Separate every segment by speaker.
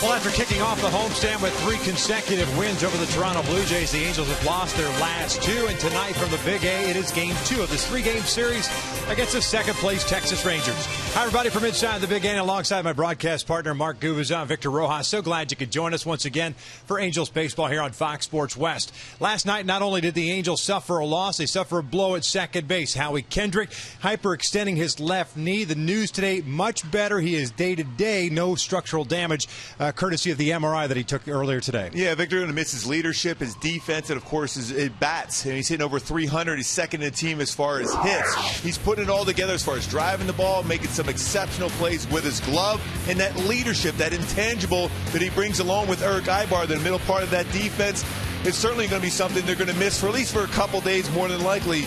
Speaker 1: Well, after kicking off the homestand with 3 consecutive wins over the Toronto Blue Jays, the Angels have lost their last 2. And tonight from the Big A, it is Game 2 of this 3-game series against the second-place Texas Rangers. Hi, everybody, from inside the Big A, alongside my broadcast partner, Mark Gubazon, Victor Rojas. So glad you could join us once again for Angels baseball here on Fox Sports West. Last night, not only did the Angels suffer a loss, they suffer a blow at second base. Howie Kendrick hyperextending his left knee. The news today, much better. He is day-to-day, no structural damage, courtesy of the MRI that he took earlier today.
Speaker 2: Yeah, Victor going to miss his leadership, his defense, and of course his bats. And he's hitting over 300. He's second in the team as far as hits. He's putting it all together as far as driving the ball, making some exceptional plays with his glove, and that leadership, that intangible that he brings along with Eric Ibar, the middle part of that defense. It's certainly going to be something they're going to miss for at least for a couple days, more than likely.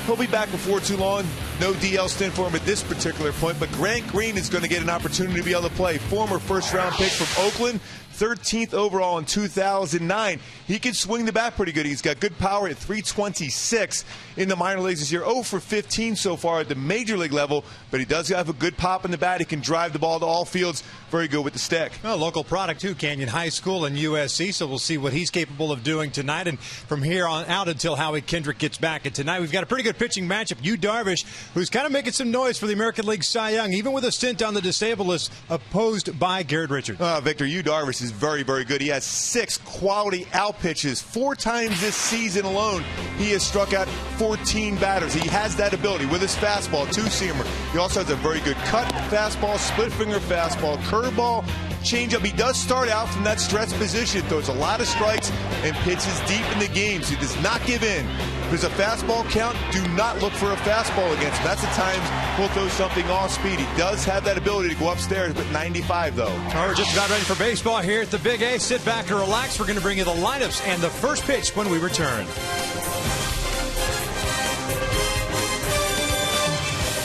Speaker 2: He'll be back before too long. No DL stint for him at this particular point, but Grant Green is going to get an opportunity to be able to play. Former first-round pick from Oakland, 13th overall in 2009. He can swing the bat pretty good. He's got good power at 326 in the minor leagues this year. 0 for 15 so far at the major league level, but he does have a good pop in the bat. He can drive the ball to all fields. Very good with the stick.
Speaker 1: Well, local product, too, Canyon High School and USC, so we'll see what he's capable of doing tonight and from here on out until Howie Kendrick gets back. And tonight we've got a pretty good pitching matchup. Yu Darvish, who's kind of making some noise for the American League Cy Young, even with a stint on the disabled list opposed by Garrett Richards.
Speaker 2: Victor, Yu Darvish is very, very good. He has 6 quality out pitches. 4 times this season alone, he has struck out 14 batters. He has that ability with his fastball, 2-seamer. He also has a very good cut fastball, split finger fastball, curveball, changeup. He does start out from that stretch position, throws a lot of strikes and pitches deep in the games. He does not give in. If there's a fastball count, do not look for a fastball against him. That's the times he'll throw something off speed. He does have that ability to go upstairs, but 95 though.
Speaker 1: Well, we're just about ready for baseball here at the Big A. Sit back and relax. We're going to bring you the lineups and the first pitch when we return.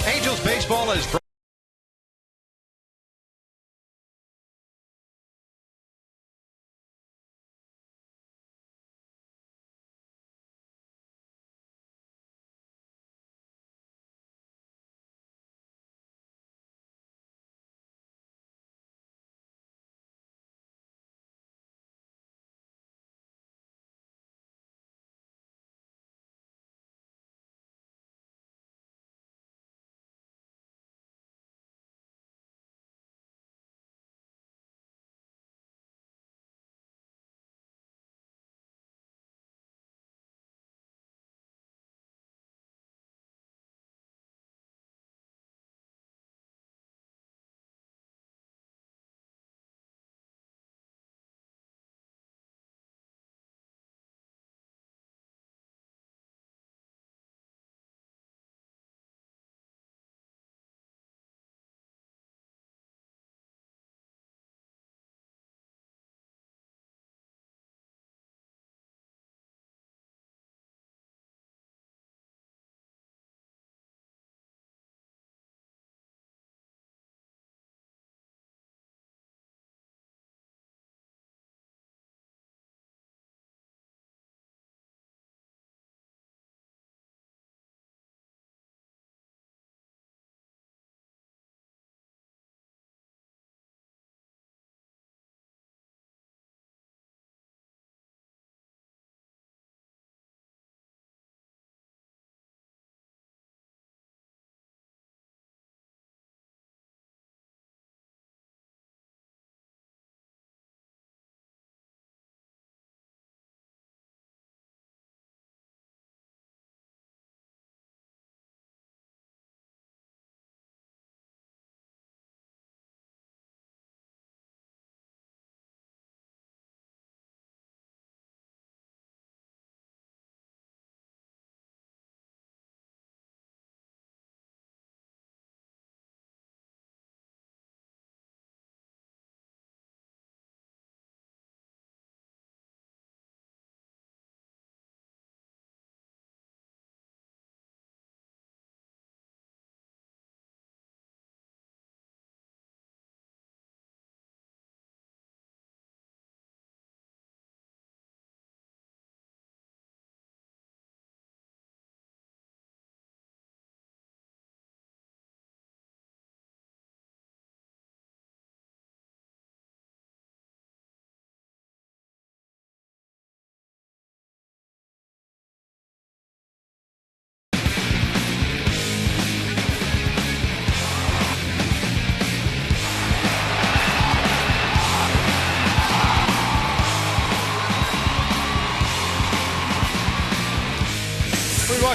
Speaker 1: Angels baseball is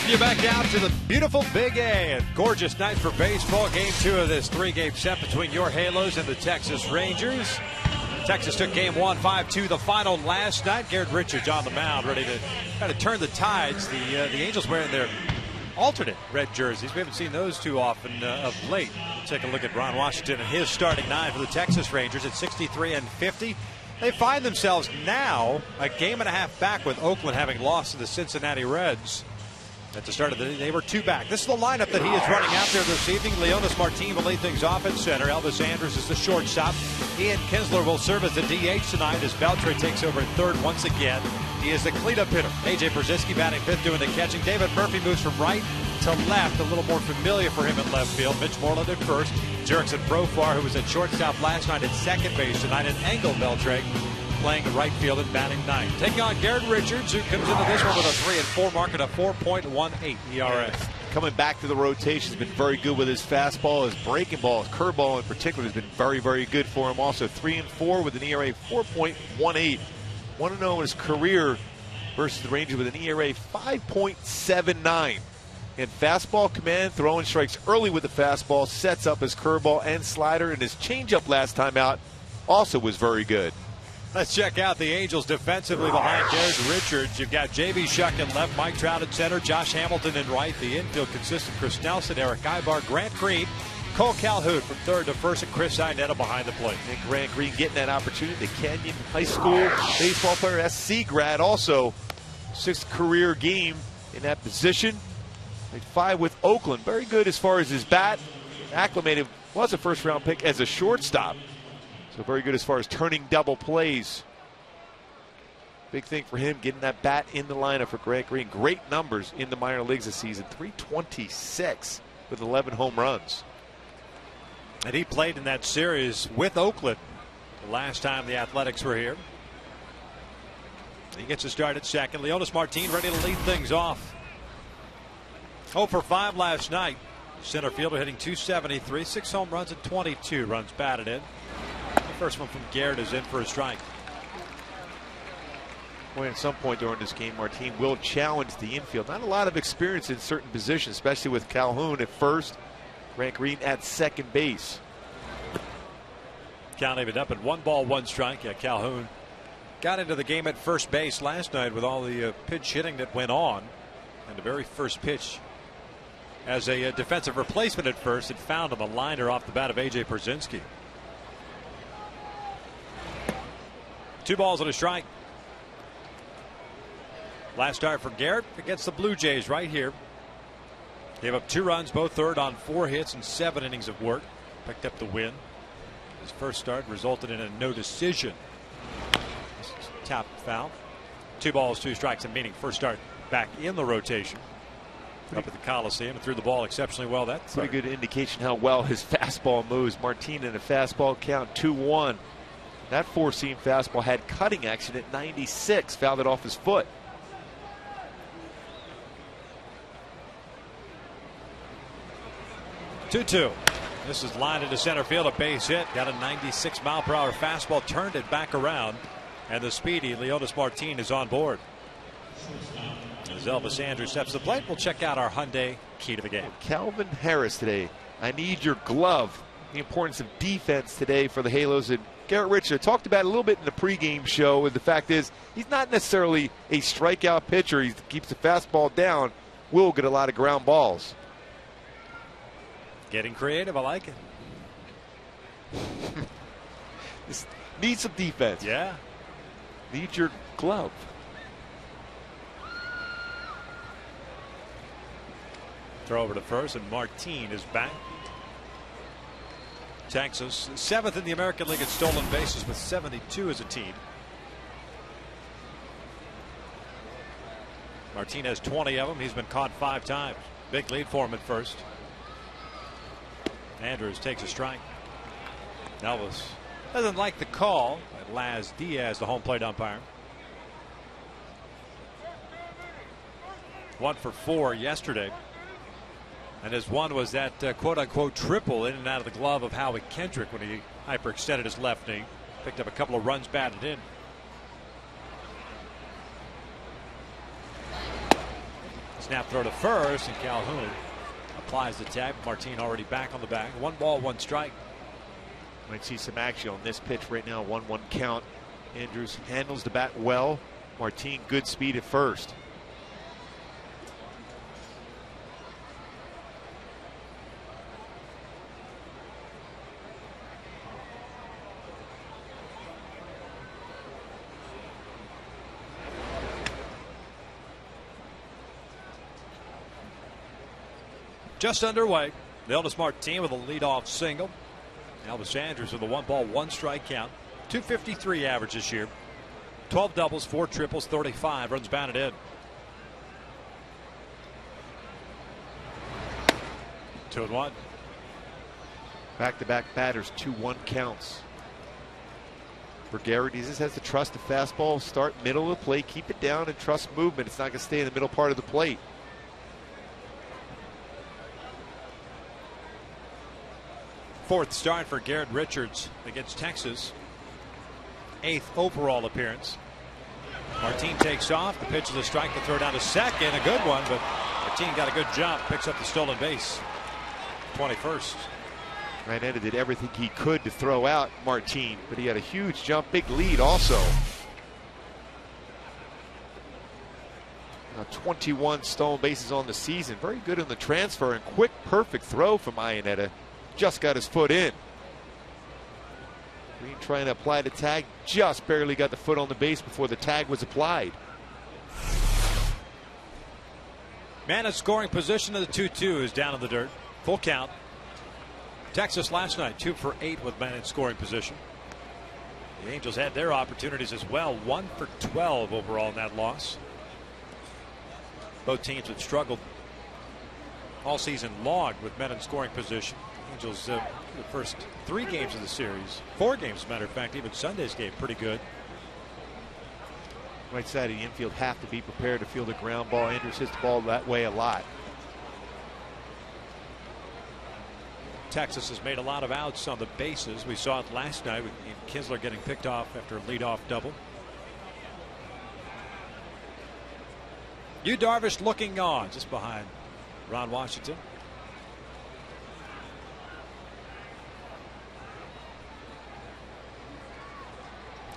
Speaker 1: Welcome you back out to the beautiful Big A. A gorgeous night for baseball. Game 2 of this 3-game set between your Halos and the Texas Rangers. Texas took game 1, 5-2, the final last night. Garrett Richards on the mound, ready to kind of turn the tides. The Angels wearing their alternate red jerseys. We haven't seen those too often of late. We'll take a look at Ron Washington and his starting 9 for the Texas Rangers at 63-50. They find themselves now a game and a half back with Oakland having lost to the Cincinnati Reds. At the start of the day, they were 2 back. This is the lineup that he is running out there this evening. Leonis Martin will lead things off at center. Elvis Andrus is the shortstop. Ian Kinsler will serve as the DH tonight as Beltre takes over at third once again. He is the cleanup hitter. A.J. Brzezinski batting fifth, doing the catching. David Murphy moves from right to left, a little more familiar for him at left field. Mitch Moreland at first. Jurickson Profar, who was at shortstop last night, at second base tonight. And Engel Beltre playing the right field and batting ninth. Taking on Garrett Richards, who comes into this one with a 3-4 mark at a 4.18 ERA.
Speaker 2: Coming back to the rotation, has been very good with his fastball, his breaking ball, his curveball in particular has been very, very good for him. Also 3-4 with an ERA 4.18. 1-0 in his career versus the Rangers with an ERA 5.79. And fastball command, throwing strikes early with the fastball, sets up his curveball and slider, and his changeup last time out also was very good.
Speaker 1: Let's check out the Angels defensively behind Garrett Richards. You've got J.B. Shuck in left, Mike Trout at center, Josh Hamilton in right. The infield consistent Chris Nelson, Eric Ibar, Grant Green, Cole Calhoun from third to first, and Chris Inetta behind the plate.
Speaker 2: And Grant Green getting that opportunity. The Canyon High School baseball player, SC grad, also 6th career game in that position. Played 5 with Oakland. Very good as far as his bat. Acclimated, was a first-round pick as a shortstop. So very good as far as turning double plays. Big thing for him, getting that bat in the lineup for Grant Green. Great numbers in the minor leagues this season. 326 with 11 home runs.
Speaker 1: And he played in that series with Oakland the last time the Athletics were here. He gets a start at second. Leonis Martin ready to lead things off. 0 for 5 last night. Center fielder hitting .273, 6 home runs and 22 runs batted in. The first one from Garrett is in for a strike.
Speaker 2: Boy, at some point during this game, Martin will challenge the infield. Not a lot of experience in certain positions, especially with Calhoun at first, Grant Green at second base.
Speaker 1: Count even up at 1 ball, 1 strike. Yeah, Calhoun got into the game at first base last night with all the pitch hitting that went on. And the very first pitch as a defensive replacement at first, it found him a liner off the bat of A.J. Brzezinski. 2 balls and a strike. Last start for Garrett against the Blue Jays right here. Gave up 2 runs, both third on 4 hits and 7 innings of work. Picked up the win. His first start resulted in a no decision. Tap foul. 2 balls, 2 strikes, and meaning first start back in the rotation. Up at the Coliseum and threw the ball exceptionally well. That's
Speaker 2: pretty good indication how well his fastball moves. Martin in a fastball count 2-1. That 4-seam fastball had cutting action at 96. Fouled it off his foot.
Speaker 1: Two. This is lined into center field, a base hit. Got a 96-mile-per-hour fastball, turned it back around, and the speedy Leonis Martin is on board. As Elvis Andrus steps to the plate, we'll check out our Hyundai key to the game.
Speaker 2: Calvin Harris today. I need your glove. The importance of defense today for the Halos. And Garrett Richards talked about it a little bit in the pregame show. And the fact is, he's not necessarily a strikeout pitcher. He keeps the fastball down. Will get a lot of ground balls.
Speaker 1: Getting creative. I like it.
Speaker 2: This needs some defense.
Speaker 1: Yeah.
Speaker 2: Need your glove.
Speaker 1: Throw over to first, and Martin is back. Texas 7th in the American League at stolen bases with 72 as a team. Martin has 20 of them. He's been caught 5 times. Big lead for him at first. Andrews takes a strike. Elvis doesn't like the call by Laz Diaz, the home plate umpire. 1 for 4 yesterday. And his one was that quote-unquote triple in and out of the glove of Howie Kendrick when he hyperextended his left knee. Picked up a couple of runs batted in. Snap throw to first, and Calhoun applies the tag. Martin already back on the bag. 1 ball, 1 strike.
Speaker 3: Might see some action on this pitch right now. 1-1 count. Andrews handles the bat well. Martin, good speed at first.
Speaker 1: Just underway. Elvis Martin with a leadoff single. Elvis Andrews with a 1 ball, 1 strike count. 253 average this year. 12 doubles, 4 triples, 35 runs batted in. 2-1.
Speaker 3: Back-to-back batters, 2-1 counts. For Garrett, he just has to trust the fastball, start middle of the plate, keep it down, and trust movement. It's not going to stay in the middle part of the plate.
Speaker 1: Fourth start for Garrett Richards against Texas. 8th overall appearance. Martin takes off. The pitch is a strike. The throw down to second. A good one, but Martin got a good jump. Picks up the stolen base. 21st.
Speaker 3: Ryanetta did everything he could to throw out Martin, but he had a huge jump, big lead also. Now 21 stolen bases on the season. Very good in the transfer and quick, perfect throw from Ryanetta. Just got his foot in. Green trying to apply the tag, just barely got the foot on the base before the tag was applied.
Speaker 1: Man in scoring position of the 2-2 is down in the dirt. Full count. Texas last night 2 for 8 with man in scoring position. The Angels had their opportunities as well. 1 for 12 overall in that loss. Both teams have struggled all season long with men in scoring position. Angels the first 3 games of the series, 4 games as a matter of fact, even Sunday's game pretty good.
Speaker 3: Right side of the infield have to be prepared to field a ground ball. Andrews hits the ball that way a lot.
Speaker 1: Texas has made a lot of outs on the bases. We saw it last night with Kinsler getting picked off after a leadoff double. Yu Darvish looking on just behind Ron Washington.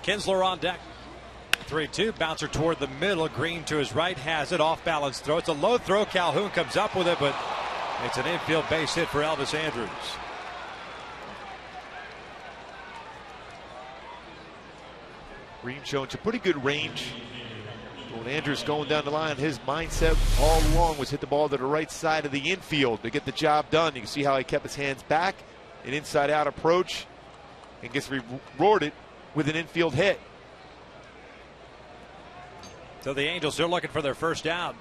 Speaker 1: Kinsler on deck. 3-2. Bouncer toward the middle. Green to his right has it. Off balance throw. It's a low throw. Calhoun comes up with it, but it's an infield base hit for Elvis Andrews.
Speaker 3: Green showing some pretty good range. When Andrews going down the line, his mindset all along was hit the ball to the right side of the infield to get the job done. You can see how he kept his hands back, an inside out approach, and gets rewarded with an infield hit.
Speaker 1: So the Angels, they're looking for their first out.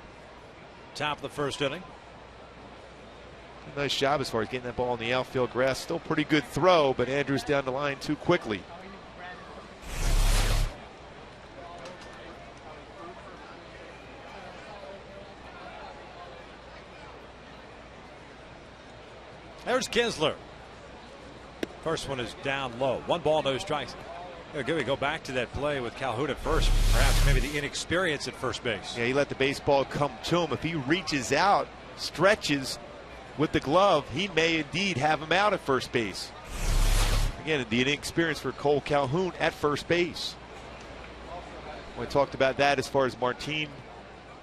Speaker 1: Top of the first inning.
Speaker 3: Nice job as far as getting that ball in the outfield grass. Still pretty good throw, but Andrews down the line too quickly.
Speaker 1: There's Kinsler. First one is down low. 1 ball, no strikes. Good, we go back to that play with Calhoun at first. Perhaps maybe the inexperience at first base.
Speaker 3: Yeah, he let the baseball come to him. If he reaches out, stretches with the glove, he may indeed have him out at first base. Again, the inexperience for Cole Calhoun at first base. We talked about that as far as Martin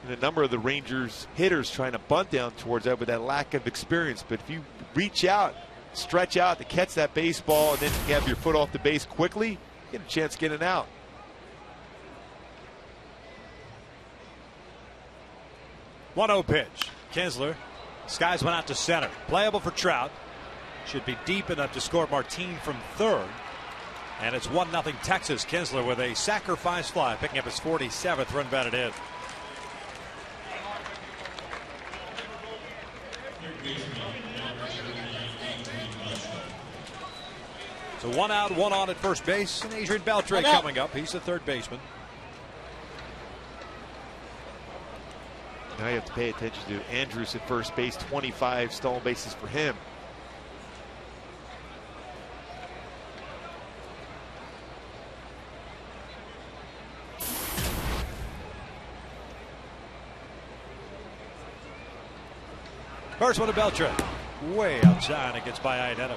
Speaker 3: and a number of the Rangers hitters trying to bunt down towards that with that lack of experience. But if you reach out, stretch out to catch that baseball, and then you have your foot off the base quickly, you get a chance getting out.
Speaker 1: One-0 pitch. Kinsler. Skies went out to center. Playable for Trout. Should be deep enough to score Martin from third. And it's 1-0 Texas. Kinsler with a sacrifice fly, picking up his 47th run batted in. So 1 out, 1 on at first base, and Adrian Beltre coming up. He's the third baseman.
Speaker 3: Now you have to pay attention to Andrews at first base. 25 stolen bases for him.
Speaker 1: First one to Beltran. Way outside. It gets by Iannetta.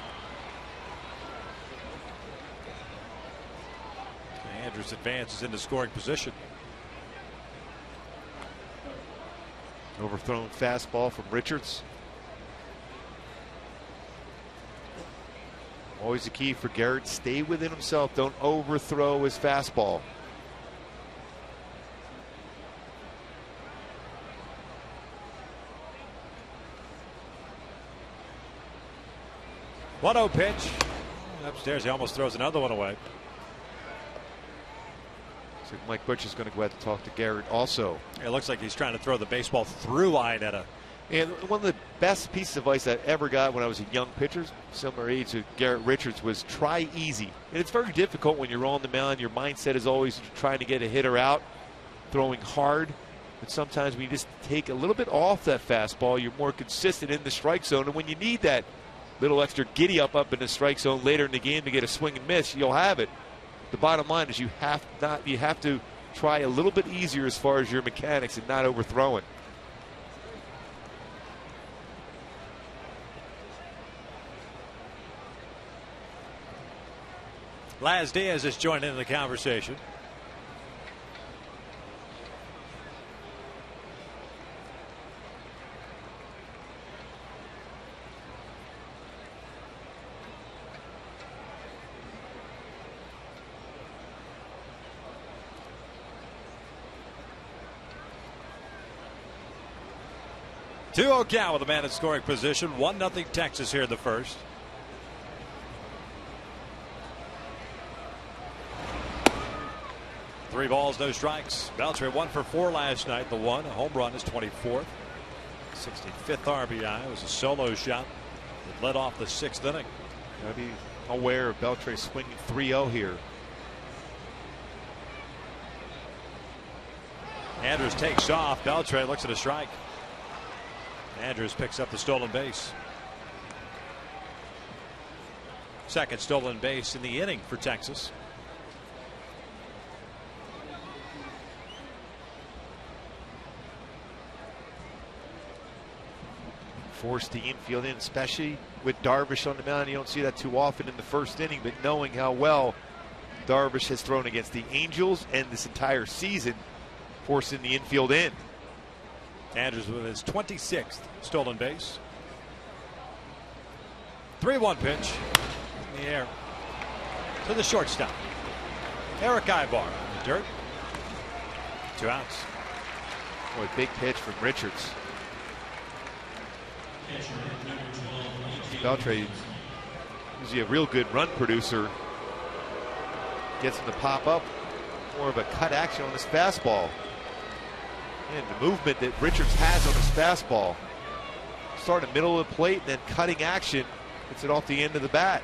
Speaker 1: Andrews advances into scoring position.
Speaker 3: Overthrown fastball from Richards. Always the key for Garrett. Stay within himself. Don't overthrow his fastball.
Speaker 1: One-0 pitch. Upstairs, he almost throws another one away.
Speaker 3: So Mike Butch is going to go ahead to talk to Garrett also.
Speaker 1: It looks like he's trying to throw the baseball through Iannetta.
Speaker 3: And one of the best pieces of advice I ever got when I was a young pitcher, similar age to Garrett Richards, was try easy. And it's very difficult when you're on the mound. Your mindset is always trying to get a hitter out, throwing hard. But sometimes when you just take a little bit off that fastball, you're more consistent in the strike zone. And when you need that little extra giddy up in the strike zone later in the game to get a swing and miss, you'll have it. The bottom line is you have to try a little bit easier as far as your mechanics and not overthrowing.
Speaker 1: Laz Diaz has joined in the conversation. Two-0 count with a man in scoring position. 1-0 Texas here in the first. Three balls, no strikes. Beltran 1 for 4 last night. The one, a home run, is 24th. 65th RBI. It was a solo shot that led off the 6th inning.
Speaker 3: Gotta be aware of Beltran swinging 3-0 here.
Speaker 1: Andrews takes off. Beltran looks at a strike. Andrews picks up the stolen base. Second stolen base in the inning for Texas.
Speaker 3: Forced the infield in, especially with Darvish on the mound. You don't see that too often in the first inning, but knowing how well Darvish has thrown against the Angels and this entire season, forcing the infield in.
Speaker 1: Andrews with his 26th stolen base. 3-1 pitch in the air to the shortstop. Eric Ibar in the dirt. 2 outs.
Speaker 3: Boy, big pitch from Richards. Beltran, usually a real good run producer, gets him to pop up. More of a cut action on his fastball. And the movement that Richards has on his fastball. Start in the middle of the plate and then cutting action. Gets it off the end of the bat.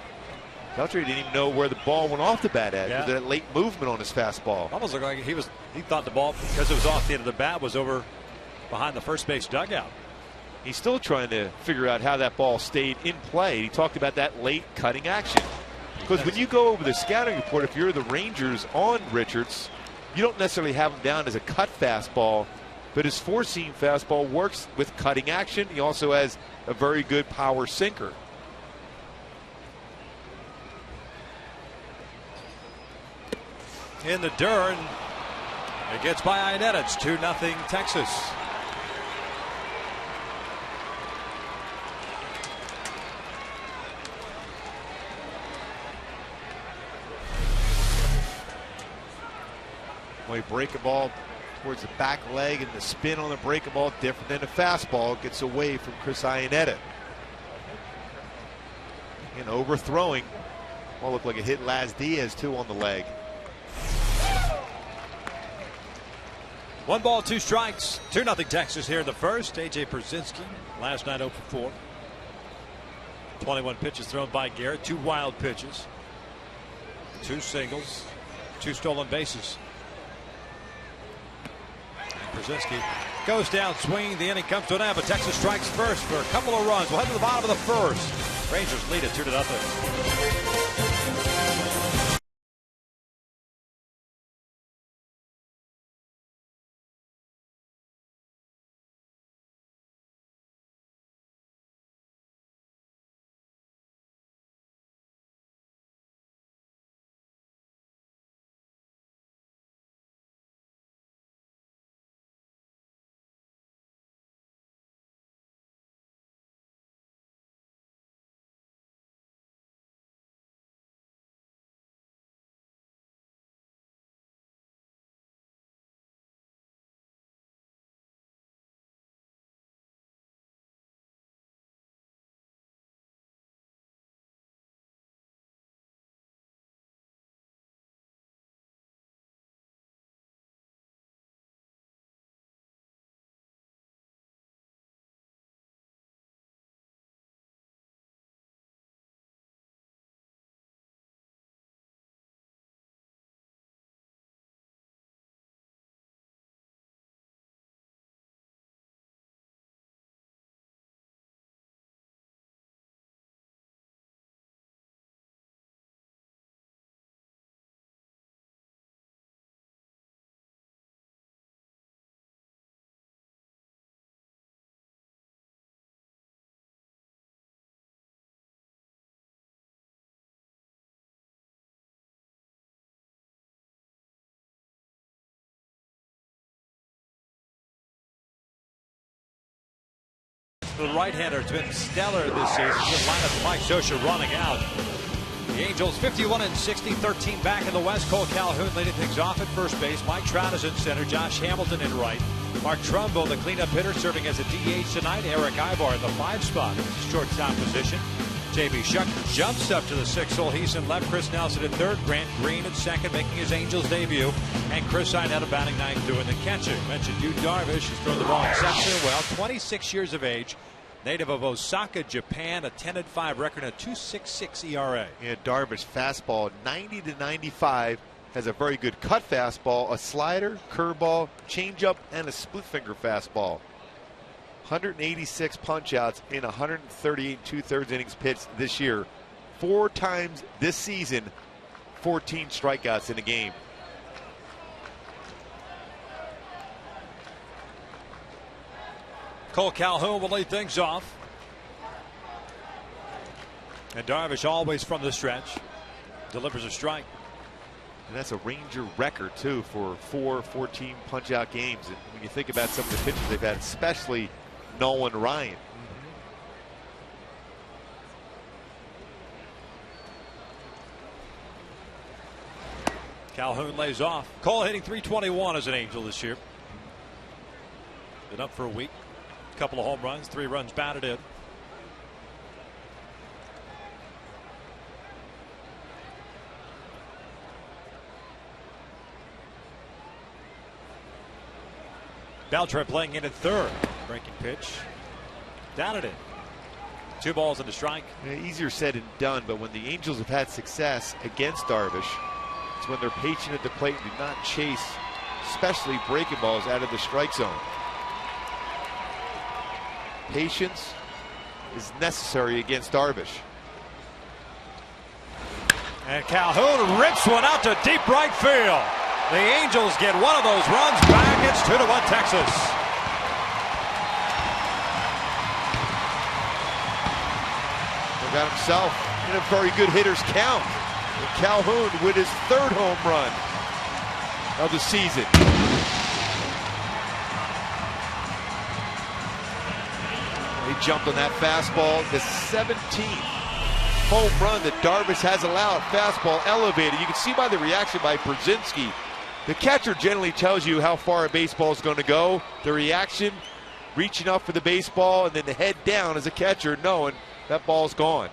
Speaker 3: Beltran didn't even know where the ball went off the bat at.
Speaker 1: Yeah.
Speaker 3: That late movement on his fastball.
Speaker 1: Almost looked like he thought the ball, because it was off the end of the bat, was over behind the first base dugout.
Speaker 3: He's still trying to figure out how that ball stayed in play. He talked about that late cutting action. Because when you go over the scouting report, if you're the Rangers on Richards, you don't necessarily have him down as a cut fastball, but his four-seam fastball works with cutting action. He also has a very good power sinker.
Speaker 1: In the dirt, it gets by Iannetta. It's 2-0 Texas.
Speaker 3: Boy, break a ball towards the back leg, and the spin on the breaking ball different than a fastball. Gets away from Chris Iannetta. And overthrowing. Ball looked like it hit Laz Diaz too on the leg.
Speaker 1: 1 ball, 2 strikes. 2-0 Texas here in the first. A.J. Przinsky last night 0 for 4. 21 pitches thrown by Garrett. 2 wild pitches. 2 singles. 2 stolen bases. Przinsky goes down swinging. The inning comes to an end, but Texas strikes first for a couple of runs. We'll head to the bottom of the first. Rangers lead it 2-0. for the right-hander has been stellar this season. Good lineup, Mike Zosha running out. The Angels 51-60, 13 back in the West. Cole Calhoun leading things off at first base. Mike Trout is in center. Josh Hamilton in right. Mark Trumbo, the cleanup hitter, serving as a DH tonight. Eric Ibar in the 5 spot, shortstop position. J.B. Shuck jumps up to the 6th hole. He's in left. Chris Nelson at third. Grant Green at second, making his Angels debut. And Chris Inetta batting ninth, doing the catching. Mentioned Yu Darvish has thrown the ball exceptionally well. 26 years of age. Native of Osaka, Japan. A 10-5 record and a 2.66 ERA.
Speaker 3: Yeah, Darvish fastball 90 to 95. Has a very good cut fastball, a slider, curveball, changeup, and a split finger fastball. 186 punch-outs in 138 2/3 innings pitched this year. 4 times this season, 14 strikeouts in a game.
Speaker 1: Cole Calhoun will lead things off. And Darvish always from the stretch. Delivers a strike.
Speaker 3: And that's a Ranger record, too, for 14 punch-out games. And when you think about some of the pitchers they've had, especially Nolan Ryan.
Speaker 1: Calhoun lays off. Cole hitting .321 as an Angel this year. Been up for a week. Couple of home runs, 3 runs batted in. Beltre playing in at third. Breaking pitch. Down it in. 2 balls and a strike.
Speaker 3: Yeah, easier said than done, but when the Angels have had success against Darvish, it's when they're patient at the plate and do not chase, especially breaking balls out of the strike zone. Patience is necessary against Darvish.
Speaker 1: And Calhoun rips one out to deep right field. The Angels get one of those runs back. It's 2-1 Texas.
Speaker 3: He got himself in a very good hitter's count. And Calhoun with his 3rd home run of the season. He jumped on that fastball. The 17th home run that Darvish has allowed. Fastball elevated. You can see by the reaction by Brzezinski. The catcher generally tells you how far a baseball is going to go. The reaction, reaching up for the baseball, and then the head down as a catcher, knowing that ball's gone.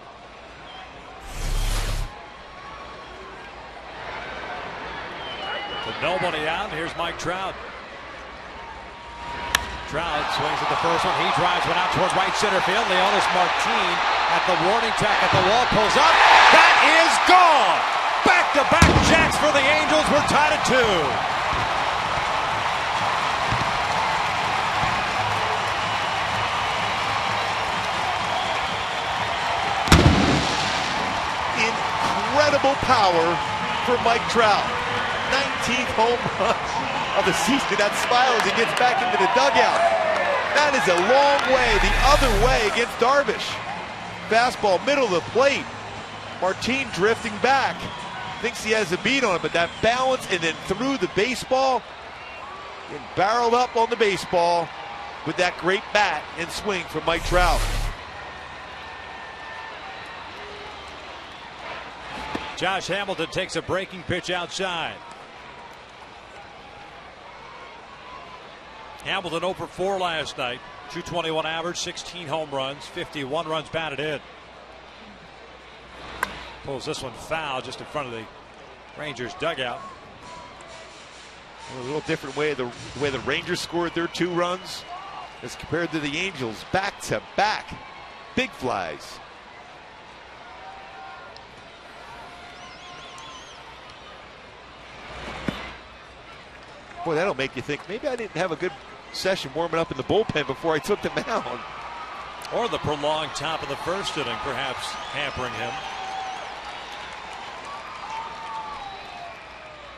Speaker 1: With nobody out, here's Mike Trout. Trout swings at the first one. He drives one out toward right center field. Leonis Martin at the warning track at the wall, pulls up. That is gone. Back-to-back jacks for the Angels. We're tied at 2.
Speaker 3: Incredible power for Mike Trout. 19th home run of the season. That smile as he gets back into the dugout. That is a long way the other way against Darvish. Fastball middle of the plate. Martin drifting back. Thinks he has a beat on it, but that balance and then threw the baseball and barreled up on the baseball with that great bat and swing from Mike Trout.
Speaker 1: Josh Hamilton takes a breaking pitch outside. Hamilton 0 for 4 last night. 221 average, 16 home runs, 51 runs batted in. Pulls this one foul just in front of the Rangers dugout.
Speaker 3: A little different way the way the Rangers scored their 2 runs as compared to the Angels. Back to back big flies. Boy, that'll make you think maybe I didn't have a good session warming up in the bullpen before I took the mound.
Speaker 1: Or the prolonged top of the first inning perhaps hampering him.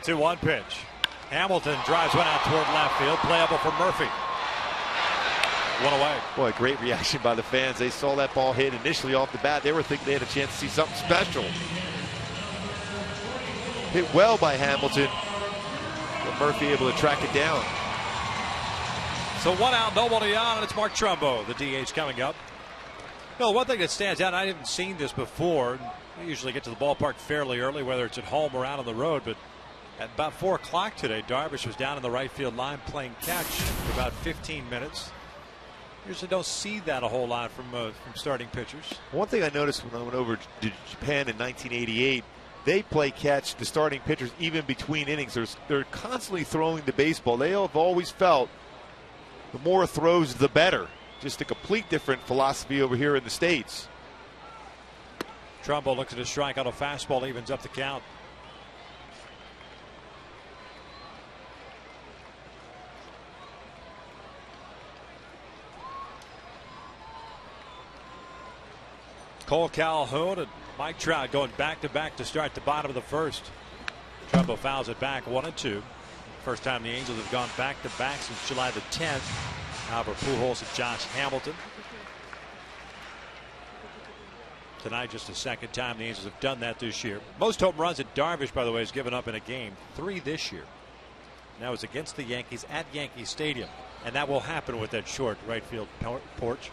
Speaker 1: 2-1 pitch. Hamilton drives one out toward left field. Playable for Murphy. 1 away.
Speaker 3: Boy, great reaction by the fans. They saw that ball hit initially off the bat. They were thinking they had a chance to see something special. Hit well by Hamilton. But Murphy able to track it down.
Speaker 1: So 1 out, nobody on, and it's Mark Trumbo, the DH, coming up. You know, one thing that stands out, I haven't seen this before. We usually get to the ballpark fairly early, whether it's at home or out on the road. But at about 4 o'clock today, Darvish was down in the right field line playing catch for about 15 minutes. Usually don't see that a whole lot from starting pitchers.
Speaker 3: One thing I noticed when I went over to Japan in 1988, they play catch, the starting pitchers, even between innings. They're constantly throwing the baseball. They have always felt the more throws, the better. Just a complete different philosophy over here in the States.
Speaker 1: Trumbo looks at his strike on a fastball, evens up the count. Cole Calhoun and Mike Trout going back-to-back to start the bottom of the first. Trumbo fouls it back 1-2. First time the Angels have gone back-to-back since July the 10th. Albert Pujols and Josh Hamilton. Tonight, just the second time the Angels have done that this year. Most home runs that Darvish, by the way, has given up in a game. 3 this year. Now it's against the Yankees at Yankee Stadium. And that will happen with that short right field porch.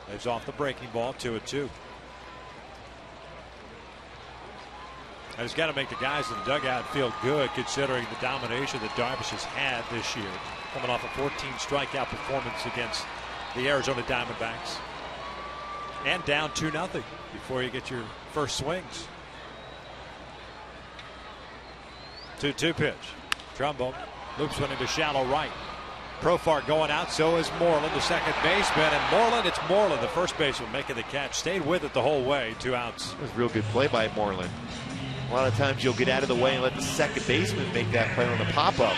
Speaker 1: Lives off the breaking ball, 2-2. And it's got to make the guys in the dugout feel good, considering the domination that Darvish has had this year, coming off a 14 strikeout performance against the Arizona Diamondbacks, and down 2-0 before you get your first swings. 2-2 pitch. Trumbo loops one into shallow right. Profar going out, so is Moreland, the second baseman, and Moreland, it's Moreland, the first baseman, making the catch. Stayed with it the whole way, 2 outs.
Speaker 3: It was a real good play by Moreland. A lot of times you'll get out of the way and let the second baseman make that play on the pop-up.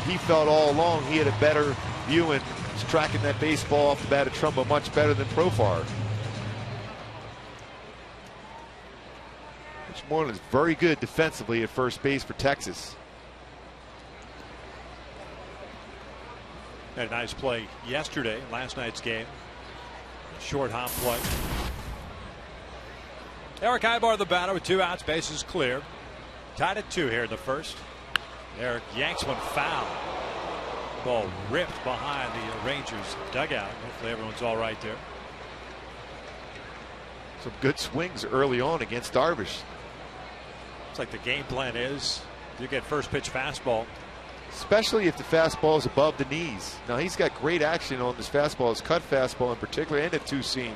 Speaker 3: He felt all along he had a better view and was tracking that baseball off the bat of Trumbo much better than Profar. Rich Moreland is very good defensively at first base for Texas.
Speaker 1: Had a nice play yesterday, last night's game. Short hop play. Eric Ibar, the batter, with 2 outs, bases clear. Tied at 2 here in the first. Eric yanks one foul. Ball ripped behind the Rangers dugout. Hopefully everyone's all right there.
Speaker 3: Some good swings early on against Darvish.
Speaker 1: It's like the game plan is you get first pitch fastball.
Speaker 3: Especially if the fastball is above the knees. Now he's got great action on this fastball, his cut fastball in particular, and a 2-seam.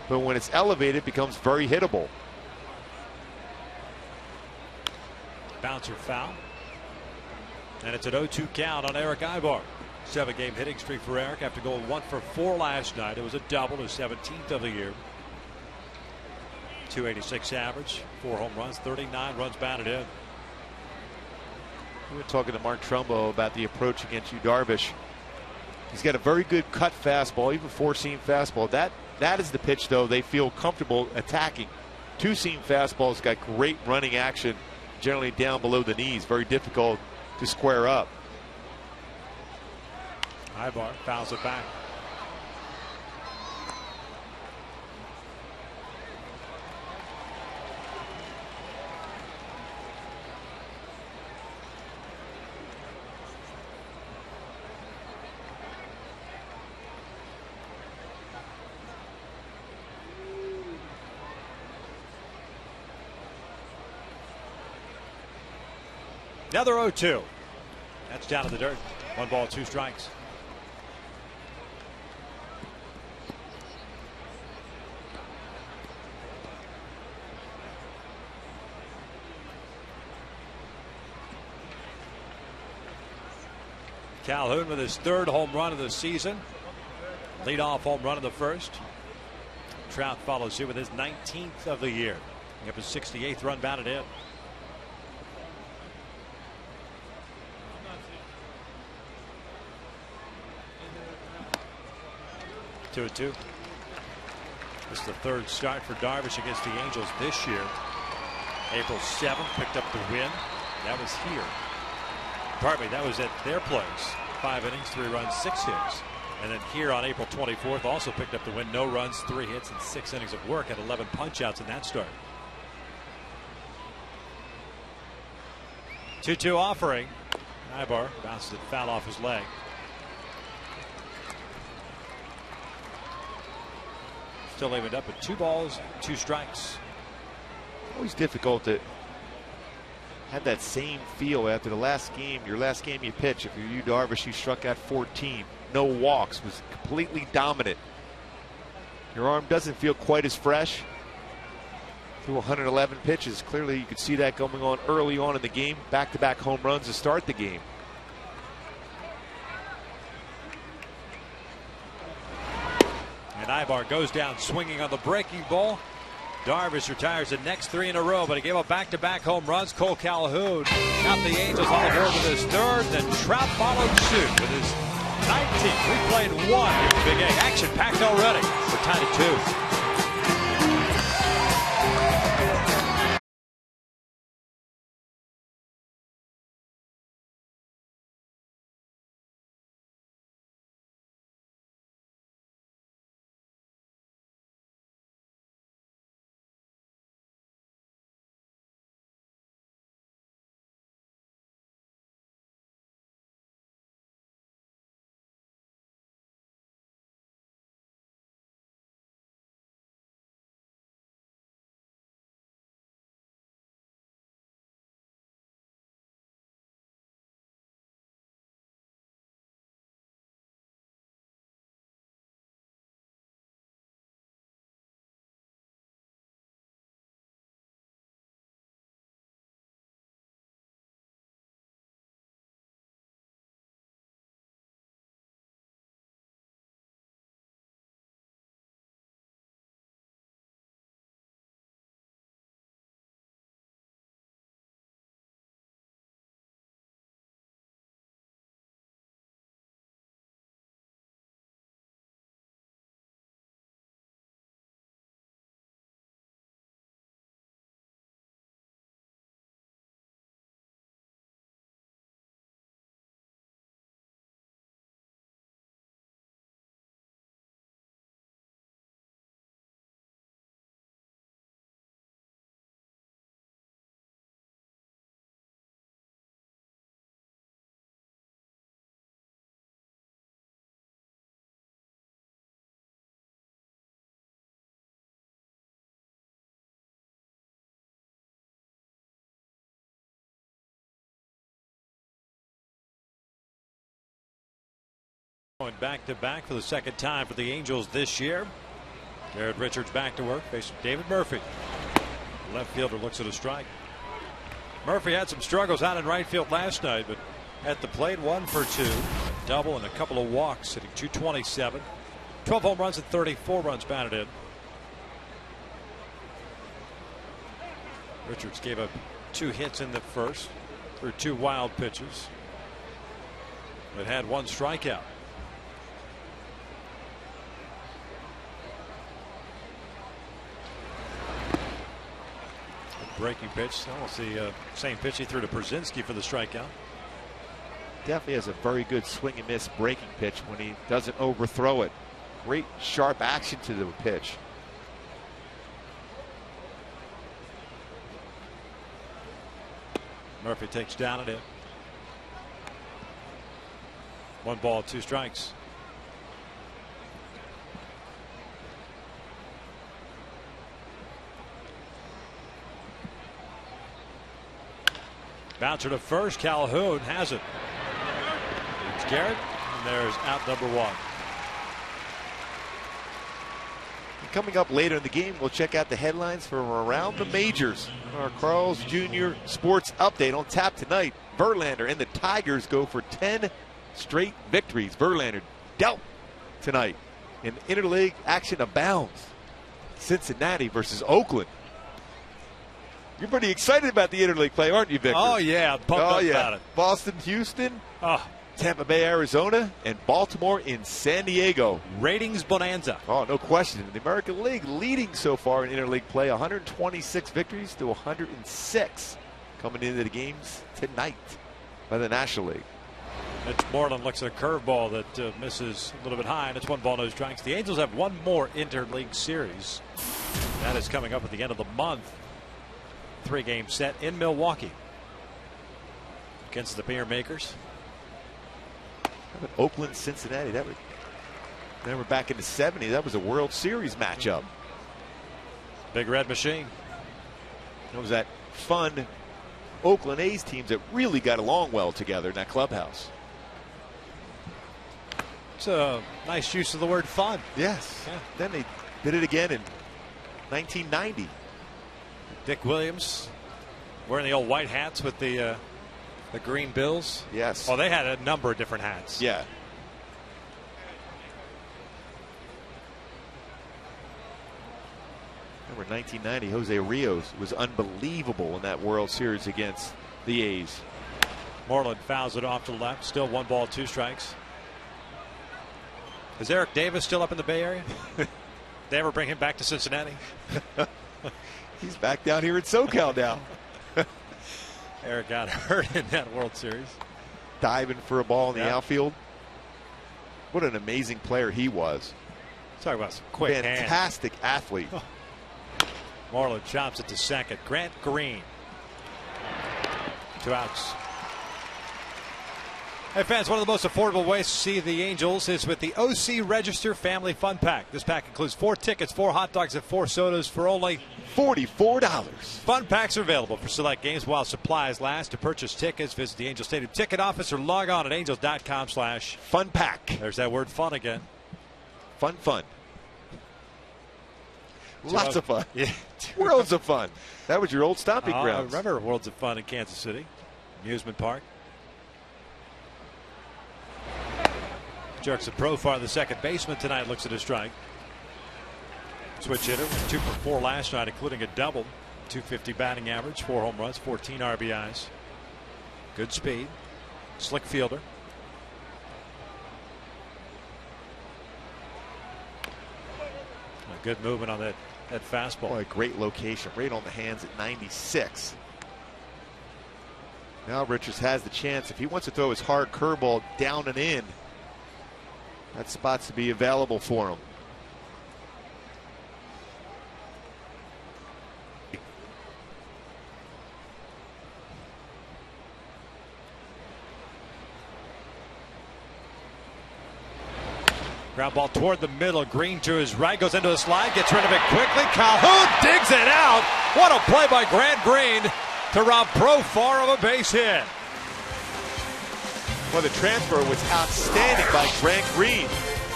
Speaker 3: But when it's elevated, it becomes very hittable.
Speaker 1: Bouncer foul. And it's an 0-2 count on Eric Ibar. 7-game hitting streak for Eric after going 1 for 4 last night. It was a double, his 17th of the year. 286 average, 4 home runs, 39 runs batted in.
Speaker 3: We were talking to Mark Trumbo about the approach against you, Darvish. He's got a very good cut fastball, even 4-seam fastball. That is the pitch, though, they feel comfortable attacking. 2-seam fastball's got great running action, generally down below the knees. Very difficult to square up.
Speaker 1: Ibar fouls it back. Another 0-2. That's down to the dirt. 1 ball, 2 strikes. Calhoun with his 3rd home run of the season. Leadoff home run of the first. Trout follows suit with his 19th of the year. He up his 68th run batted in. 2-2. This is the 3rd start for Darvish against the Angels this year. April 7th picked up the win. That was here. Pardon me, that was at their place. 5 innings, 3 runs, 6 hits. And then here on April 24th also picked up the win. No runs, 3 hits, and 6 innings of work at 11 punch-outs in that start. 2-2 offering. Ibar bounces it foul off his leg. Still leaving it up at 2 balls, 2 strikes.
Speaker 3: Always difficult to have that same feel after the last game. Your last game you pitch, if you're Yu Darvish, you struck out 14. No walks, was completely dominant. Your arm doesn't feel quite as fresh. Through 111 pitches. Clearly you could see that going on early on in the game. Back-to-back home runs to start the game.
Speaker 1: And Ibar goes down swinging on the breaking ball. Darvish retires the next 3 in a row, but he gave up back-to-back home runs. Cole Calhoun got the Angels on the board with his 3rd. Then Trout followed suit with his 19th. We played 1 here at Big A. Action packed already. We're tied at 2. Going back-to-back for the 2nd time for the Angels this year. Garrett Richards back to work facing David Murphy. The left fielder looks at a strike. Murphy had some struggles out in right field last night, but at the plate 1 for 2. A double and a couple of walks, hitting .227. 12 home runs and 34 runs batted in. Richards gave up 2 hits in the first through 2 wild pitches, but had 1 strikeout. Breaking pitch. Almost the same pitch he threw to Brzezinski for the strikeout.
Speaker 3: Definitely has a very good swing and miss breaking pitch when he doesn't overthrow it. Great sharp action to the pitch.
Speaker 1: Murphy takes down and in. 1 ball, 2 strikes. Bouncer to first. Calhoun has it. It's Garrett, and there's out number 1.
Speaker 3: And coming up later in the game, we'll check out the headlines from around the majors. Our Carl's Jr. Sports Update on tap tonight. Verlander and the Tigers go for 10 straight victories. Verlander dealt tonight. And interleague action abounds. Cincinnati versus Oakland. You're pretty excited about the interleague play, aren't you, Victor?
Speaker 1: Oh, yeah. I'm pumped up about it.
Speaker 3: Boston, Houston,
Speaker 1: Oh,
Speaker 3: Tampa Bay, Arizona, and Baltimore in San Diego.
Speaker 1: ratings bonanza.
Speaker 3: Oh, no question. The American League leading so far in interleague play, 126 victories to 106 coming into the games tonight by the National League.
Speaker 1: Mitch Moreland looks at a curveball that misses a little bit high, and it's 1 ball, no strikes. The Angels have 1 more interleague series. That is coming up at the end of the month. 3-game set in Milwaukee against the Beer Makers.
Speaker 3: Oakland, Cincinnati. That would Remember back in the 70s, that was a World Series matchup.
Speaker 1: Big Red Machine.
Speaker 3: It was that fun Oakland A's teams that really got along well together in that clubhouse.
Speaker 1: It's a nice use of the word fun.
Speaker 3: Yes.
Speaker 1: Yeah.
Speaker 3: Then they did it again in 1990.
Speaker 1: Dick Williams wearing the old white hats with the green bills.
Speaker 3: Yes.
Speaker 1: Oh, they had a number of different hats.
Speaker 3: Yeah. Remember 1990, Jose Rios was unbelievable in that World Series against the A's.
Speaker 1: Moreland fouls it off to the left. Still 1 ball, 2 strikes. Is Eric Davis still up in the Bay Area? They ever bring him back to Cincinnati?
Speaker 3: He's back down here at SoCal now.
Speaker 1: Eric got hurt in that World Series.
Speaker 3: Diving for a ball in the outfield. What an amazing player he was.
Speaker 1: Talk about some quick hands.
Speaker 3: Fantastic athlete.
Speaker 1: Moreland chops it to second. Grant Green. 2 outs. Hey fans, one of the most affordable ways to see the Angels is with the OC Register Family Fun Pack. This pack includes 4 tickets, 4 hot dogs, and 4 sodas for only
Speaker 3: $44.
Speaker 1: Fun packs are available for select games while supplies last. To purchase tickets, visit the Angel Stadium ticket office or log on at angels.com/fun
Speaker 3: pack.
Speaker 1: There's that word fun again.
Speaker 3: Fun. Lots of fun.
Speaker 1: Yeah.
Speaker 3: Worlds of fun. That was your old stomping grounds.
Speaker 1: I remember Worlds of Fun in Kansas City. Amusement Park. Jerks a profile, the second baseman tonight, looks at a strike. Switch hitter, 2 for 4 last night, including a double. 250 batting average, 4 home runs, 14 RBIs. Good speed. Slick fielder. A good movement on that fastball.
Speaker 3: Boy, great location, right on the hands at 96. Now Richards has the chance. If he wants to throw his hard curveball down and in, that spot's to be available for him.
Speaker 1: Ground ball toward the middle. Green to his right. Goes into the slide. Gets rid of it quickly. Calhoun digs it out. What a play by Grant Green to rob Profar of a base hit.
Speaker 3: Well, the transfer was outstanding by Grant Green.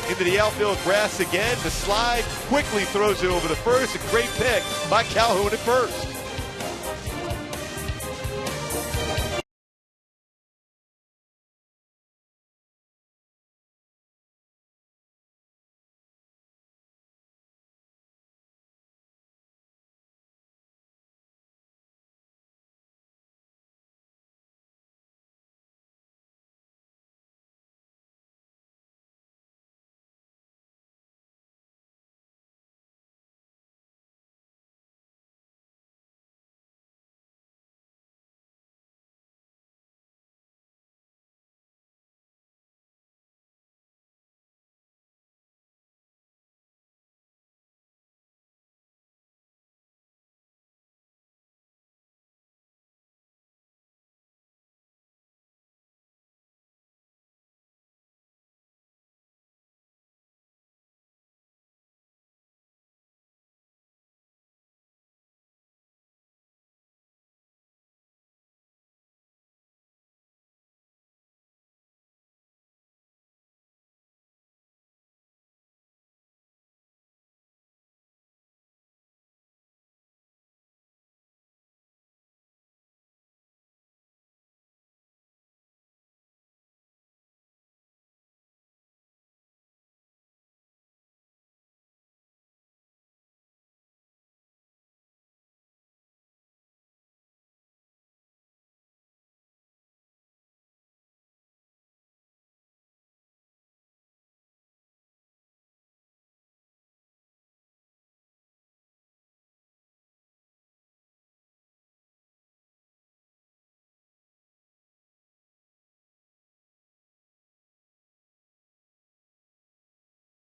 Speaker 3: Into the outfield grass again. The slide quickly throws it over the first. A great pick by Calhoun at first.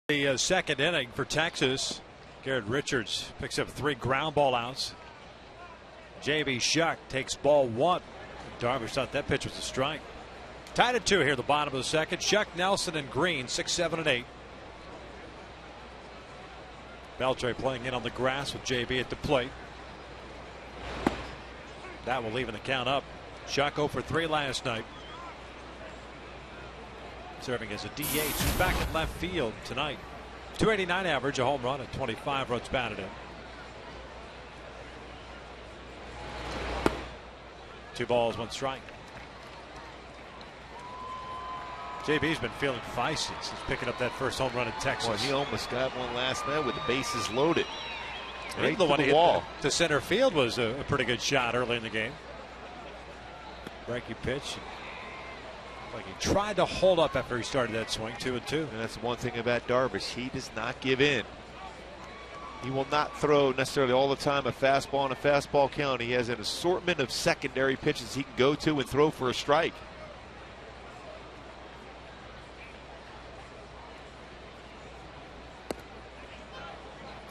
Speaker 1: The second inning for Texas. Garrett Richards picks up 3 ground ball outs. J.B. Shuck takes ball 1. Darvish thought that pitch was a strike. Tied at 2 here, the bottom of the second. Shuck, Nelson, and Green, 6, 7, and 8. Beltre playing in on the grass with JB at the plate. That will even the count up. Chuck 0 for 3 last night. Serving as a DH. He's back in left field tonight. 289 average, a home run, and 25 runs batted in. 2 balls, 1 strike. JB's been feeling feisty since picking up that first home run in Texas.
Speaker 3: Well, he almost got one last night with the bases loaded. Right
Speaker 1: the one
Speaker 3: to
Speaker 1: he
Speaker 3: the wall.
Speaker 1: To center field was a pretty good shot early in the game. Breaky pitch. Like he tried to hold up after he started that swing. 2-2.
Speaker 3: And that's one thing about Darvish. He does not give in. He will not throw necessarily all the time a fastball and a fastball count. He has an assortment of secondary pitches he can go to and throw for a strike.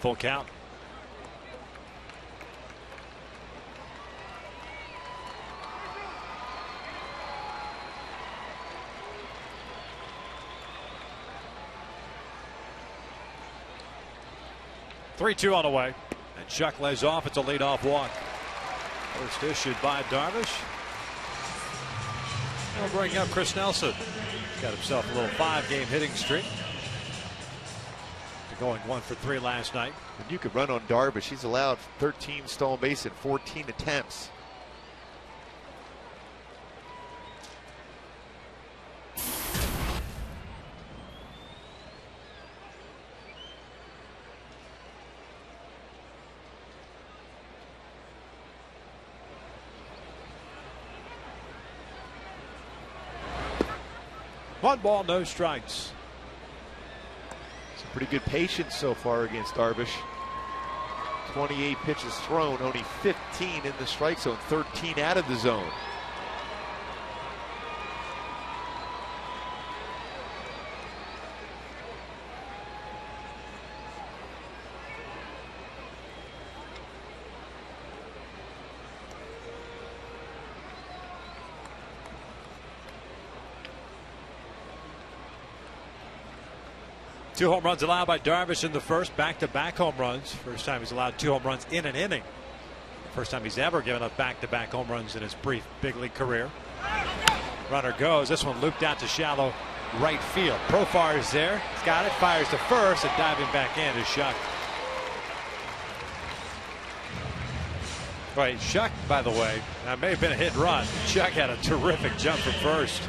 Speaker 1: Full count. Three-two on the way, and Chuck lays off. It's a leadoff walk. First issued by Darvish. He'll bring up Chris Nelson. He's got himself a little 5-game hitting streak. Going 1 for 3 last night.
Speaker 3: And you could run on Darvish. He's allowed 13 stolen base in 14 attempts.
Speaker 1: One ball, no strikes.
Speaker 3: Pretty good patience so far against Darvish. 28 pitches thrown, only 15 in the strike zone, 13 out of the zone.
Speaker 1: Two home runs allowed by Darvish in the first. Back-to-back home runs. First time he's allowed 2 home runs in an inning. First time he's ever given up back-to-back home runs in his brief big league career. Runner goes. This one looped out to shallow right field. Profar is there. He's got it. Fires to first, and diving back in is Shuck. Right, Shuck, by the way, that may have been a hit and run. Shuck had a terrific jump from first.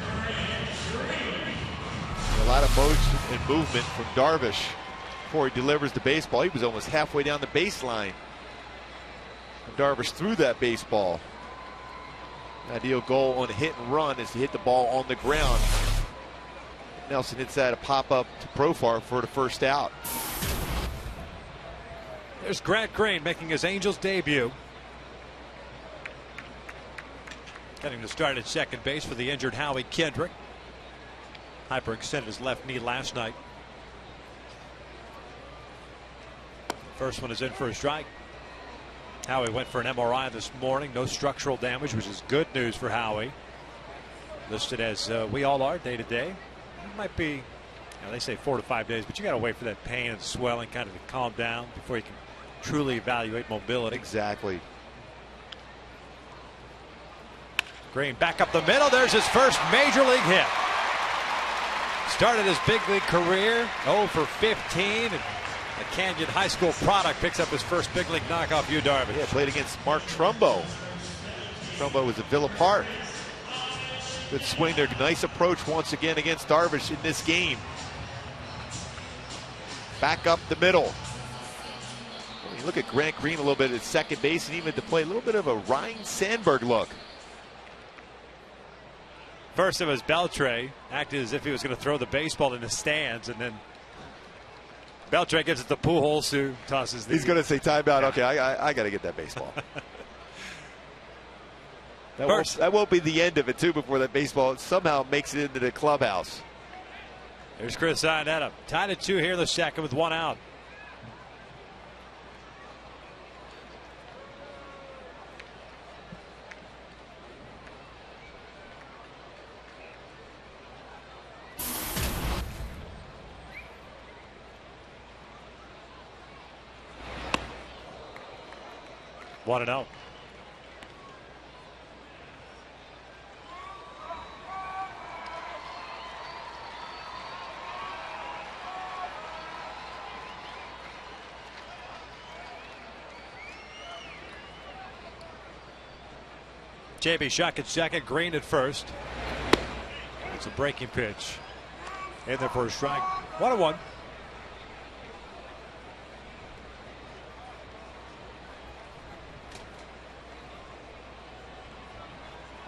Speaker 3: A lot of motion and movement from Darvish before he delivers the baseball. He was almost halfway down the baseline. And Darvish threw that baseball. Ideal goal on a hit and run is to hit the ball on the ground. Nelson hits that a pop-up to Profar for the first out.
Speaker 1: There's Grant Green making his Angels debut. Getting to start at second base for the injured Howie Kendrick. Hyperextended his left knee last night. First one is in for a strike. Howie went for an MRI this morning. No structural damage, which is good news for Howie. Listed as we all are day to day. It might be, you know, they say 4 to 5 days, but you got to wait for that pain and swelling kind of to calm down before you can truly evaluate mobility.
Speaker 3: Exactly.
Speaker 1: Green back up the middle. There's his first major league hit. Started his big league career 0 for 15. And the Canyon High School product picks up his first big league knockoff. Yu Darvish.
Speaker 3: Yeah, played against Mark Trumbo. Trumbo was at Villa Park. Good swing there. Nice approach once again against Darvish in this game. Back up the middle. You look at Grant Green a little bit at second base and even at the plate. A little bit of a Ryan Sandberg look.
Speaker 1: First it was Beltre, acted as if he was going to throw the baseball in the stands, and then Beltre gives it to Pujols, who tosses the...
Speaker 3: He's going to say timeout. Okay, I got to get that baseball. That won't be the end of it, too, before that baseball somehow makes it into the clubhouse.
Speaker 1: There's Chris Iannetta. Tied at 2 here in the second with 1 out. 1-0. JB Shuck at second, Green at first. It's a breaking pitch. In there for a strike. 1-1.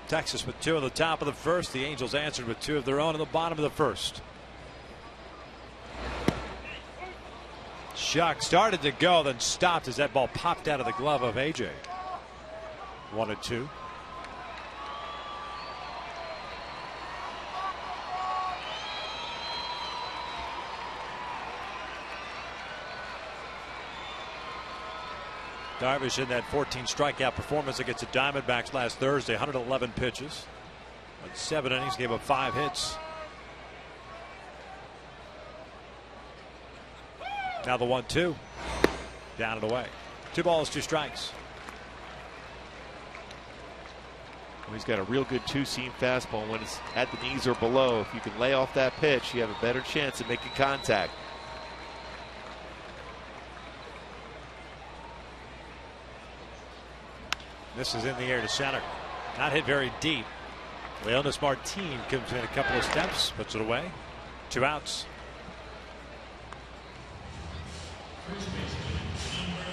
Speaker 1: Texas with 2 in the top of the first. The Angels answered with 2 of their own in the bottom of the first. Shuck started to go, then stopped as that ball popped out of the glove of AJ. 1-2. Darvish in that 14 strikeout performance against the Diamondbacks last Thursday, 111 pitches. In 7 innings, gave up 5 hits. Now the 1-2. Down and away. 2 balls, 2 strikes.
Speaker 3: Well, he's got a real good 2-seam fastball. When it's at the knees or below, if you can lay off that pitch, you have a better chance of making contact.
Speaker 1: This is in the air to center. Not hit very deep. Leonis Martin comes in a couple of steps, puts it away. 2 outs.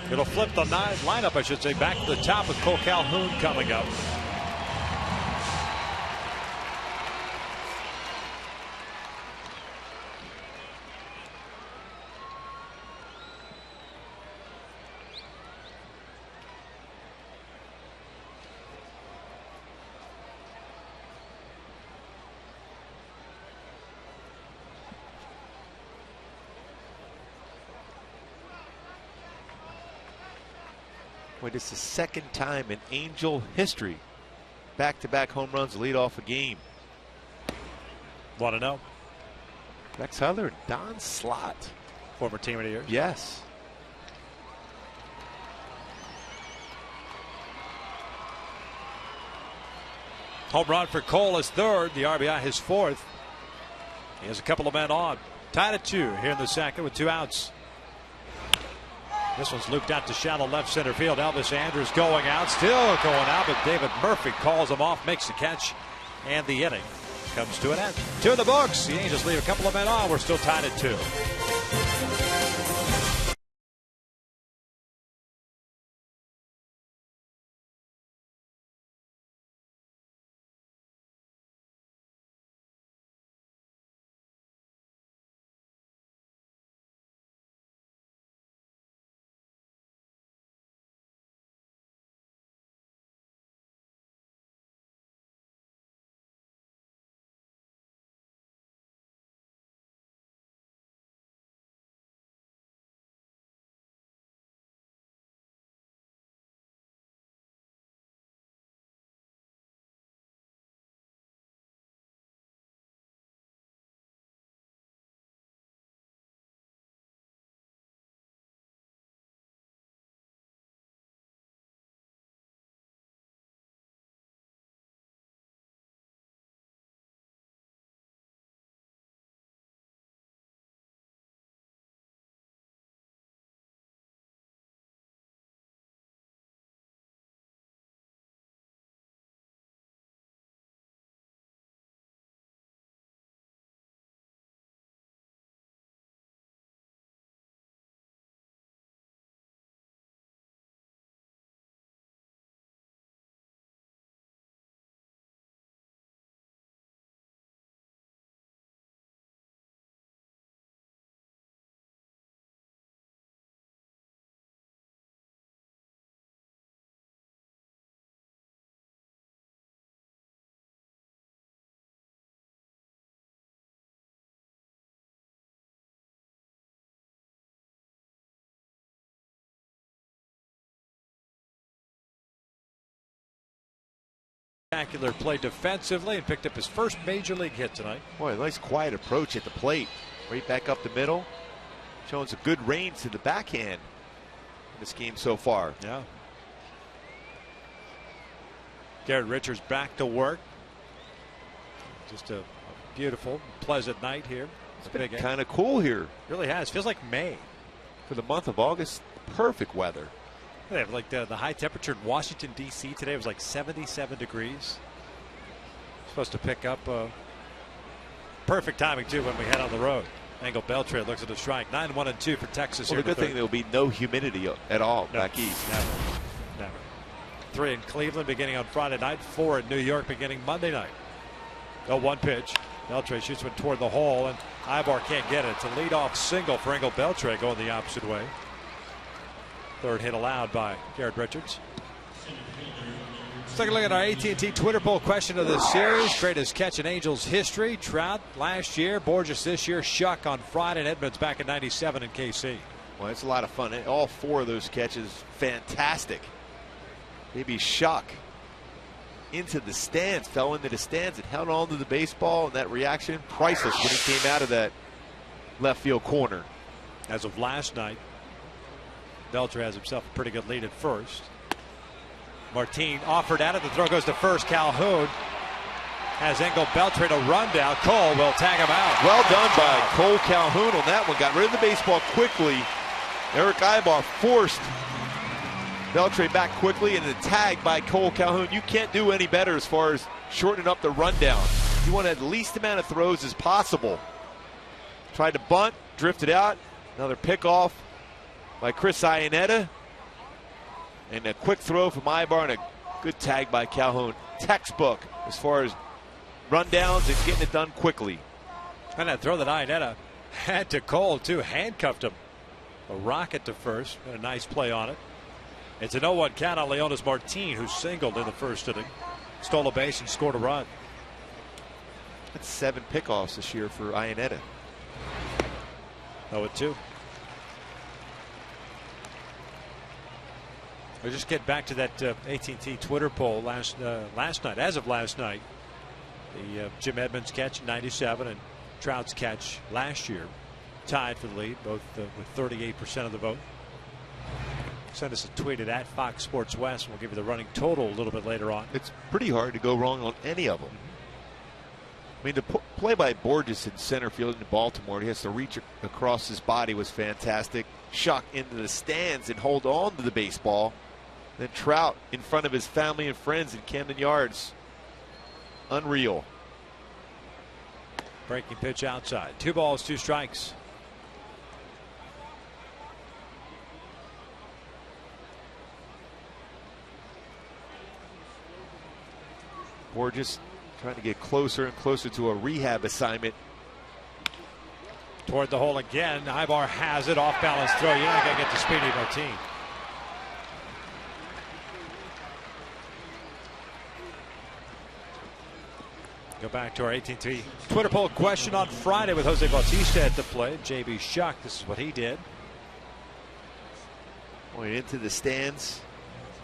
Speaker 1: It'll flip the lineup, I should say, back to the top with Cole Calhoun coming up.
Speaker 3: Wait, it's the second time in Angel history back-to-back home runs lead off a game.
Speaker 1: 1-0.
Speaker 3: Rex Hudler and Don Slott.
Speaker 1: Former team of the year.
Speaker 3: Yes.
Speaker 1: Home run for Cole is third. The RBI his 4th. He has a couple of men on. Tied at 2 here in the second with 2 outs. This one's looped out to shallow left center field. Elvis Andrus going out, still going out, but David Murphy calls him off, makes the catch, and the inning comes to an end. 2 in the books. The Angels leave a couple of men on. We're still tied at 2. Spectacular play defensively and picked up his first major league hit tonight.
Speaker 3: Boy, a nice quiet approach at the plate. Right back up the middle. Showing some good range to the backhand in this game so far.
Speaker 1: Yeah. Garrett Richards back to work. Just a beautiful, pleasant night here.
Speaker 3: It's been kind of cool here.
Speaker 1: Really has. Feels like May.
Speaker 3: For the month of August, perfect weather.
Speaker 1: They have like the high temperature in Washington, D.C. today was like 77 degrees. Supposed to pick up perfect timing, too, when we head on the road. Engel Beltre looks at a strike. 9-1-2 for Texas here.
Speaker 3: The good thing there will be no humidity at all back east.
Speaker 1: Never. 3 in Cleveland beginning on Friday night. 4 in New York beginning Monday night. 0-1 pitch. Beltre shoots one toward the hole, and Ibar can't get it. It's a leadoff single for Engel Beltre going the opposite way. Third hit allowed by Garrett Richards. Let's take a look at our AT&T Twitter poll question of the series. Greatest catch in Angels history. Trout last year, Borges this year, Shuck on Friday, and Edmonds back in '97 in KC.
Speaker 3: Well, it's a lot of fun. All 4 of those catches, fantastic. Maybe Shuck into the stands, fell into the stands and held on to the baseball, and that reaction, priceless when he came out of that left field corner.
Speaker 1: As of last night, Beltre has himself a pretty good lead at first. Martin offered at it. The throw goes to first. Calhoun has Engel Beltre to run down. Cole will tag him out.
Speaker 3: Well done by Cole Calhoun on that one. Got rid of the baseball quickly. Eric Ibar forced Beltre back quickly, and the tag by Cole Calhoun. You can't do any better as far as shortening up the rundown. You want the least amount of throws as possible. Tried to bunt, drifted out. Another pickoff by Chris Iannetta. And a quick throw from Ibar and a good tag by Calhoun. Textbook as far as rundowns and getting it done quickly.
Speaker 1: And that throw that Iannetta had to Cole, too. Handcuffed him. A rocket to first. And a nice play on it. It's an 0-1 count on Leonis Martin, who singled in the first inning. Stole a base and scored a run.
Speaker 3: That's 7 pickoffs this year for Iannetta.
Speaker 1: 0-2. We'll just get back to that AT&T Twitter poll last night. As of last night, the Jim Edmonds catch in '97 and Trout's catch last year tied for the lead, both with 38% of the vote. Send us a tweet at Fox Sports West, and we'll give you the running total a little bit later on.
Speaker 3: It's pretty hard to go wrong on any of them. I mean, the play by Borges in center field in Baltimore, he has to reach across his body, was fantastic. Shuck into the stands and hold on to the baseball. Then Trout in front of his family and friends in Camden Yards. Unreal.
Speaker 1: Breaking pitch outside. 2 balls, 2 strikes.
Speaker 3: Borges trying to get closer and closer to a rehab assignment.
Speaker 1: Toward the hole again. Ibar has it. Off balance throw. You're not going to get to Speedy Martin. Go back to our AT&T Twitter poll question on Friday with Jose Bautista at the plate. JB Shuck, this is what he did.
Speaker 3: Going into the stands.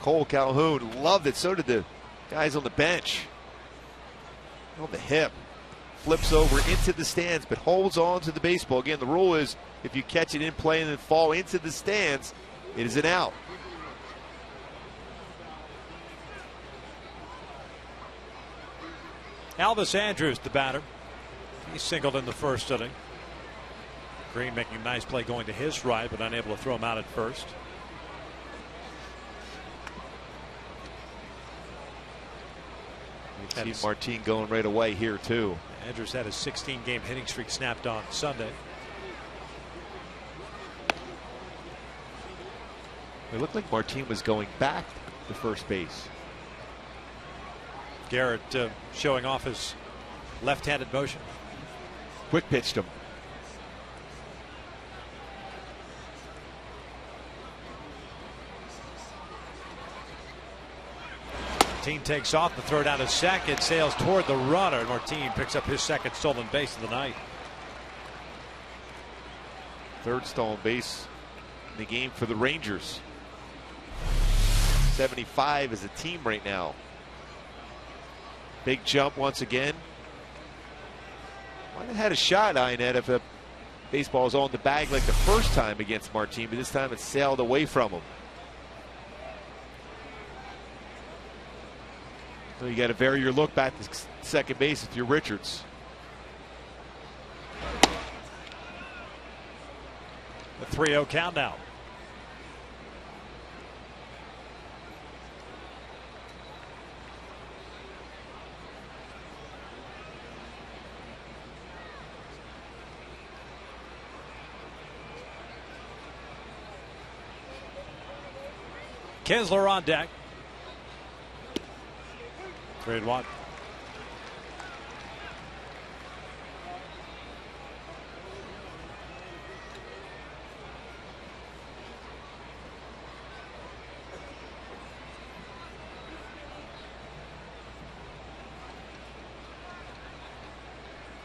Speaker 3: Cole Calhoun loved it. So did the guys on the bench. On the hip. Flips over into the stands, but holds on to the baseball. Again, the rule is if you catch it in play and then fall into the stands, it is an out.
Speaker 1: Elvis Andrews, the batter. He singled in the first inning. Green making a nice play going to his right, but unable to throw him out at first.
Speaker 3: See Martin going right away here, too.
Speaker 1: Andrews had his 16-game hitting streak snapped on Sunday.
Speaker 3: It looked like Martin was going back to first base.
Speaker 1: Garrett showing off his left-handed motion.
Speaker 3: Quick pitched him.
Speaker 1: Martin takes off. The throw down to second. Sails toward the runner. Martin picks up his second stolen base of the night.
Speaker 3: Third stolen base in the game for the Rangers. 75 as a team right now. Big jump once again. Might have had a shot, Iannetta, if the baseball was on the bag like the first time against Martin, but this time it sailed away from him. So you got to vary your look back to second base with your Richards.
Speaker 1: The 3-0 count now. Kinsler on deck. 3-1.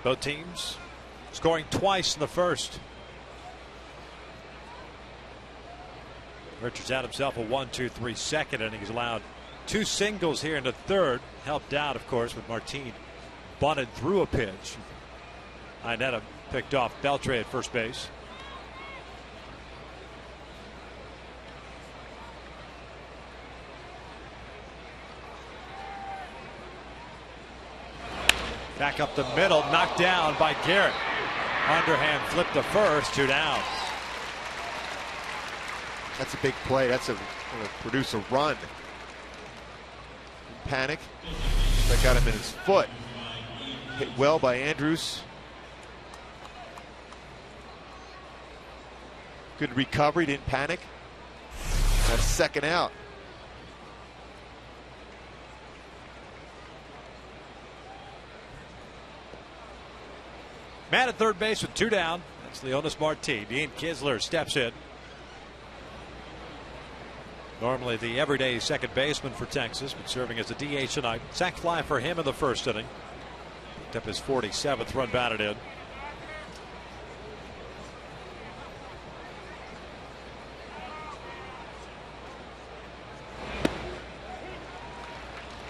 Speaker 1: Both teams scoring twice in the first. Richards had himself a 1-2-3 second inning. He's allowed 2 singles here in the third. Helped out, of course, with Martin bunted through a pitch. Inetta picked off Beltre at first base. Back up the middle, knocked down by Garrett. Underhand flipped to first, 2 down.
Speaker 3: That's a big play. That's gonna produce a run. Panic. That got him in his foot. Hit well by Andrews. Good recovery, didn't panic. That's second out.
Speaker 1: Man at third base with 2 down. That's Leonis Martin. Dean Kinsler steps in. Normally the everyday second baseman for Texas, but serving as a DH tonight. Sac fly for him in the first inning. Picked up his 47th run batted in.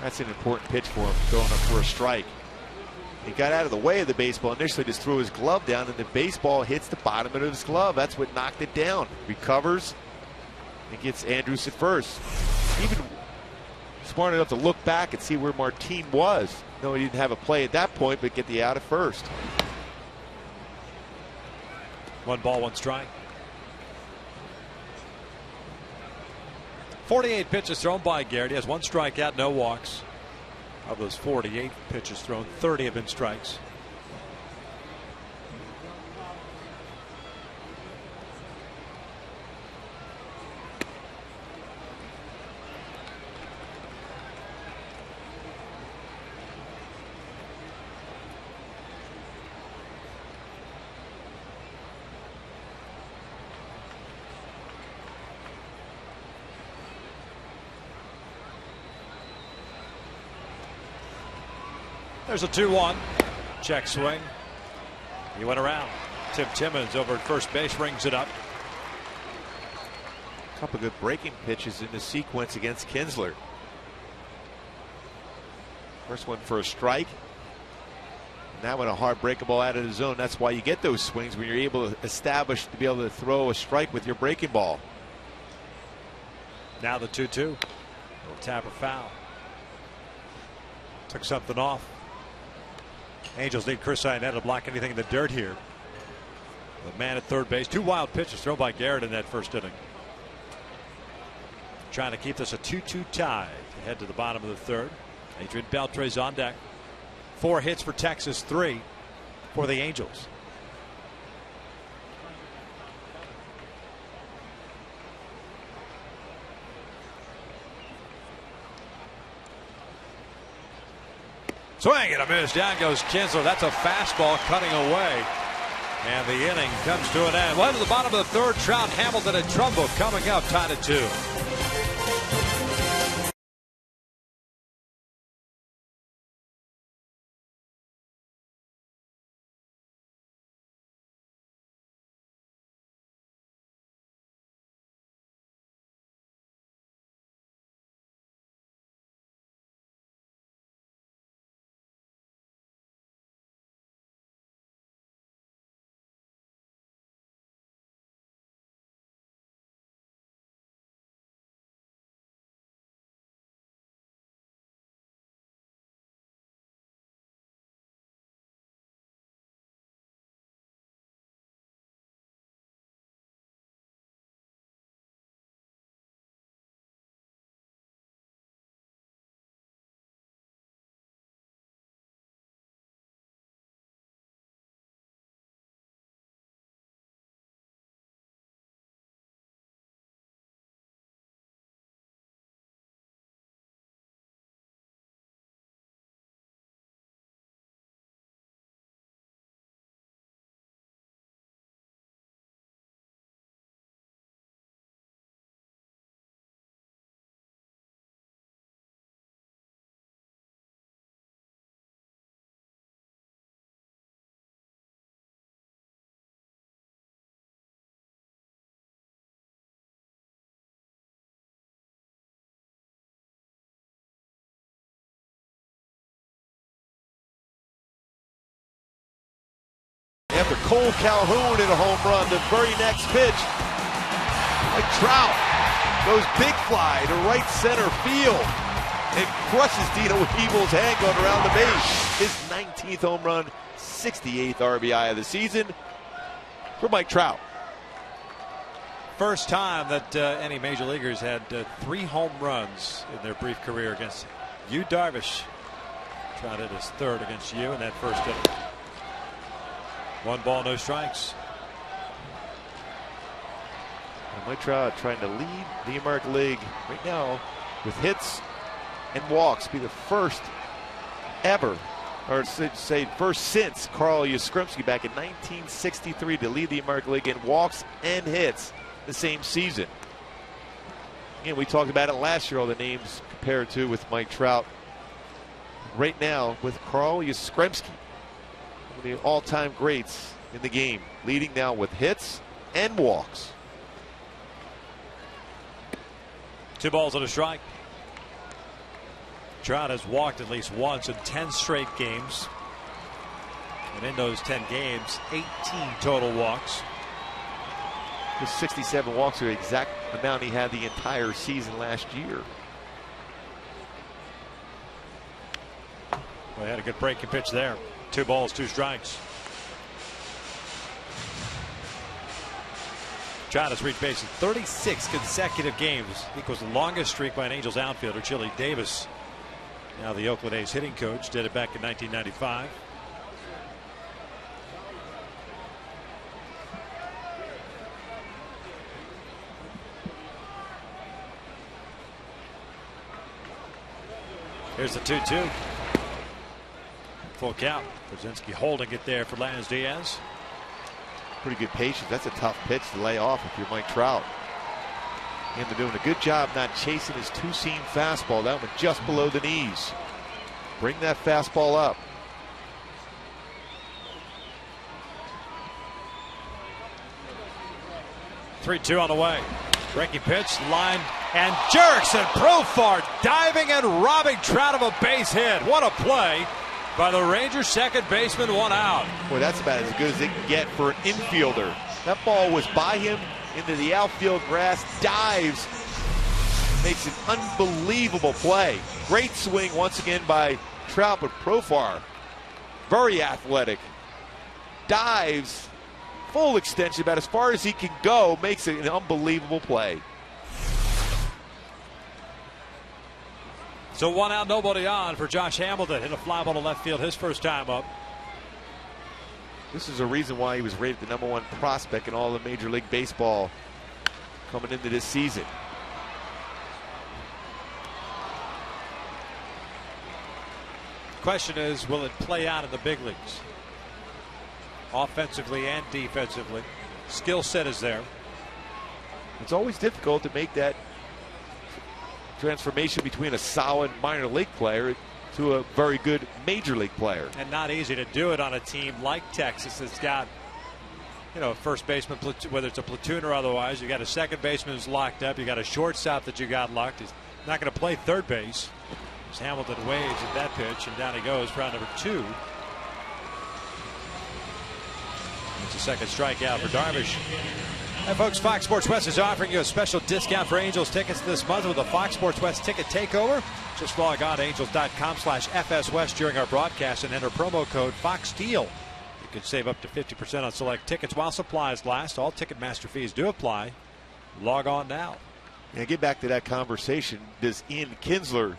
Speaker 3: That's an important pitch for him, going up for a strike. He got out of the way of the baseball initially, just threw his glove down, and the baseball hits the bottom of his glove. That's what knocked it down. Recovers and gets Andrews at first. Even smart enough to look back and see where Martin was. No, he didn't have a play at that point, but get the out at first.
Speaker 1: 1 ball, 1 strike. 48 pitches thrown by Garrett. He has 1 strikeout, no walks. Of those 48 pitches thrown, 30 have been strikes. There's a 2-1. Check swing. He went around. Tim Timmons over at first base rings it up.
Speaker 3: A couple good breaking pitches in the sequence against Kinsler. First one for a strike. And that one a hard breaking ball out of the zone. That's why you get those swings, when you're able to establish to be able to throw a strike with your breaking ball.
Speaker 1: Now the 2-2. Little tap or foul. Took something off. Angels need Chris Inetta to block anything in the dirt here. The man at third base. 2 wild pitches thrown by Garrett in that first inning. Trying to keep this a 2-2 tie to head to the bottom of the third. Adrian Beltre's on deck. 4 hits for Texas, 3 for the Angels. Swing and a miss. Down goes Kinsler. That's a fastball cutting away. And the inning comes to an end. Well, to the bottom of the third, Trout, Hamilton, and Trumbo coming up, tied at 2.
Speaker 3: Cole Calhoun in a home run. The very next pitch, like Trout, goes big fly to right center field and crushes Dino Weeble's hand going around the base. His 19th home run, 68th RBI of the season for Mike Trout.
Speaker 1: First time that any major leaguers had 3 home runs in their brief career against Yu Darvish. Trout hit his 3rd against Yu in that first inning. 1 ball, no strikes.
Speaker 3: And Mike Trout trying to lead the American League right now with hits and walks. Be the first ever, or say first since Carl Yastrzemski back in 1963 to lead the American League in walks and hits the same season. Again, we talked about it last year, all the names compared to with Mike Trout. Right now with Carl Yastrzemski, one of the all-time greats in the game, leading now with hits and walks.
Speaker 1: 2 balls and a strike. Trout has walked at least once in 10 straight games. And in those 10 games, 18 total walks.
Speaker 3: His 67 walks are the exact amount he had the entire season last year.
Speaker 1: Well, he had a good breaking pitch there. 2 balls, 2 strikes. Trout has reached base in 36 consecutive games. Equals the longest streak by an Angels outfielder, Chili Davis. Now the Oakland A's hitting coach, did it back in 1995. Here's the 2-2. Full count. Brzezinski holding it there for Lance Diaz.
Speaker 3: Pretty good patience. That's a tough pitch to lay off if you're Mike Trout. And they're doing a good job not chasing his 2-seam fastball. That one just below the knees. Bring that fastball up.
Speaker 1: Three-two on the way. Breaking pitch, line, and jerks, and Profar diving and robbing Trout of a base hit. What a play by the Rangers second baseman, 1 out.
Speaker 3: Boy, that's about as good as it can get for an infielder. That ball was by him into the outfield grass, dives, makes an unbelievable play. Great swing once again by Trout, but Profar, very athletic, dives, full extension about as far as he can go, makes it an unbelievable play.
Speaker 1: So 1 out, nobody on for Josh Hamilton. Hit a fly ball to left field his first time up.
Speaker 3: This is a reason why he was rated the #1 prospect in all of Major League Baseball coming into this season.
Speaker 1: Question is, will it play out in the big leagues? Offensively and defensively. Skill set is there.
Speaker 3: It's always difficult to make that transformation between a solid minor league player to a very good major league player.
Speaker 1: And not easy to do it on a team like Texas that's got, you know, a first baseman, whether it's a platoon or otherwise. You got a second baseman who's locked up. You got a shortstop that you got locked. He's not going to play third base. As Hamilton waves at that pitch, and down he goes for round number 2. It's a second strikeout for Darvish. Hey folks, Fox Sports West is offering you a special discount for Angels tickets this month with a Fox Sports West ticket takeover. Just log on to angels.com/FSWest during our broadcast and enter promo code FOXDEAL. You can save up to 50% on select tickets while supplies last. All Ticketmaster fees do apply. Log on now.
Speaker 3: Yeah, get back to that conversation. Does Ian Kinsler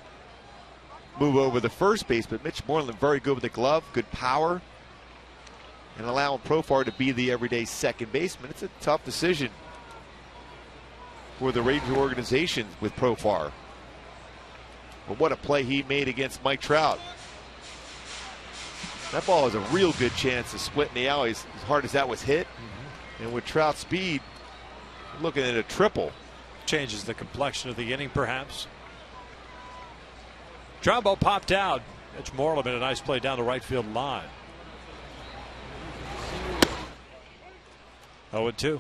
Speaker 3: move over the first base? But Mitch Moreland very good with the glove, good power, and allowing Profar to be the everyday second baseman. It's a tough decision for the Ranger organization with Profar. But what a play he made against Mike Trout. That ball is a real good chance to split in the alley as hard as that was hit. And with Trout's speed, looking at a triple.
Speaker 1: Changes the complexion of the inning, perhaps. Trumbo popped out. Mitch Moreland made a nice play down the right field line. 0-2.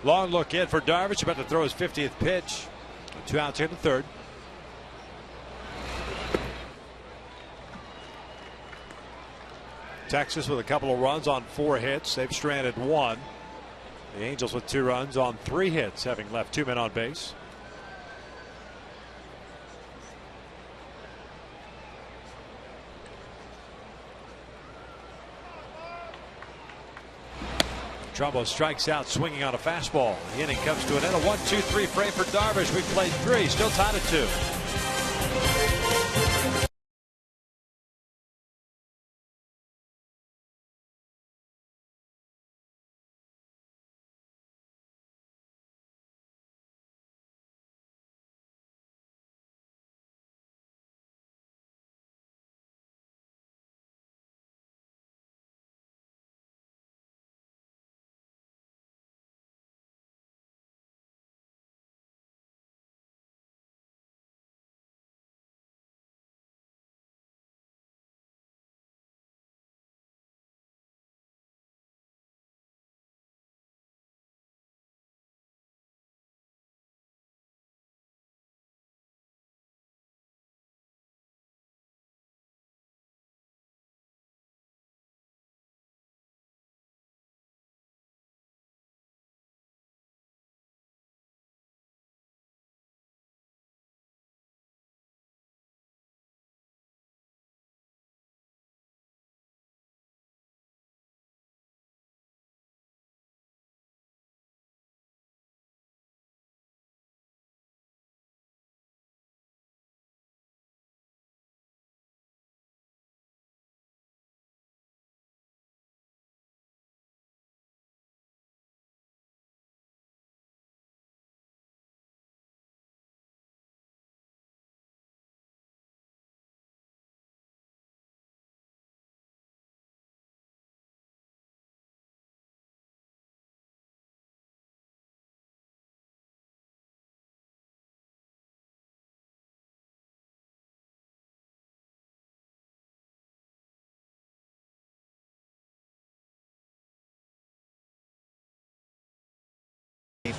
Speaker 1: Long look in for Darvish, about to throw his 50th pitch. 2 outs here in the third. Texas with a couple of runs on 4 hits. They've stranded 1. The Angels with 2 runs on 3 hits, having left 2 men on base. Trumbo strikes out swinging on a fastball. The inning comes to an end. A 1-2-3 frame for Darvish. We played 3, still tied at 2.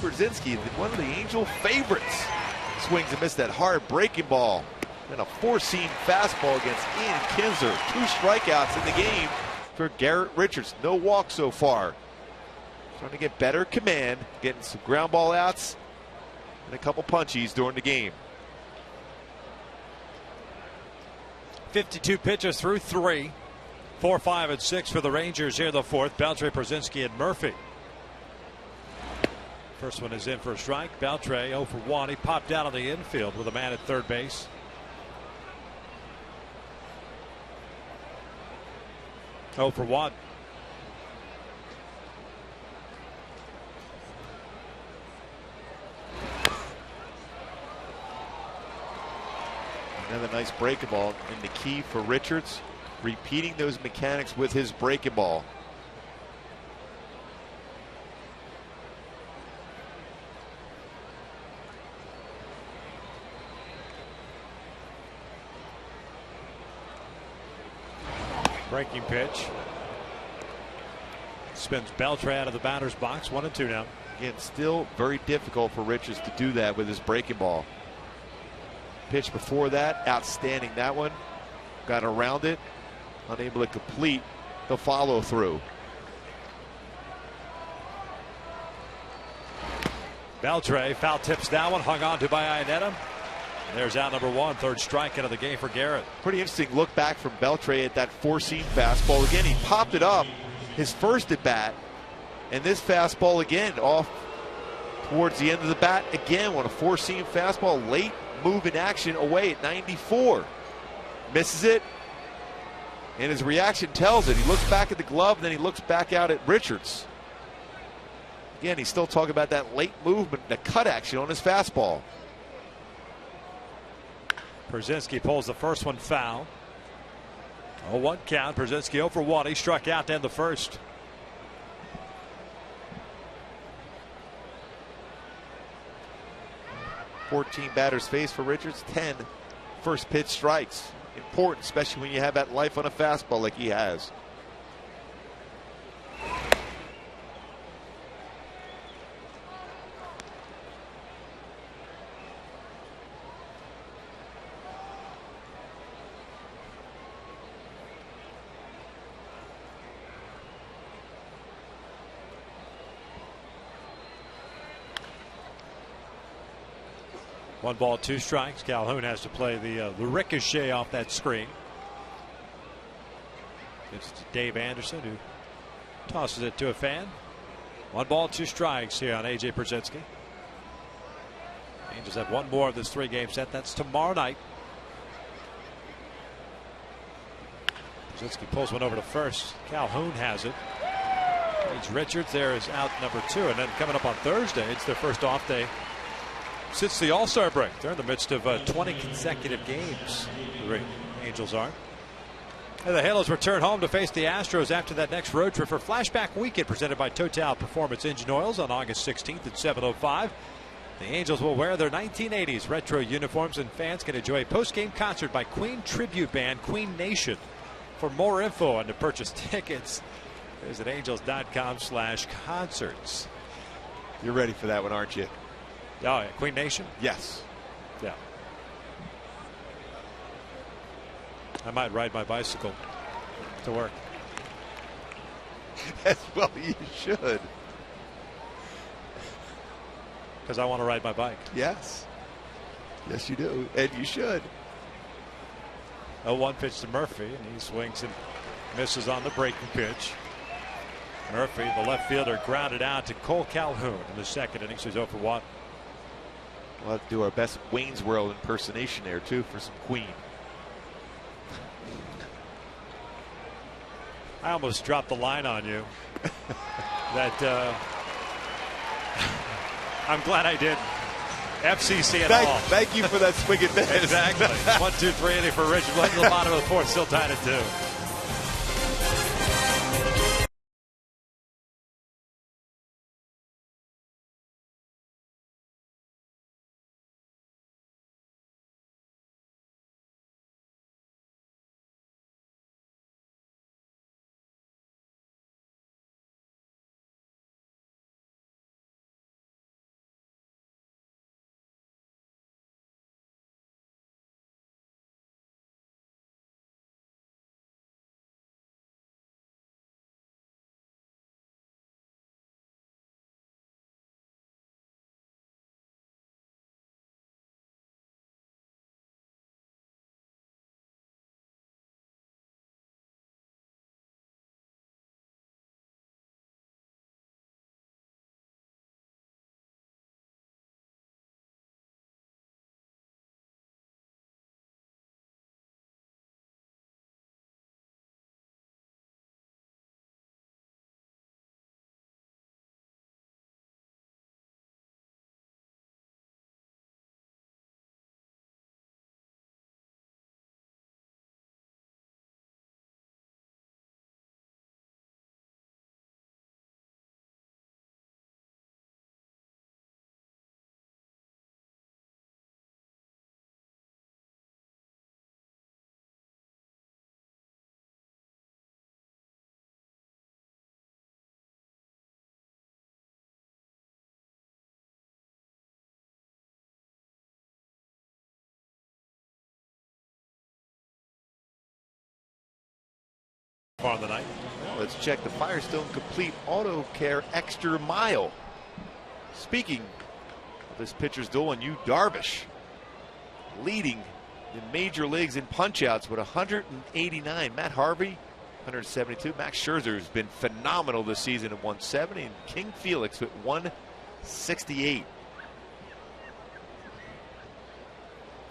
Speaker 3: Brzezinski, one of the Angel favorites, swings and missed that hard breaking ball. And a 4-seam fastball against Ian Kinsler. 2 strikeouts in the game for Garrett Richards. No walk so far. Trying to get better command, getting some ground ball outs and a couple punchies during the game.
Speaker 1: 52 pitches through 3. 4, 5, and 6 for the Rangers here in the 4th. Beltre, Brzezinski, and Murphy. First one is in for a strike. Beltre 0 for 1. He popped out on the infield with a man at third base. Oh for 1.
Speaker 3: Another nice breaking ball, and the key for Richards, repeating those mechanics with his breaking ball.
Speaker 1: Breaking pitch. Spins Beltre out of the batter's box. 1-2 now.
Speaker 3: Again, still very difficult for Richards to do that with his breaking ball. Pitch before that, outstanding that one. Got around it, unable to complete the follow through.
Speaker 1: Beltre foul tips that one, hung on to by Iannetta. There's out number 1, 3rd strikeout of the game for Garrett.
Speaker 3: Pretty interesting look back from Beltre at that 4-seam fastball. Again, he popped it up his first at bat, and this fastball again off towards the end of the bat again on a 4-seam fastball, late move in action away at 94. Misses it, and his reaction tells it. He looks back at the glove, and then he looks back out at Richards. Again, he's still talking about that late movement, the cut action on his fastball.
Speaker 1: Brzezinski pulls the first one foul. 0-1 count. Brzezinski 0 for 1. He struck out to end the first.
Speaker 3: $14 batters faced for Richards, 10 first pitch strikes. Important, especially when you have that life on a fastball like he has.
Speaker 1: 1 ball, 2 strikes. Calhoun has to play the ricochet off that screen. It's Dave Anderson who tosses it to a fan. 1 ball, 2 strikes here on A.J. Pierzynski. Angels have 1 more of this 3-game set. That's tomorrow night. Pierzynski pulls one over to first. Calhoun has it. It's Richards. There is out number 2. And then coming up on Thursday, it's their first off day since the All-Star break. They're in the midst of 20 consecutive games. The Angels are. And the Halos return home to face the Astros after that next road trip for Flashback Weekend presented by Total Performance Engine Oils on August 16th at 7:05. The Angels will wear their 1980s retro uniforms, and fans can enjoy a post-game concert by Queen tribute band Queen Nation. For more info and to purchase tickets, visit angels.com/concerts.
Speaker 3: You're ready for that one, aren't you?
Speaker 1: Oh, yeah. Queen Nation?
Speaker 3: Yes.
Speaker 1: Yeah. I might ride my bicycle to work.
Speaker 3: As well, you should.
Speaker 1: Because I want to ride my bike.
Speaker 3: Yes. Yes, you do. And you should.
Speaker 1: 0-1 pitch to Murphy, and he swings and misses on the breaking pitch. Murphy, the left fielder, grounded out to Cole Calhoun in the second inning. So he's 0 for 1.
Speaker 3: We'll have to do our best Wayne's World impersonation there, too, for some Queen.
Speaker 1: I almost dropped the line on you. That I'm glad I did. FCC and all.
Speaker 3: Thank you for that swing and miss.
Speaker 1: Exactly. 1-2-3 inning for Richard. Led to the bottom of the 4th, still tied at 2. On the night.
Speaker 3: Well, let's check the Firestone Complete Auto Care Extra Mile. Speaking of this pitcher's duel, and Yu Darvish leading the major leagues in punchouts with 189. Matt Harvey 172. Max Scherzer has been phenomenal this season at 170, and King Felix with 168.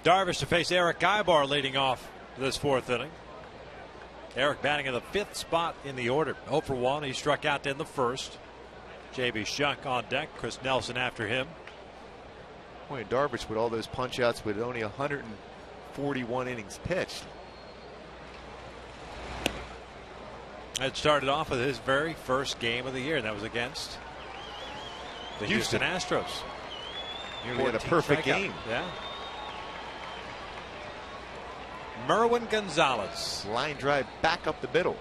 Speaker 1: Darvish to face Eric Ibar leading off this 4th inning. Eric batting in the 5th spot in the order. 0 for 1. He struck out in the 1st. J.B. Shuck on deck. Chris Nelson after him.
Speaker 3: Boy, Darvish with all those punch outs with only 141 innings pitched.
Speaker 1: It started off with his very first game of the year. That was against the Houston Astros.
Speaker 3: He had a perfect game.
Speaker 1: Yeah. Merwin Gonzalez.
Speaker 3: Line drive back up the middle.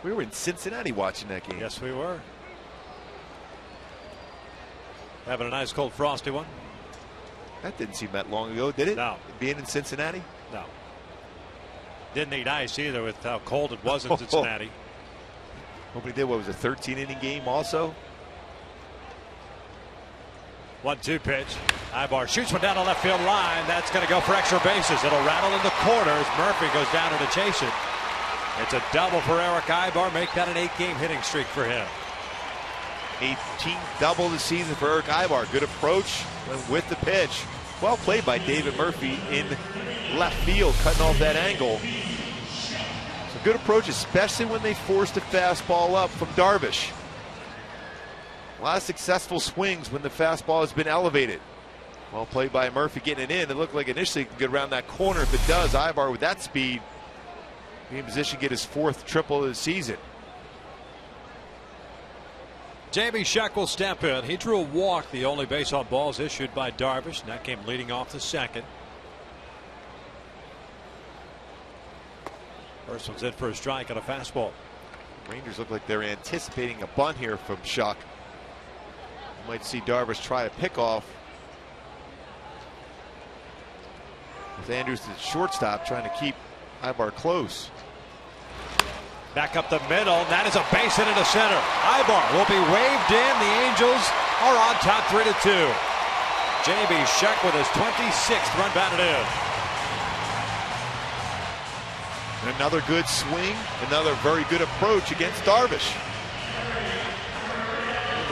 Speaker 3: We were in Cincinnati watching that game.
Speaker 1: Yes, we were. Having a nice cold frosty one.
Speaker 3: That didn't seem that long ago, did it?
Speaker 1: No.
Speaker 3: Being in Cincinnati?
Speaker 1: No. Didn't need ice either with how cold it was in Cincinnati.
Speaker 3: Nobody did. What was a 13-inning game also?
Speaker 1: 1-2 pitch. Ibar shoots one down the left field line. That's going to go for extra bases. It'll rattle in the corner as Murphy goes down to chase it. It's a double for Eric Ibar. Make that an 8-game hitting streak for him.
Speaker 3: 18th double this season for Eric Ibar. Good approach with the pitch. Well played by David Murphy in left field, cutting off that angle. It's a good approach, especially when they forced the fastball up from Darvish. A lot of successful swings when the fastball has been elevated. Well played by Murphy getting it in. It looked like initially it could get around that corner. If it does, Ibar with that speed be in position to get his 4th triple of the season.
Speaker 1: J.B. Shuck will step in. He drew a walk, the only base on balls issued by Darvish, and that came leading off the 2nd. First one's in for a strike on a fastball.
Speaker 3: Rangers look like they're anticipating a bunt here from Shuck. You might see Darvish try a pickoff. With Andrews at shortstop trying to keep Ibar close.
Speaker 1: Back up the middle. That is a base hit into center. Ibar will be waved in. The Angels are on top 3-2. J.B. Shuck with his 26th run batted in.
Speaker 3: Another good swing. Another very good approach against Darvish.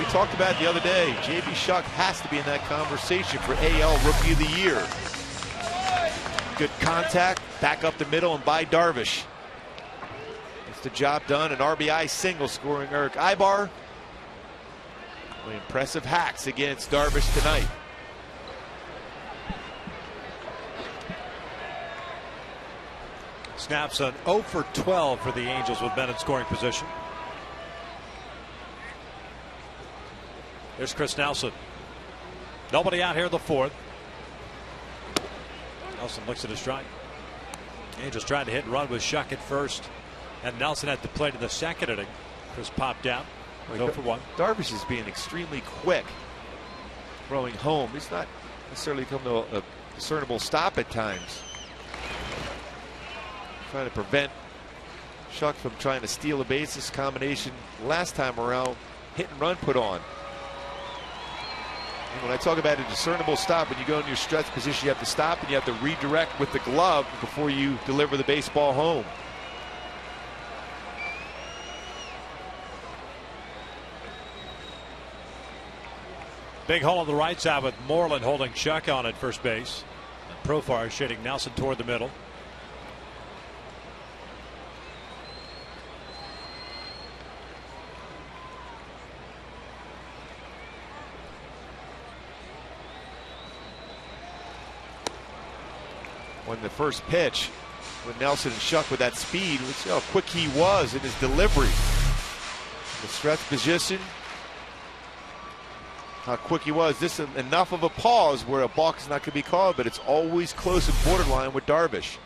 Speaker 3: We talked about it the other day. J.B. Shuck has to be in that conversation for AL Rookie of the Year. Good contact. Back up the middle and by Darvish. The job done. An RBI single scoring Eric Ibar. Really impressive hacks against Darvish tonight.
Speaker 1: Snaps an 0 for 12 for the Angels with men in scoring position. Here's Chris Nelson. Nobody out here in the 4th. Nelson looks at his strike. Angels trying to hit and run with Shuck at first. And Nelson had to play to the 2nd inning. Chris popped out. 0 for 1.
Speaker 3: Darvish is being extremely quick throwing home. He's not necessarily come to a discernible stop at times. Trying to prevent Shuck from trying to steal a base. This combination last time around, hit and run put on. And when I talk about a discernible stop, when you go in your stretch position, you have to stop and you have to redirect with the glove before you deliver the baseball home.
Speaker 1: Big hole on the right side with Moreland holding Shuck on at first base. Profar shading Nelson toward the middle.
Speaker 3: When the first pitch, with Nelson and Shuck with that speed, let's see how quick he was in his delivery. The stretch position. How quick he was. This is enough of a pause where a balk is not going to be called, but it's always close and borderline with Darvish.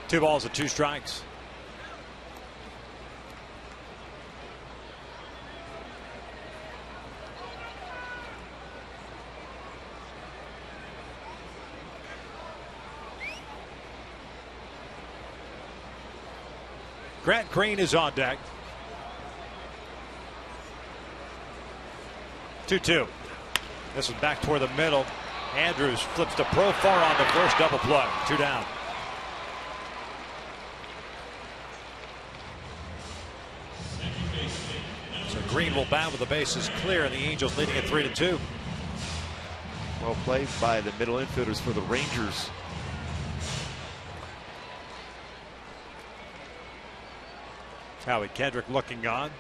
Speaker 1: Two balls and 2 strikes. Grant Green is on deck. 2-2. This is back toward the middle. Andrews flips to Profar on the first double play. 2 down. So Green will bat with the bases clear, and the Angels leading at 3-2.
Speaker 3: Well played by the middle infielders for the Rangers.
Speaker 1: Howie Kendrick looking on.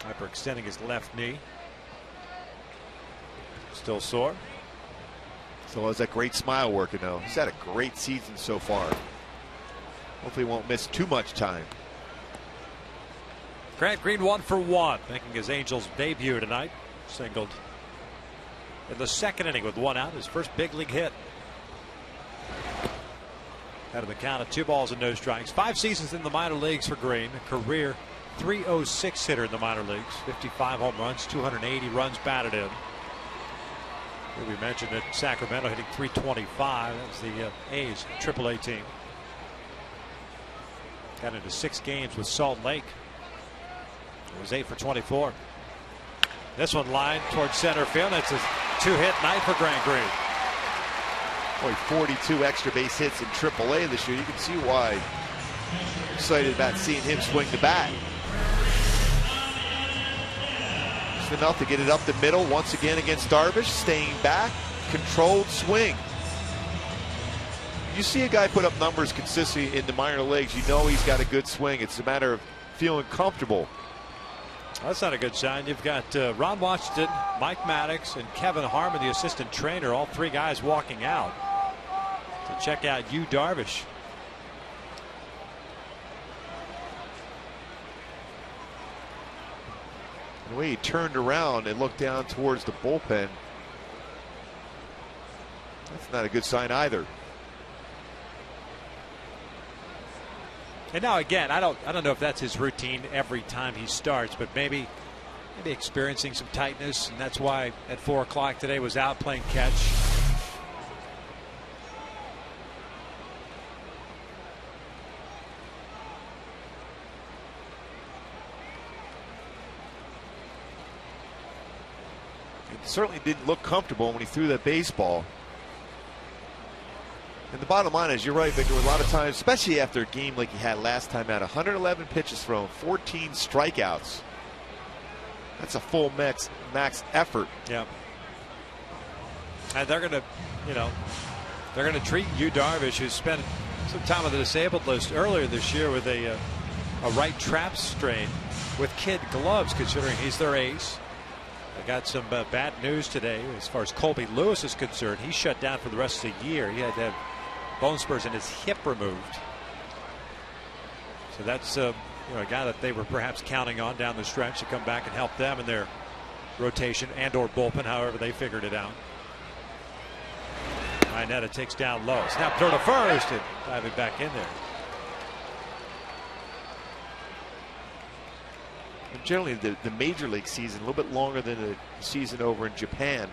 Speaker 1: Hyperextending his left knee. Still sore.
Speaker 3: So is that great smile working though? He's had a great season so far. Hopefully he won't miss too much time.
Speaker 1: Grant Green 1 for 1, making his Angels debut tonight. Singled in the 2nd inning with 1 out, his first big league hit. Out of the count of 2 balls and no strikes. 5 seasons in the minor leagues for Green. A career .306 hitter in the minor leagues. 55 home runs, 280 runs batted in. Here we mentioned that Sacramento hitting .325. That was the A's AAA team. Got into 6 games with Salt Lake. It was 8 for 24. This one lined towards center field. It's a 2-hit night for Grant Green.
Speaker 3: Boy, 42 extra base hits in AAA this year. You can see why. Excited about seeing him swing the bat. Just enough to get it up the middle once again against Darvish. Staying back, controlled swing. You see a guy put up numbers consistently in the minor leagues, you know he's got a good swing. It's a matter of feeling comfortable.
Speaker 1: That's not a good sign. You've got Ron Washington, Mike Maddox, and Kevin Harmon, the assistant trainer, all 3 guys walking out to check out Yu Darvish.
Speaker 3: The way he turned around and looked down towards the bullpen, that's not a good sign either.
Speaker 1: And now again, I don't know if that's his routine every time he starts, but maybe experiencing some tightness, and that's why at 4 o'clock today was out playing catch.
Speaker 3: It certainly didn't look comfortable when he threw that baseball. And the bottom line is, you're right, Victor, a lot of times, especially after a game like he had last time out, 111 pitches thrown, 14 strikeouts. That's a full max effort.
Speaker 1: Yeah. And they're going to treat Yu Darvish, who spent some time on the disabled list earlier this year with a right trap strain, with kid gloves, considering he's their ace. I got some bad news today as far as Colby Lewis is concerned. He's shut down for the rest of the year. He had to have bone spurs in his hip removed. So that's a guy that they were perhaps counting on down the stretch to come back and help them in their rotation and or bullpen, however they figured it out. Inetta takes down low. Snap throw to first and diving back in there.
Speaker 3: And generally the major league season a little bit longer than the season over in Japan.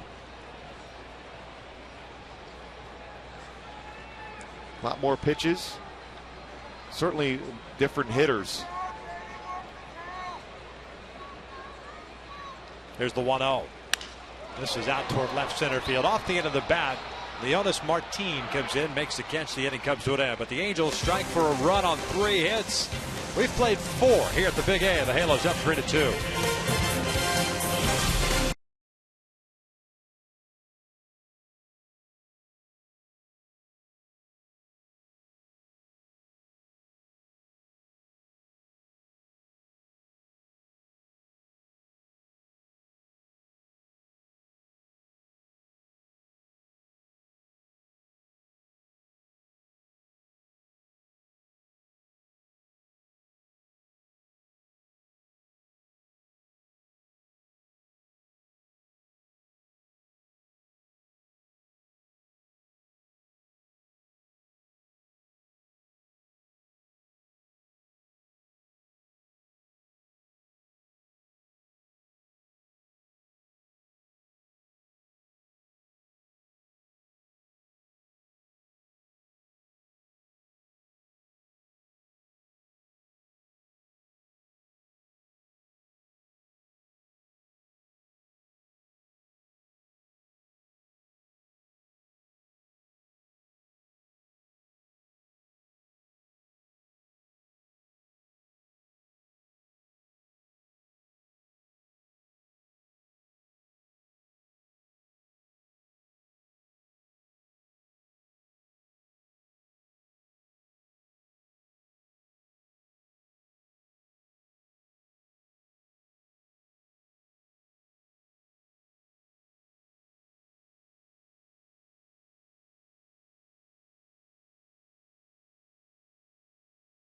Speaker 3: A lot more pitches. Certainly different hitters.
Speaker 1: Here's the 1-0. This is out toward left center field. Off the end of the bat, Leonis Martin comes in, makes the catch. The inning comes to an end. But the Angels strike for a run on 3 hits. We've played 4 here at the Big A. The Halos up 3-2.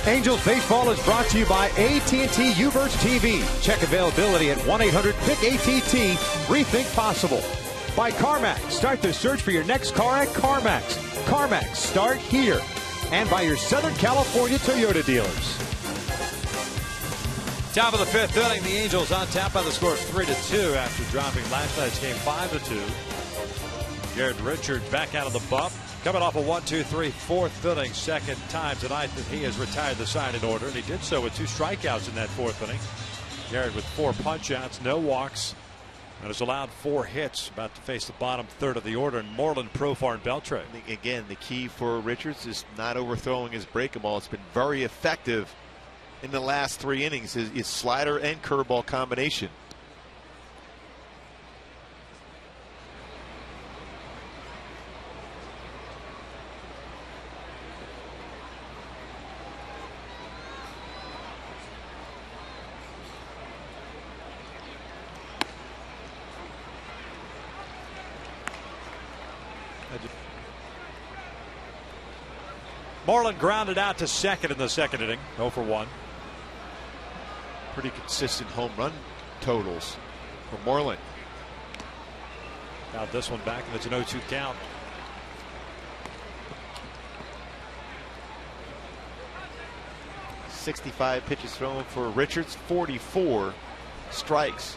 Speaker 1: Angels Baseball is brought to you by AT&T Uverse TV. Check availability at 1-800-PIC-ATT. Rethink possible. By CarMax. Start the search for your next car at CarMax. CarMax. Start here. And by your Southern California Toyota dealers. Top of the 5th inning, the Angels on top by the score of 3-2 after dropping last night's game 5-2. Garrett Richards back out of the bump. Coming off a 1-2-3 fourth inning, second time tonight that he has retired the side in order, and he did so with 2 strikeouts in that fourth inning. Garrett with 4 punch-outs, no walks, and has allowed 4 hits. About to face the bottom third of the order, and Moreland, Profar, and Beltray.
Speaker 3: Again, the key for Richards is not overthrowing his breaking ball. It's been very effective in the last 3 innings. His slider and curveball combination.
Speaker 1: Moreland grounded out to second in the second inning. 0 for 1.
Speaker 3: Pretty consistent home run totals for Moreland.
Speaker 1: Got this one back, and it's an 0-2 count.
Speaker 3: .65 pitches thrown for Richards, 44 strikes.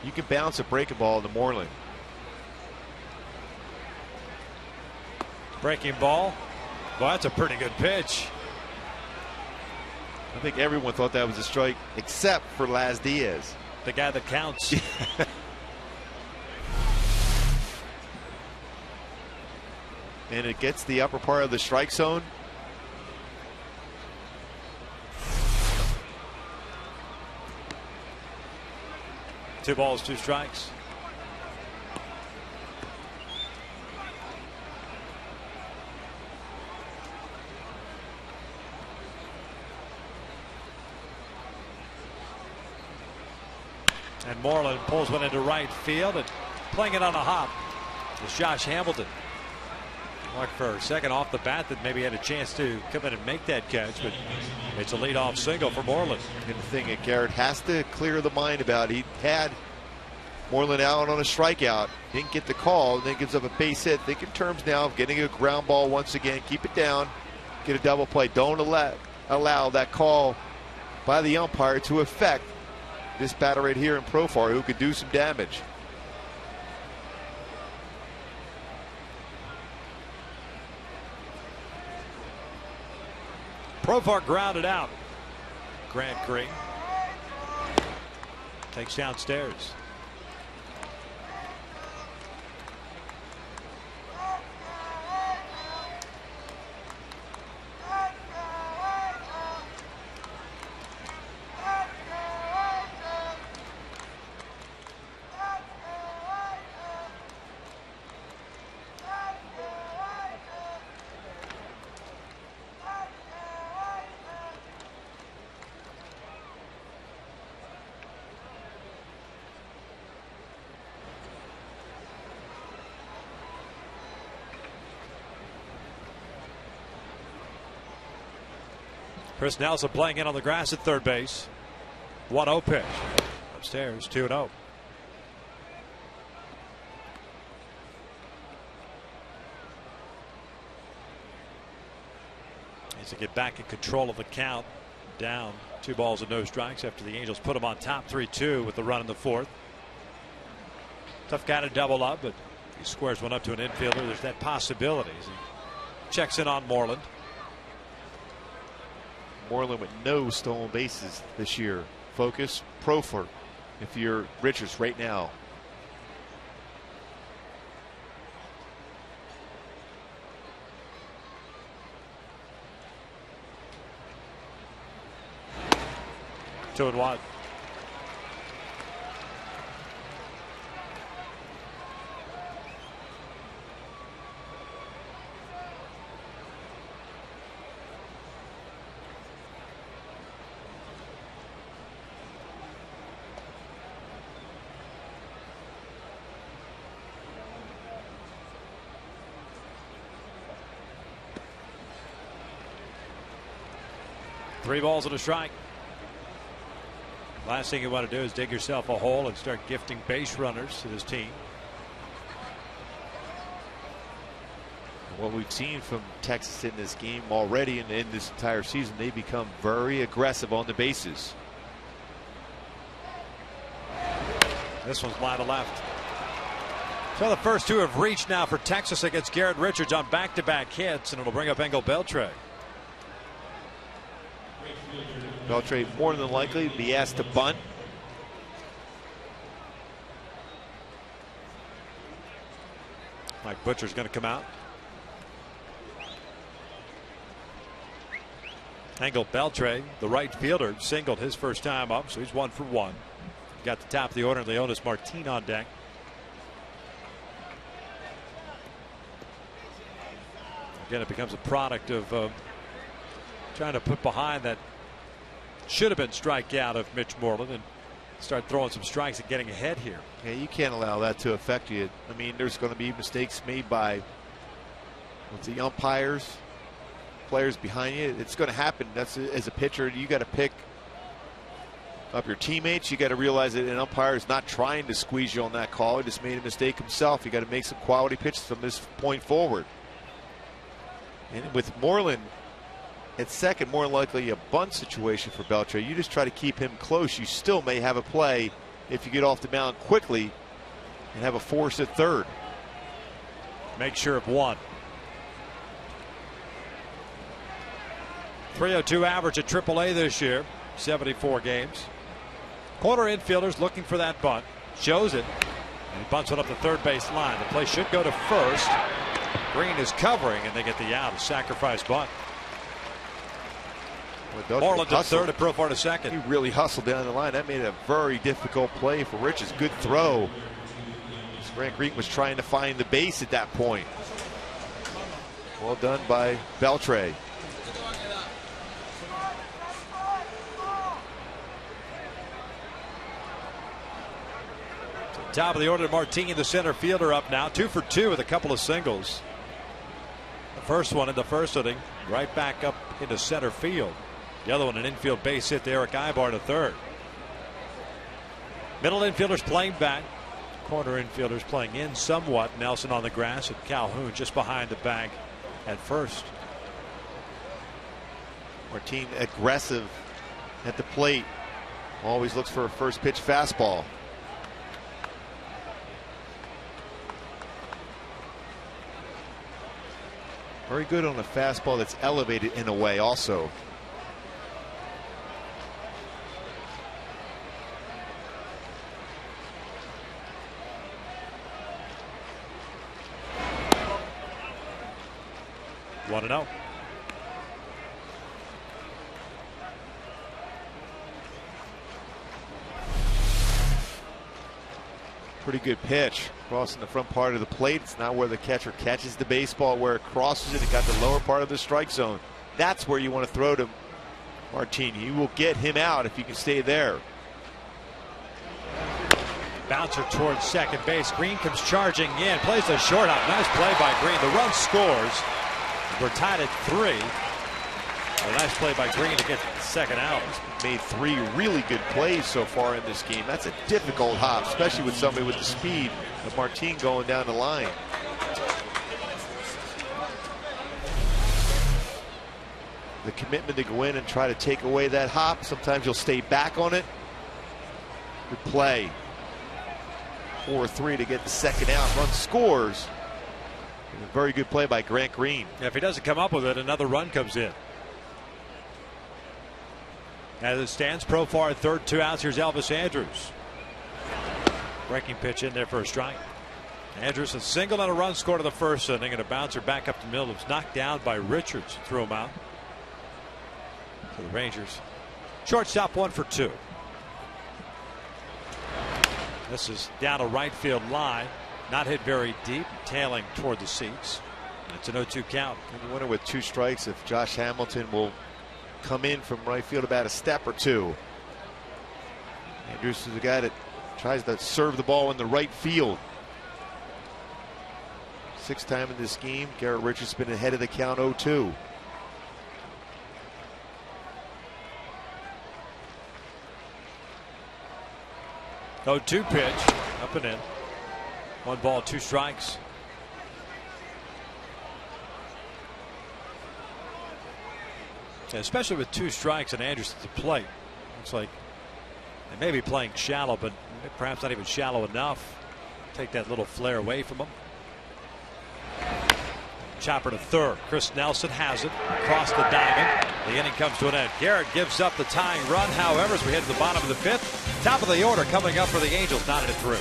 Speaker 3: You can bounce a breaking ball to Moreland.
Speaker 1: Breaking ball. Well, that's a pretty good pitch.
Speaker 3: I think everyone thought that was a strike except for Laz Diaz.
Speaker 1: The guy that counts.
Speaker 3: And it gets the upper part of the strike zone.
Speaker 1: Two balls, 2 strikes. And Moreland pulls one into right field, and playing it on a hop is Josh Hamilton. Like for second off the bat that maybe had a chance to come in and make that catch, but it's a leadoff single for Moreland.
Speaker 3: And the thing that Garrett has to clear the mind about, he had Moreland out on a strikeout, didn't get the call, and then gives up a base hit. Think in terms now of getting a ground ball once again, keep it down, get a double play. Don't allow that call by the umpire to affect this batter right here in Profar, who could do some damage.
Speaker 1: Profar grounded out. Grant Green takes downstairs. Chris Nelson playing in on the grass at third base. 1-0 pitch. Upstairs, 2-0. Needs to get back in control of the count. Down 2 balls and no strikes after the Angels put him on top 3-2 with the run in the fourth. Tough guy to double up, but he squares one up to an infielder. There's that possibility. He checks in on Moreland.
Speaker 3: Moreland with no stolen bases this year. Focus, Profar, if you're Richards right now.
Speaker 1: Two and one. Three balls and a strike. Last thing you want to do is dig yourself a hole and start gifting base runners to this team.
Speaker 3: What we've seen from Texas in this game already and in this entire season, they become very aggressive on the bases.
Speaker 1: This one's line to left. So the first two have reached now for Texas against Garrett Richards on back-to-back hits, and it'll bring up Engel Beltre.
Speaker 3: Beltre more than likely to be asked to bunt.
Speaker 1: Mike Butcher's going to come out. Engel Beltre, the right fielder, singled his first time up, so he's 1 for 1. Got the top of the order, and Leonis Martin on deck. Again, it becomes a product of trying to put behind that should have been strikeout of Mitch Moreland and start throwing some strikes and getting ahead here.
Speaker 3: Yeah, you can't allow that to affect you. I mean, there's going to be mistakes made by the umpires, players behind you. It's going to happen. That's, as a pitcher, you got to pick up your teammates. You got to realize that an umpire is not trying to squeeze you on that call. He just made a mistake himself. You got to make some quality pitches from this point forward. And with Moreland at second, more likely a bunt situation for Beltre. You just try to keep him close. You still may have a play if you get off the mound quickly and have a force at third.
Speaker 1: Make sure of one. .302 average at AAA this year, 74 games. Corner infielders looking for that bunt. Shows it. And he bunts it up the third base line. The play should go to first. Green is covering, and they get the out. A sacrifice bunt. Moreland to third and Profar to second.
Speaker 3: He really hustled down the line. That made it a very difficult play for Richards. Good throw. Grant Green was trying to find the base at that point. Well done by Beltre.
Speaker 1: Top of the order, Martini, the center fielder, up now. 2 for 2 with a couple of singles. The first one in the first inning, right back up into center field. The other one, an infield base hit to Eric Ibar to third. Middle infielders playing back. Corner infielders playing in somewhat. Nelson on the grass and Calhoun just behind the bag at first.
Speaker 3: Martin aggressive at the plate. Always looks for a first pitch fastball. Very good on a fastball that's elevated in a way also.
Speaker 1: Want to know?
Speaker 3: Pretty good pitch. Crossing the front part of the plate. It's not where the catcher catches the baseball, where it crosses it. It got the lower part of the strike zone. That's where you want to throw to Martini. You will get him out if you can stay there.
Speaker 1: Bouncer towards second base. Green comes charging in. Plays the shortstop. Nice play by Green. The run scores. We're tied at 3. A nice play by Green to get the second out.
Speaker 3: He's made 3 really good plays so far in this game. That's a difficult hop, especially with somebody with the speed of Martin going down the line. The commitment to go in and try to take away that hop. Sometimes you'll stay back on it. Good play. 4-3 to get the second out. Run scores. And a very good play by Grant Green.
Speaker 1: If he doesn't come up with it, another run comes in. As it stands, Profar at third, 2 outs. Here's Elvis Andrus. Breaking pitch in there for a strike. Andrus a single and a run scored in the first inning, and a bouncer back up the middle. It was knocked down by Richards. Threw him out. For the Rangers. Shortstop 1 for 2. This is down a right field line. Not hit very deep, tailing toward the seats. It's an 0-2 count.
Speaker 3: And you wonder with 2 strikes if Josh Hamilton will come in from right field about a step or 2. Andrus is the guy that tries to serve the ball in the right field. 6th time in this game. Garrett Richards been ahead of the count 0-2.
Speaker 1: Oh, 2 pitch up and in. 1 ball, 2 strikes. Especially with 2 strikes and Andrus at the plate. Looks like they may be playing shallow, but perhaps not even shallow enough Take that little flare away from him. Chopper to third. Chris Nelson has it across the diamond. The inning comes to an end. Garrett gives up the tying run. However, as we head to the bottom of the fifth, top of the order coming up for the Angels, not at it through.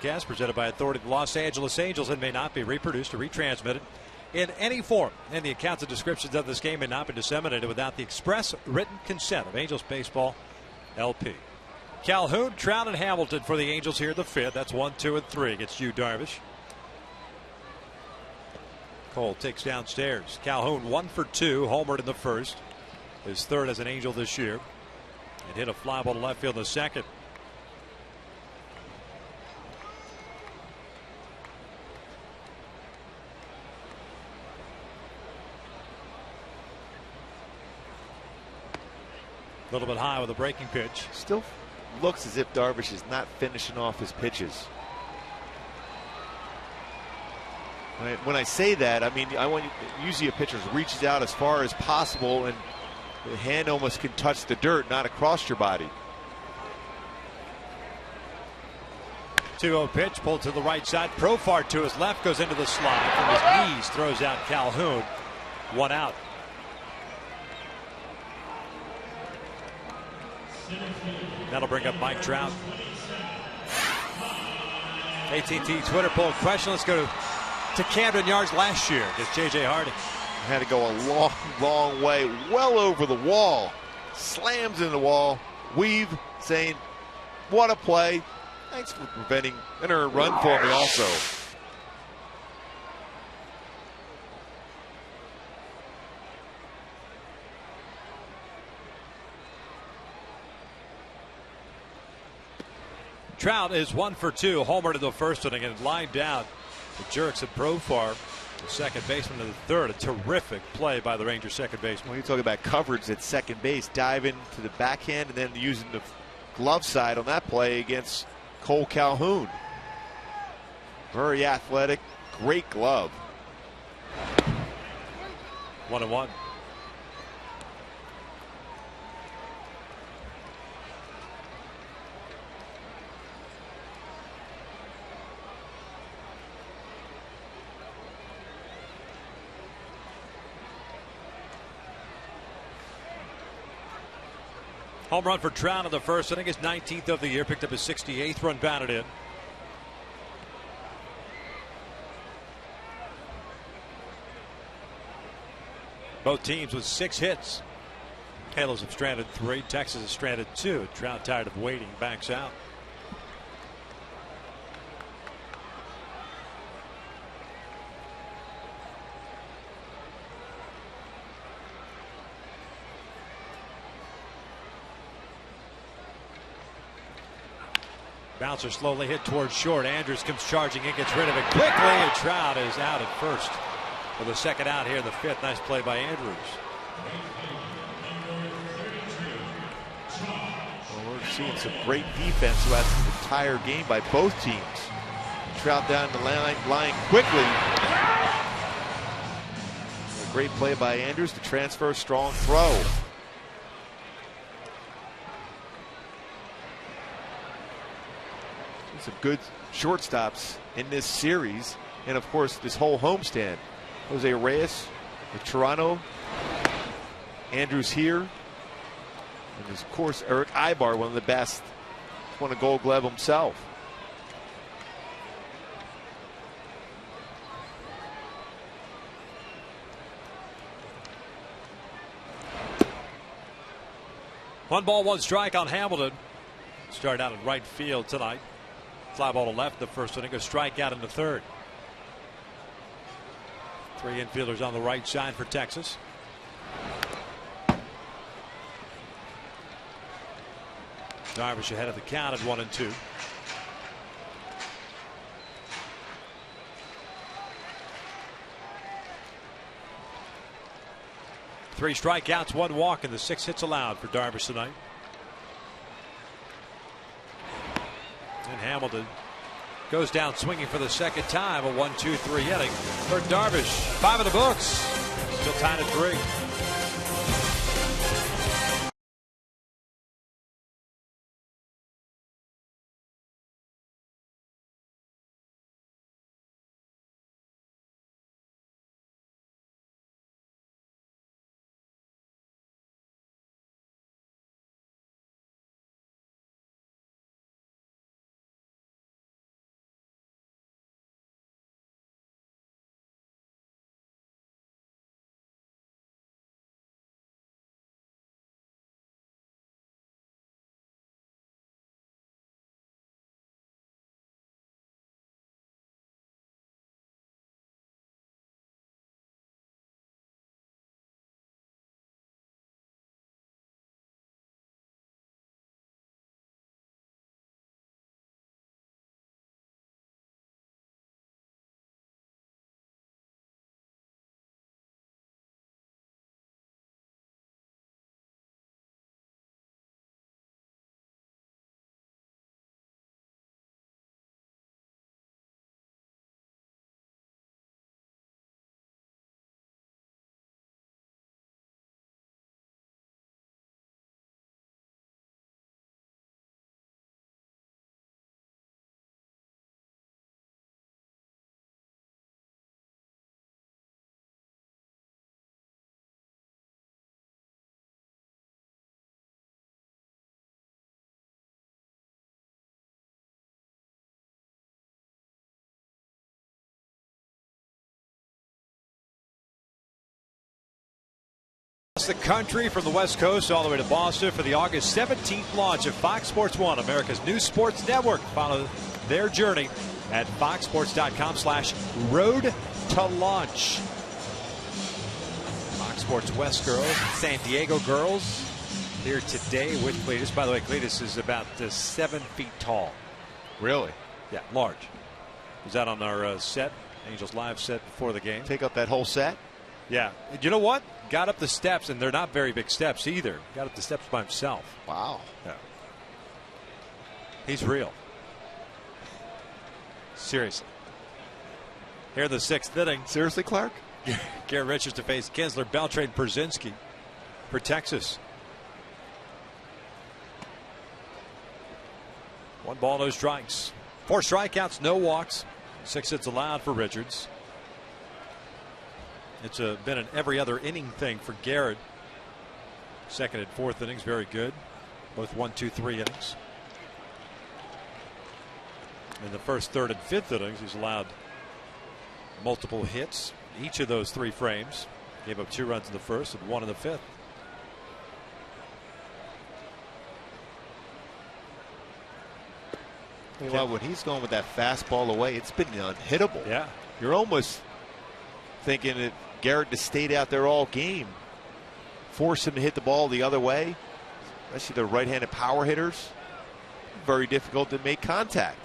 Speaker 1: Broadcast presented by authority of the Los Angeles Angels and may not be reproduced or retransmitted in any form. And the accounts and descriptions of this game may not be disseminated without the express written consent of Angels Baseball LP. Calhoun, Trout, and Hamilton for the Angels here in the fifth. That's 1, 2, and 3 against Yu Darvish. Cole takes downstairs. Calhoun 1 for 2, homered in the first. His third as an Angel this year. And hit a fly ball to left field in the second. A little bit high with a breaking pitch.
Speaker 3: Still looks as if Darvish is not finishing off his pitches. When I say that, I mean I want usually a pitcher reaches out as far as possible and the hand almost can touch the dirt, not across your body.
Speaker 1: 2-0 pitch pulled to the right side. Profar to his left, goes into the slide from his knees, throws out Calhoun. 1 out. That'll bring up Mike Trout. AT&T Twitter poll question. Let's go to Camden Yards last year against J.J. Harding.
Speaker 3: Had to go a long, long way, well over the wall. Slams in the wall. Weave saying, what a play. Thanks for preventing an earned run for me also.
Speaker 1: Trout is 1 for 2, homer to the first inning and lined out the jerks at Profar, the second baseman to the third. A terrific play by the Rangers second baseman.
Speaker 3: When you talk about coverage at second base, diving to the backhand and then using the glove side on that play against Cole Calhoun. Very athletic, great glove.
Speaker 1: 1-1. Home run for Trout in the first inning, his 19th of the year, picked up his 68th run batted in. Both teams with 6 hits. Halos have stranded 3, Texas has stranded 2. Trout, tired of waiting, backs out. Bouncer slowly hit towards short. Andrews comes charging in, gets rid of it quickly, and Trout is out at first with a second out here in the fifth. Nice play by Andrews.
Speaker 3: Well, we're seeing some great defense throughout the entire game by both teams. Trout down the line quickly. A great play by Andrews to transfer, strong throw. Some good shortstops in this series, and of course this whole homestand. Jose Reyes with Toronto, Andrews here, and of course Eric Ibar, one of the best, won a Gold Glove himself.
Speaker 1: One ball, one strike on Hamilton. Started out in right field tonight. Fly ball to left the first inning, a strikeout in the third. Three infielders on the right side for Texas. Darvish ahead of the count at 1-2. Three strikeouts, one walk, and the 6 hits allowed for Darvish tonight. And Hamilton goes down swinging for the second time. A 1-2-3 inning for Darvish. 5 in the books. Still tied at 3. The country from the West Coast all the way to Boston for the August 17th launch of Fox Sports 1, America's new sports network. Follow their journey at foxsports.com/road to launch. Fox Sports West girls, San Diego girls here today with Cletus. By the way, Cletus is about 7 feet tall.
Speaker 2: Really?
Speaker 1: Yeah, large. Was that on our set, Angels Live set before the game?
Speaker 3: Take up that whole set?
Speaker 1: Yeah. You know what? Got up the steps, and they're not very big steps either. Got up the steps by himself.
Speaker 3: Wow.
Speaker 1: Yeah. He's real. Seriously. Here in the 6th inning.
Speaker 3: Seriously, Clark?
Speaker 1: Garrett Richards to face Kinsler, Beltran, Brzezinski for Texas. 1 ball, no strikes. 4 strikeouts, no walks. 6 hits allowed for Richards. It's been an every other inning thing for Garrett. 2nd and 4th innings, very good. Both 1, 2, 3 innings. In the 1st, 3rd, and 5th innings, he's allowed multiple hits. Each of those 3 frames. Gave up 2 runs in the 1st and 1 in the 5th.
Speaker 3: Well, when he's going with that fastball away, it's been unhittable.
Speaker 1: Yeah.
Speaker 3: You're almost thinking that Garrett just stayed out there all game. Force him to hit the ball the other way, especially the right-handed power hitters. very difficult to make contact.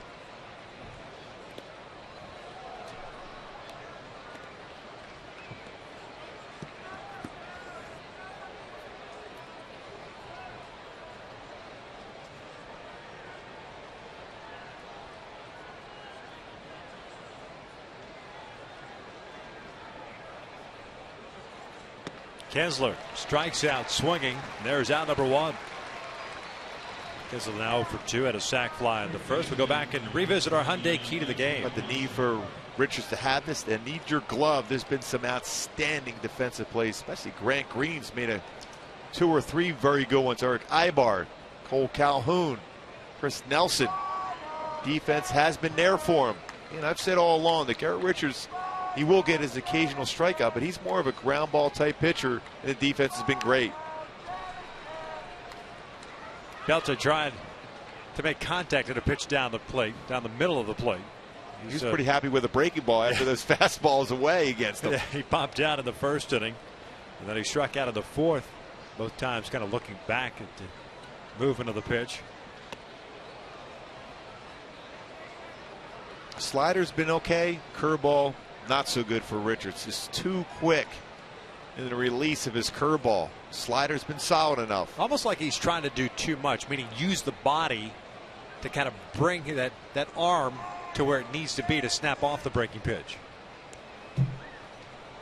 Speaker 1: Kessler strikes out swinging. There's out number one. Kessler now for 2, had a sac fly in the first. We'll go back and revisit our Hyundai key to the game.
Speaker 3: But the need for Richards to have this, they need your glove. There's been some outstanding defensive plays, especially Grant Green's made 2 or 3 very good ones. Eric Ibar, Cole Calhoun, Chris Nelson. Defense has been there for him. And I've said all along that Garrett Richards, he will get his occasional strikeout, but he's more of a ground ball type pitcher, and the defense has been great.
Speaker 1: Beltre trying to make contact at a pitch down the plate, down the middle of the plate.
Speaker 3: He's pretty happy with a breaking ball after those fastballs away against him.
Speaker 1: He popped out in the first inning, and then he struck out in the fourth. Both times kind of looking back at the movement of the pitch.
Speaker 3: Slider's been okay. Curveball, not so good for Richards. Just too quick in the release of his curveball. Slider's been solid enough.
Speaker 1: Almost like he's trying to do too much, meaning use the body to kind of bring that arm to where it needs to be to snap off the breaking pitch.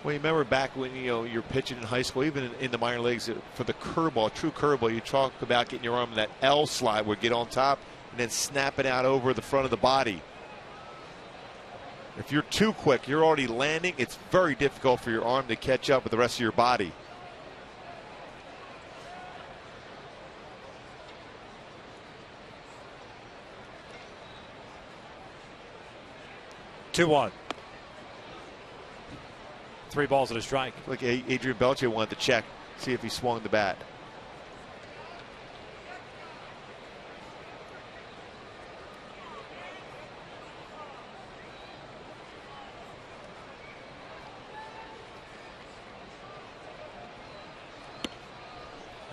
Speaker 3: Well, you remember back when you're pitching in high school, even in the minor leagues, for the curveball, true curveball, you talk about getting your arm in that L slide where you get on top and then snap it out over the front of the body. If you're too quick, you're already landing. It's very difficult for your arm to catch up with the rest of your body.
Speaker 1: Two one. 3 balls and a strike.
Speaker 3: Like Adrian Beltre wanted to check, see if he swung the bat.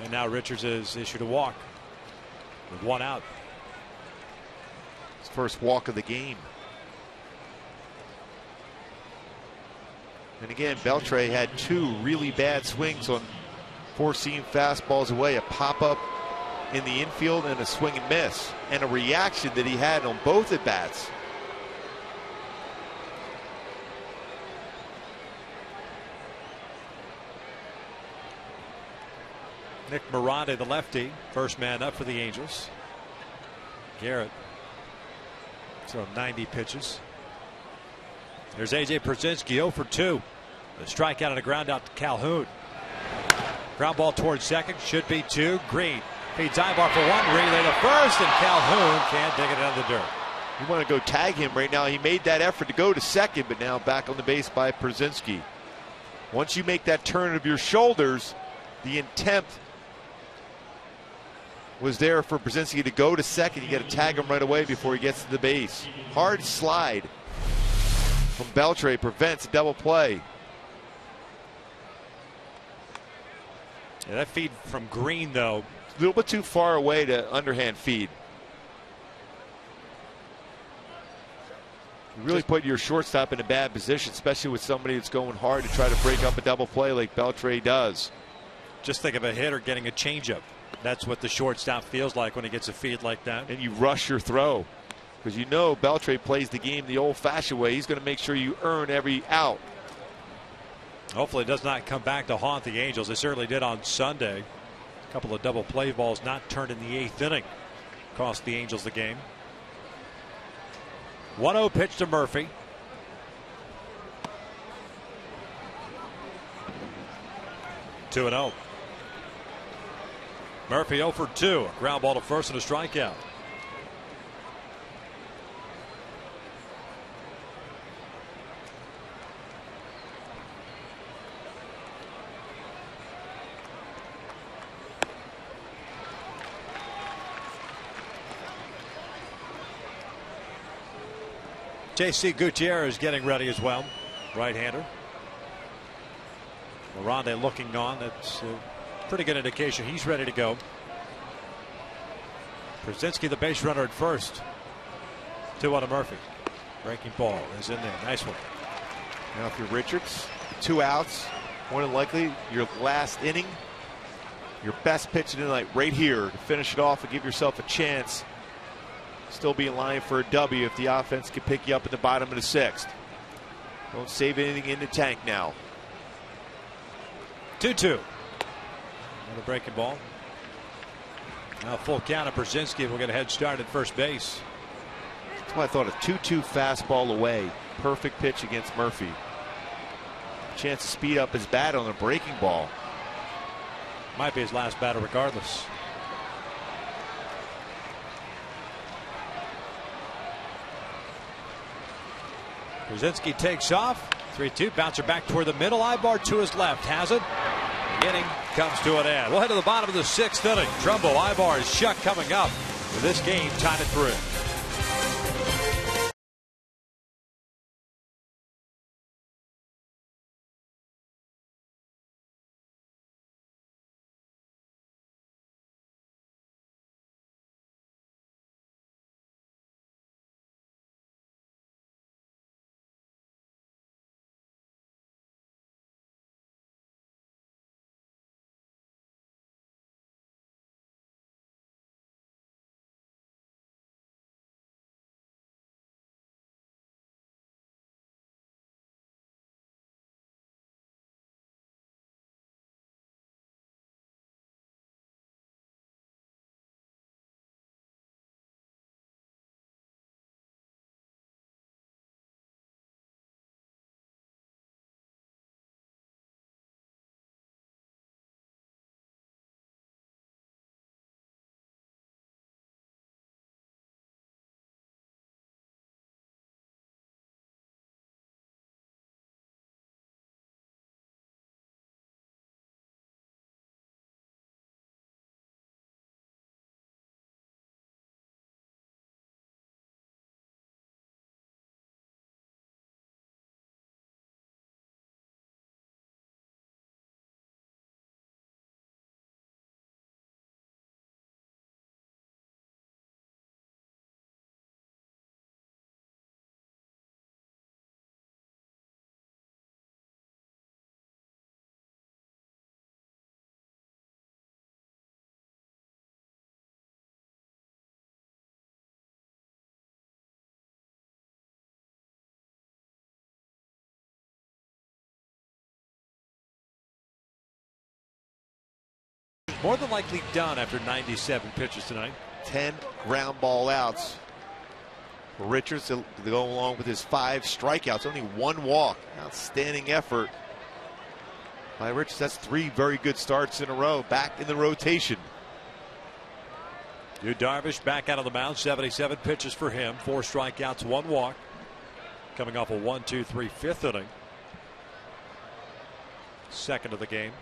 Speaker 1: And now Richards has issued a walk with 1 out.
Speaker 3: His first walk of the game. And again, Beltre had 2 really bad swings on 4-seam fastballs away, a pop-up in the infield and a swing and miss, and a reaction that he had on both at bats.
Speaker 1: Nick Miranda, the lefty, first man up for the Angels. Garrett, so 90 pitches. There's A.J. Przinsky, 0 for 2. A strikeout and a ground out to Calhoun. Ground ball towards second, should be 2. Green feeds Ibar for 1, relay to first, and Calhoun can't dig it out of the dirt.
Speaker 3: You want to go tag him right now. He made that effort to go to second, but now back on the base by Przinsky. Once you make that turn of your shoulders, the intent was there for Przinsky to go to second. You got to tag him right away before he gets to the base. Hard slide from Beltre prevents a double play.
Speaker 1: Yeah, that feed from Green, though,
Speaker 3: a little bit too far away to underhand feed. You really put your shortstop in a bad position, especially with somebody that's going hard to try to break up a double play like Beltre does.
Speaker 1: Just think of a hitter getting a changeup. That's what the shortstop feels like when he gets a feed like that.
Speaker 3: And you rush your throw because you know Beltre plays the game the old-fashioned way. He's going to make sure you earn every out.
Speaker 1: Hopefully it does not come back to haunt the Angels. It certainly did on Sunday. A couple of double play balls not turned in the 8th inning cost the Angels the game. 1-0 pitch to Murphy. Two and 0. Murphy 0 for 2. A ground ball to first and a strikeout. J.C. Gutierrez getting ready as well. Right-hander. Miranda looking on. That's a pretty good indication he's ready to go. Brzezinski the base runner at first. 2-1 to Murphy. Breaking ball is in there. Nice one.
Speaker 3: Now if you're Richards, 2 outs, more than likely your last inning, your best pitch of the night right here to finish it off and give yourself a chance. Still be in line for a W if the offense can pick you up in the bottom of the 6th. Don't save anything in the tank now.
Speaker 1: 2-2. Another breaking ball. Now full count of Brzezinski will get a head start at first base.
Speaker 3: That's why I thought a 2-2 fastball away. Perfect pitch against Murphy. Chance to speed up his bat on a breaking ball.
Speaker 1: Might be his last batter regardless. Brzezinski takes off. 3-2. Bouncer back toward the middle. Ibar to his left. Has it. The inning comes to an end. We'll head to the bottom of the 6th inning. Trumbo, Ibar, is Shuck coming up. With this game tied at 3. More than likely done after 97 pitches tonight.
Speaker 3: 10 ground ball outs for Richards to go along with his 5 strikeouts. Only 1 walk. Outstanding effort by Richards. That's 3 very good starts in a row. Back in the rotation.
Speaker 1: Yu Darvish back out of the mound. 77 pitches for him. 4 strikeouts, 1 walk. Coming off a 1-2-3 5th inning. Second of the game.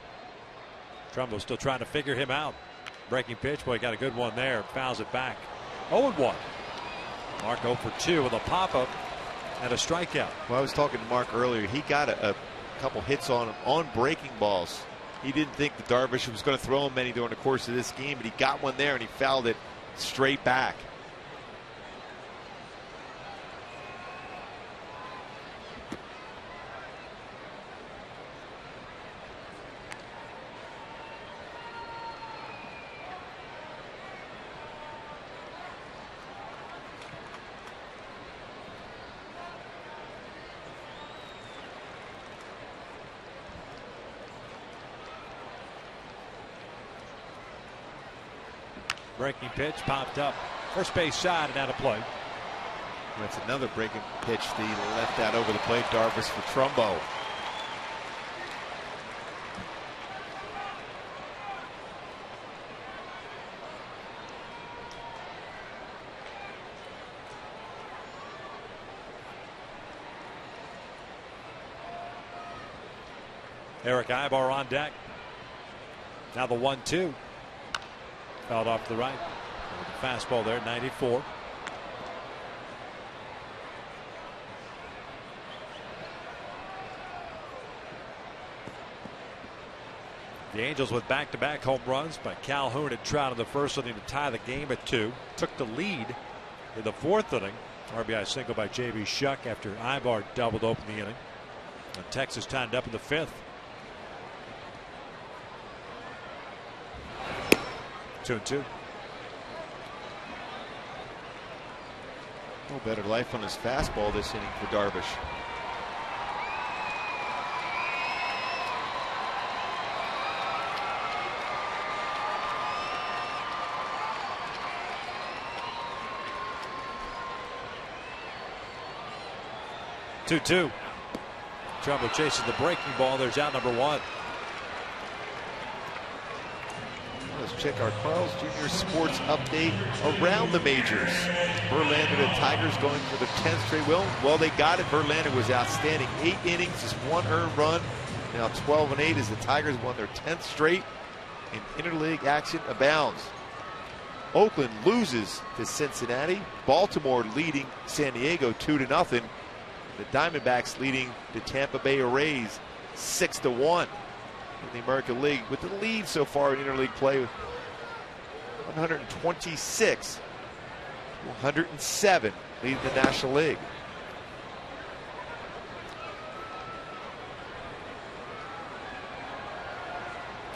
Speaker 1: Trumbo still trying to figure him out. Breaking pitch. Boy, got a good one there. Fouls it back. 0-1. Mark 0 for 2 with a pop-up and a strikeout.
Speaker 3: Well, I was talking to Mark earlier. He got a couple hits on him on breaking balls. He didn't think that Darvish was going to throw him many during the course of this game, but he got one there and he fouled it straight back.
Speaker 1: Breaking pitch popped up. First base side and out of play.
Speaker 3: That's another breaking pitch. The left out over the plate. Darvish for Trumbo.
Speaker 1: Eric Ibar on deck. Now the 1-2. Fouled off to the right. The fastball there, 94. The Angels with back-to-back home runs by Calhoun and Trout in the first inning to tie the game at 2. Took the lead in the fourth inning. RBI single by J.B. Shuck after Ibar doubled open the inning. And Texas tied up in the fifth. 2-2.
Speaker 3: No better life on his fastball this inning for Darvish.
Speaker 1: Two. Trouble chases the breaking ball. There's out number 1.
Speaker 3: Let's check our Carl's Jr. Sports update around the majors. Verlander and Tigers going for the 10th straight win. Well, they got it. Verlander was outstanding. 8 innings, just 1 earned run. Now 12-8 as the Tigers won their 10th straight. And interleague action abounds. Oakland loses to Cincinnati. Baltimore leading San Diego 2-0. The Diamondbacks leading the Tampa Bay Rays 6-1 in the American League, with the lead so far in interleague play 126 to 107 leading the National League.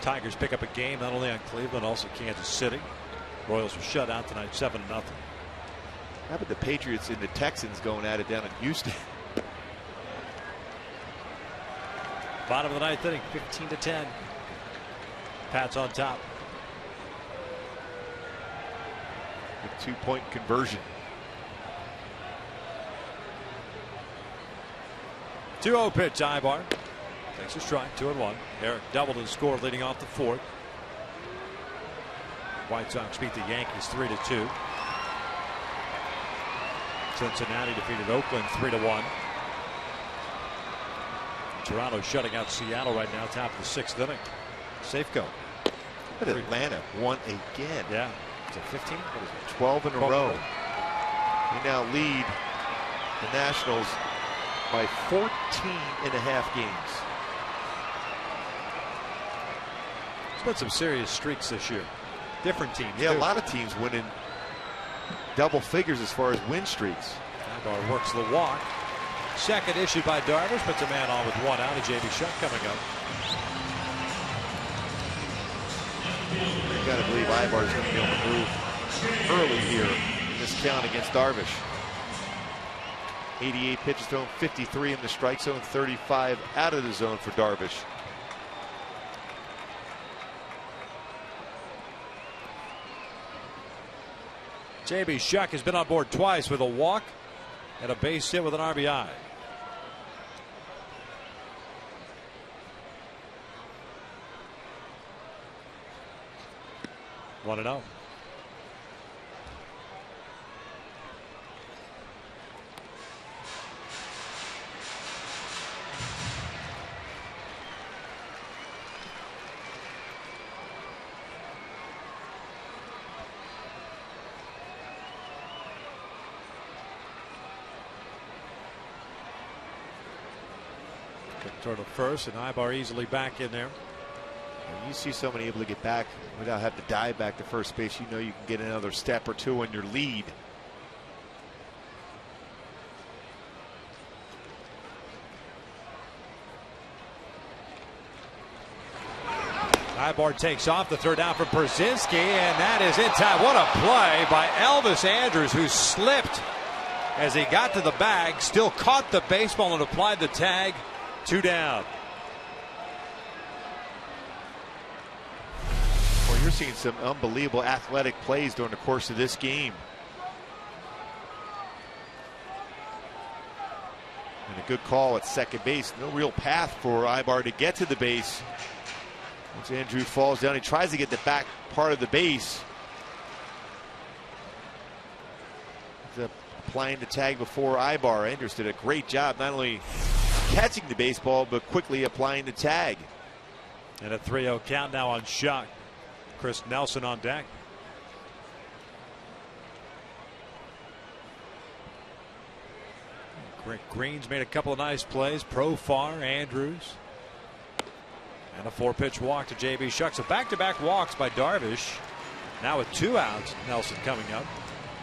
Speaker 1: Tigers pick up a game not only on Cleveland, also Kansas City. Royals were shut out tonight 7-0.
Speaker 3: How about the Patriots and the Texans going at it down in Houston?
Speaker 1: Bottom of the ninth inning, 15-10. Pats on top.
Speaker 3: A 2-point conversion.
Speaker 1: 2-0 pitch, Ibar. Takes a strike, 2-1. Eric doubled and scored leading off the fourth. White Sox beat the Yankees 3-2. Cincinnati defeated Oakland 3-1. Toronto shutting out Seattle right now, top of the 6th inning. Safeco.
Speaker 3: But Atlanta won again.
Speaker 1: Yeah. It's a 15? What is it?
Speaker 3: 12 in a row. They now lead the Nationals by 14.5 games.
Speaker 1: There's been some serious streaks this year. Different teams.
Speaker 3: Yeah,
Speaker 1: too.
Speaker 3: a lot of teams winning double figures as far as win streaks.
Speaker 1: Ibar works the walk. Second issued by Darvish, puts a man on with 1 out. A J.B. Shuck coming up.
Speaker 3: You got to believe Ibar is going to be on the move early here in this count against Darvish. 88 pitches thrown, 53 in the strike zone, 35 out of the zone for Darvish.
Speaker 1: J.B. Shuck has been on board twice with a walk and a base hit with an RBI. One and 0. Toward the first, and Ibar easily back in there.
Speaker 3: When you see somebody able to get back without having to dive back to first base, you know you can get another step or two on your lead.
Speaker 1: Ibar takes off the third down from Brzezinski, and that is in time. What a play by Elvis Andrus, who slipped as he got to the bag, still caught the baseball and applied the tag. 2 down.
Speaker 3: Well, you're seeing some unbelievable athletic plays during the course of this game. And a good call at second base. No real path for Ibar to get to the base. Once Andrew falls down, he tries to get the back part of the base. Applying the tag before Ibar. Andrews did a great job, not only catching the baseball, but quickly applying the tag.
Speaker 1: And a 3-0 count now on Shuck. Chris Nelson on deck. Green's made a couple of nice plays. Profar, Andrews. And a 4-pitch walk to J.B. Shuck. So back-to-back walks by Darvish. Now with 2 outs, Nelson coming up.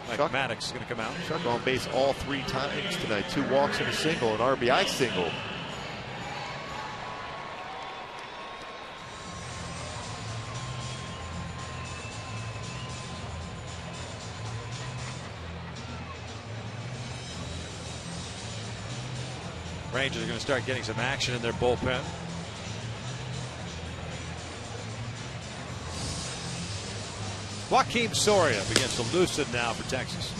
Speaker 1: Mike Maddox is going to come out.
Speaker 3: Shuck on base all 3 times tonight. 2 walks and a single, an RBI single.
Speaker 1: Rangers are going to start getting some action in their bullpen. Joakim Soria begins to loosen now for Texas.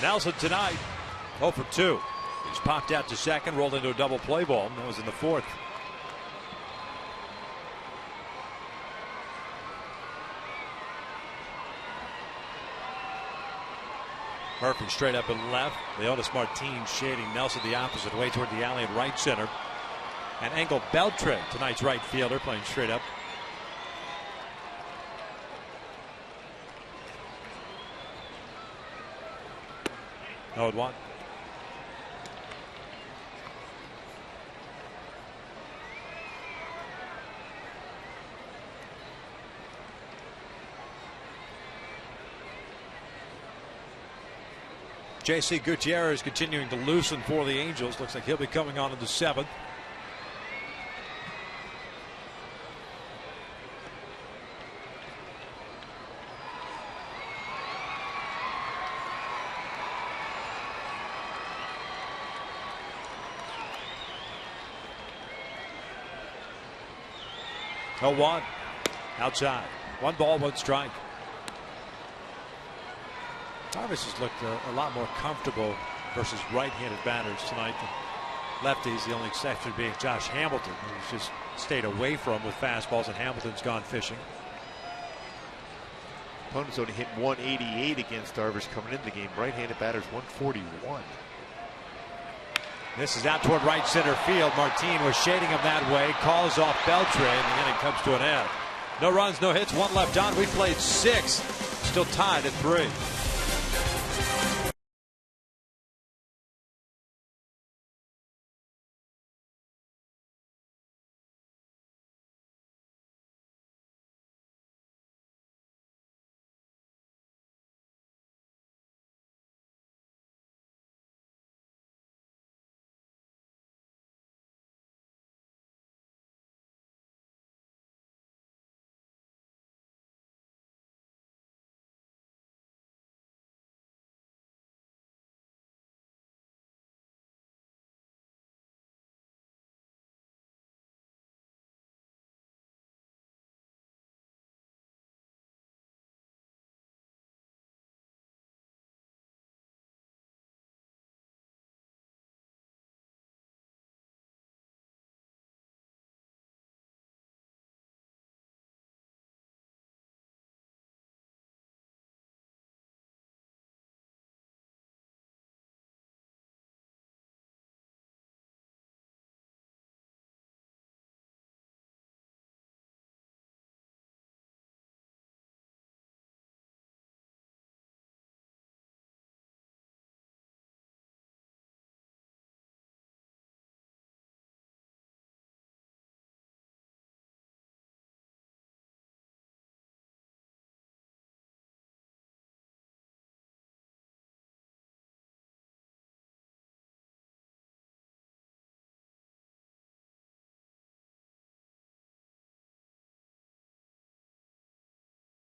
Speaker 1: Nelson tonight 0 for 2. He's popped out to second, rolled into a double play ball. That was in the 4th. Murphy straight up and left. Leonis Martin shading Nelson the opposite way toward the alley at right center. And Engel Beltre, tonight's right fielder, playing straight up. No, it won. J.C. Gutierrez continuing to loosen for the Angels. Looks like he'll be coming on in the 7th. Oh, 1 outside. 1 ball, 1 strike. Darvish has looked a lot more comfortable versus right-handed batters tonight than lefties. The only exception being Josh Hamilton, who's just stayed away from with fastballs, and Hamilton's gone fishing.
Speaker 3: Opponents only hit 188 against Darvish coming into the game. Right-handed batters 141.
Speaker 1: This is out toward right center field. Martin was shading him that way. Calls off Beltre, and the inning comes to an end. No runs, no hits, 1 left on. We played 6. Still tied at 3.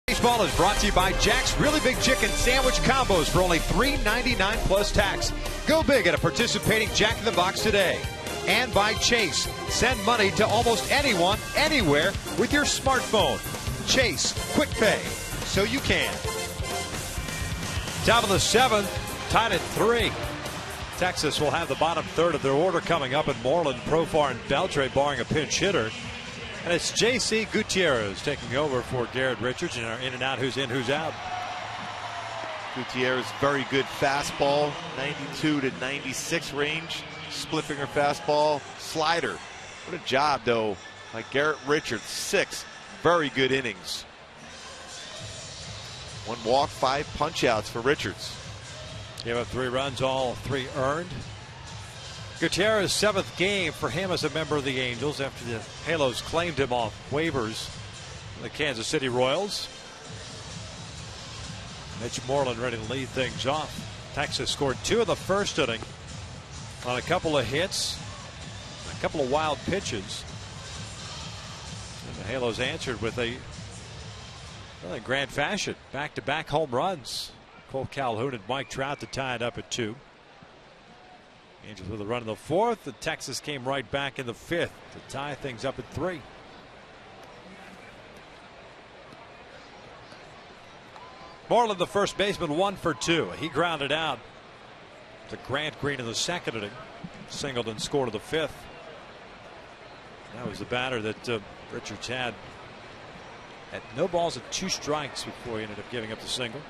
Speaker 1: Baseball is brought to you by Jack's Really Big Chicken Sandwich Combos for only $3.99 plus tax. Go big at a participating Jack in the Box today. And by Chase. Send money to almost anyone, anywhere with your smartphone. Chase, quick pay, so you can. Top of the 7th, tied at 3. Texas will have the bottom third of their order coming up in Moreland, Profar, and Beltre, barring a pinch hitter. And it's J.C. Gutierrez taking over for Garrett Richards in our in and out, who's in, who's out.
Speaker 3: Gutierrez, very good fastball, 92 to 96 range. Split finger fastball, slider. What a job, though, by Garrett Richards. 6 very good innings. 1 walk, 5 punch-outs for Richards.
Speaker 1: Gave up 3 runs, all 3 earned. Gutierrez' 7th game for him as a member of the Angels after the Halos claimed him off waivers from the Kansas City Royals. Mitch Moreland ready to lead things off. Texas scored 2 in the first inning on a couple of hits, a couple of wild pitches. And the Halos answered with a really grand fashion. Back-to-back home runs. Cole Calhoun and Mike Trout to tie it up at 2. Angels with a run in the 4th, and Texas came right back in the 5th to tie things up at 3. Moreland, the first baseman, 1 for 2. He grounded out to Grant Green in the 2nd inning. Singled and scored in the 5th. That was the batter that Richards had at no balls and 2 strikes before he ended up giving up the single.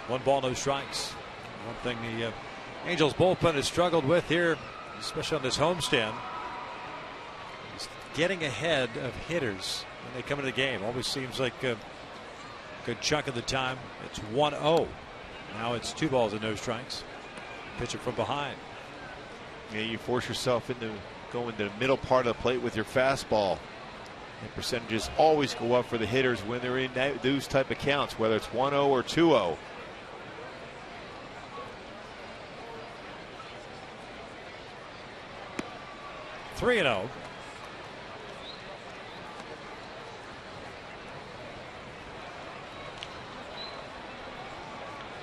Speaker 1: One ball, no strikes. One thing the Angels bullpen has struggled with here, especially on this homestand, is getting ahead of hitters when they come into the game. Always seems like a good chunk of the time it's 1-0. Now it's 2 balls and no strikes. Pitching from behind.
Speaker 3: Yeah, you force yourself into going to the middle part of the plate with your fastball. And percentages always go up for the hitters when they're in those type of counts, whether it's 1-0 or 2-0.
Speaker 1: Three and 0.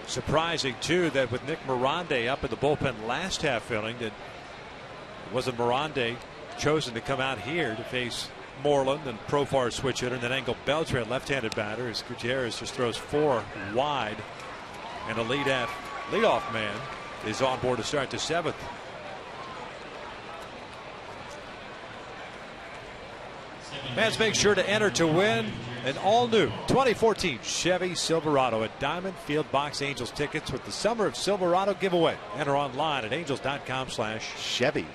Speaker 1: Surprising too that with Nick Mirande up in the bullpen last half inning, that it wasn't Mirande chosen to come out here to face Moreland and Profar switch hitter, and then Engel Beltran, left-handed batter, as Gutierrez just throws 4 wide, and a leadoff man is on board to start the 7th. Fans, make sure to enter to win an all-new 2014 Chevy Silverado at Diamond Field Box Angels tickets with the Summer of Silverado giveaway. Enter online at angels.com/Chevy.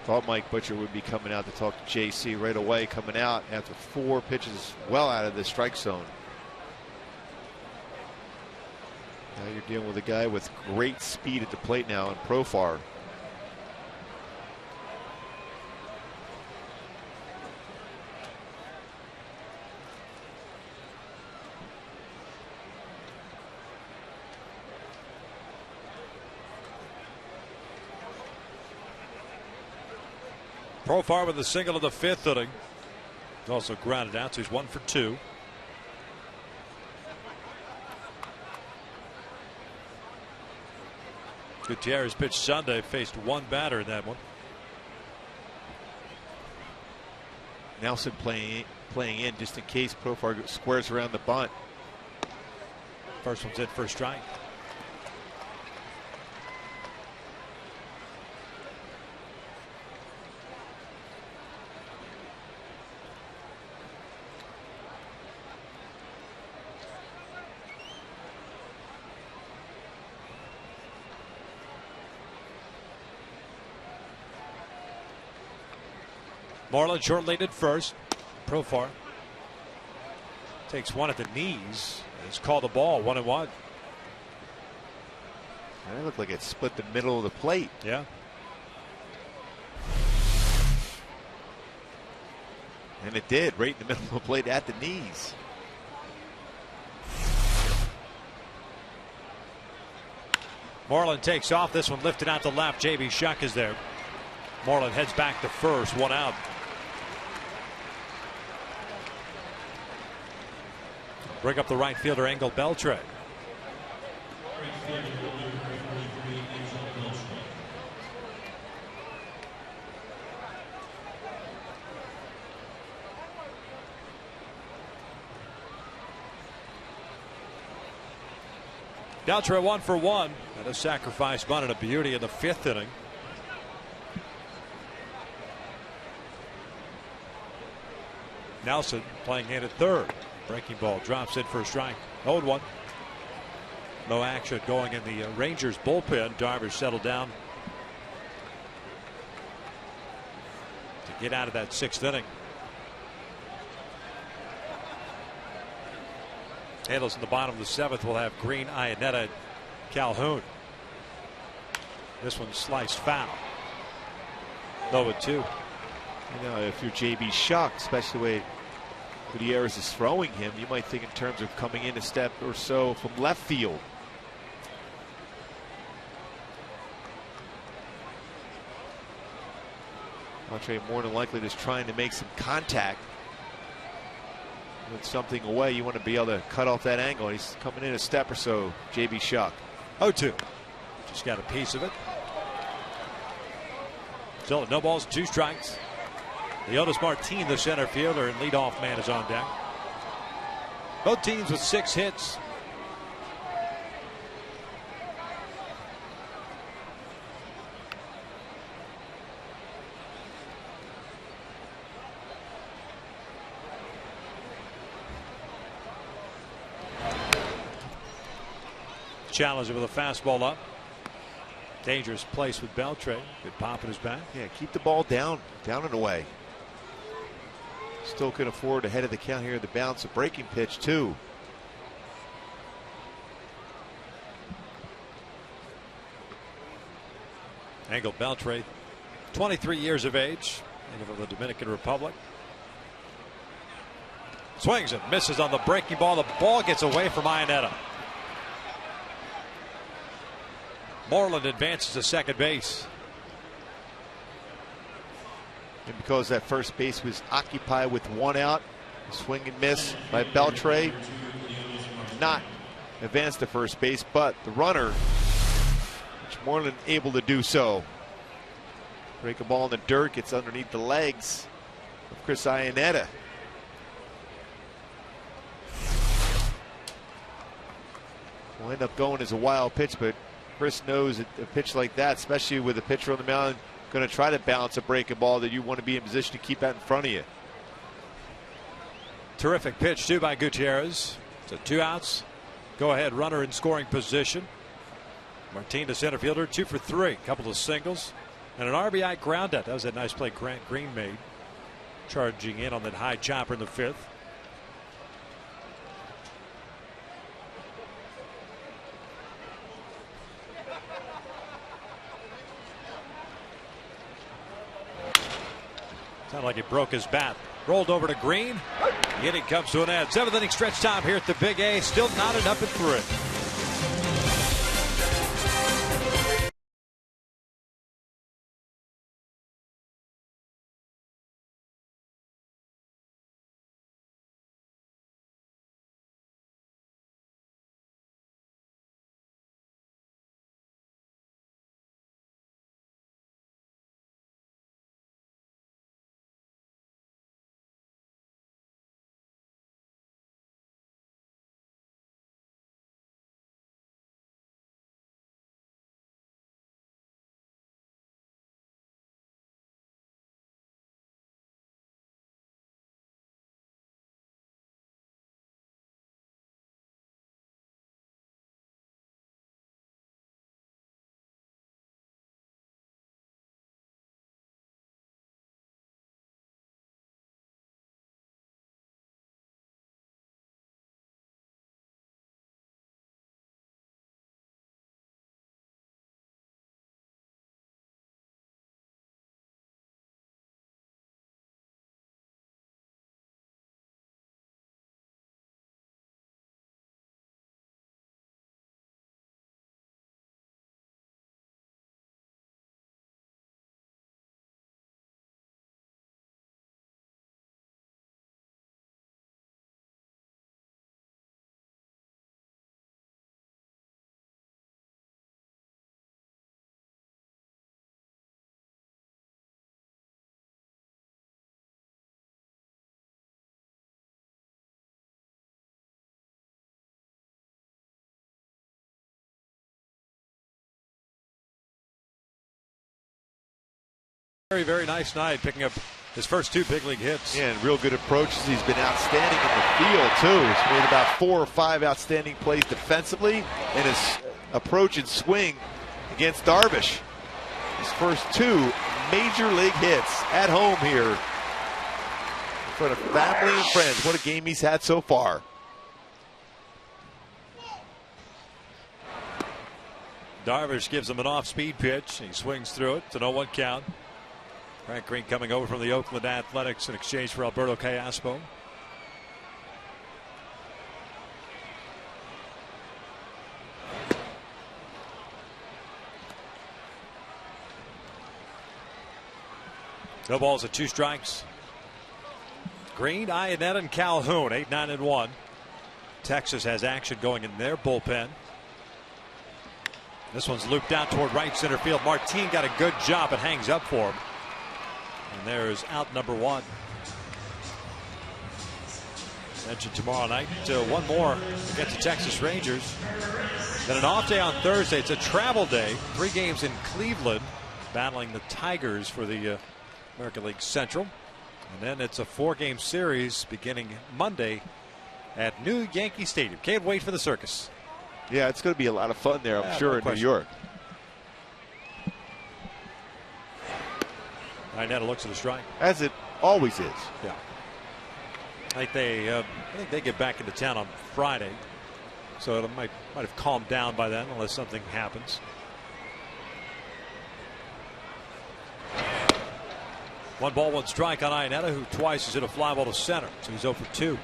Speaker 3: Thought Mike Butcher would be coming out to talk to JC right away, coming out after 4 pitches well out of the strike zone. Now you're dealing with a guy with great speed at the plate now in Profar.
Speaker 1: Profar with a single in the 5th inning. He's also grounded out, so he's 1 for 2. Gutierrez pitched Sunday, faced 1 batter in that one.
Speaker 3: Nelson playing in just in case Profar squares around the bunt.
Speaker 1: First one's in for a strike. Moreland short lead at first. Profar takes 1 at the knees. He's called the ball 1-1.
Speaker 3: It looked like it split the middle of the plate.
Speaker 1: Yeah.
Speaker 3: And it did, right in the middle of the plate at the knees.
Speaker 1: Moreland takes off. This one lifted out to left. J.B. Shuck is there. Moreland heads back to first. 1 out. Bring up the right fielder, Engel Beltran. Beltre 1 for 1 and a sacrifice bunt and a beauty in the 5th inning. Nelson playing hand at third. Breaking ball drops in for a strike. 0-1. No action going in the Rangers bullpen. Darvish settled down to get out of that 6th inning. Handles in the bottom of the 7th will have Green, Iannetta, and Calhoun. This one sliced foul. 0-2.
Speaker 3: You know, if you're JB Shuck, especially the way Gutierrez is throwing him, you might think in terms of coming in a step or so from left field. Beltre more than likely just trying to make some contact with something away. You want to be able to cut off that angle. He's coming in a step or so, JB Shuck.
Speaker 1: 0-2. Just got a piece of it. Still no balls, 2 strikes. Leonis Martin, the center fielder and leadoff man, is on deck. Both teams with 6 hits. Challenger with a fastball up. Dangerous place with Beltre. Good pop in his back.
Speaker 3: Yeah, keep the ball down and away. Still can afford ahead of the count here. The bounce, a breaking pitch too.
Speaker 1: Angel Beltre, 23 years of age, native of the Dominican Republic. Swings and misses on the breaking ball. The ball gets away from Iannetta. Moreland advances to second base.
Speaker 3: And because that first base was occupied with 1 out, swing and miss by Beltre. Not advanced to first base, but the runner, which Moreland able to do so. Break a ball in the dirt, gets underneath the legs of Chris Iannetta. Will end up going as a wild pitch, but Chris knows a pitch like that, especially with a pitcher on the mound, going to try to bounce a breaking ball, that you want to be in position to keep that in front of you.
Speaker 1: Terrific pitch too by Gutierrez. So 2 outs. Go ahead runner in scoring position. Martin, the center fielder, 2 for 3. Couple of singles and an RBI ground out. That was a nice play Grant Green made, charging in on that high chopper in the 5th. Sounded like he broke his bat. Rolled over to Green. The inning comes to an end. 7th inning stretch time here at the Big A. Still knotted up at 3. Very, very nice night, picking up his first 2 big league hits.
Speaker 3: Yeah, and real good approaches. He's been outstanding in the field, too. He's made about 4 or 5 outstanding plays defensively, and his approach and swing against Darvish. His first 2 major league hits at home here in front of family and friends. What a game he's had so far.
Speaker 1: Darvish gives him an off-speed pitch. He swings through it. It's an 0-1 count. Frank Green coming over from the Oakland Athletics in exchange for Alberto Callaspo. No balls and 2 strikes. Green, Iannetta, and Calhoun, 8, 9, and 1. Texas has action going in their bullpen. This one's looped out toward right center field. Martin got a good job. It hangs up for him. And there's out number 1. Mentioned tomorrow night. 1 more against the Texas Rangers. Then an off day on Thursday. It's a travel day. 3 games in Cleveland, battling the Tigers for the American League Central. And then it's a 4-game series beginning Monday at New Yankee Stadium. Can't wait for the circus.
Speaker 3: Yeah, it's going to be a lot of fun there, I'm sure, in New York.
Speaker 1: Iannetta looks at the strike.
Speaker 3: As it always is.
Speaker 1: Yeah. I think they get back into town on Friday, so it might have calmed down by then, unless something happens. 1 ball, 1 strike on Iannetta, who twice has hit a fly ball to center, so he's 0 for 2.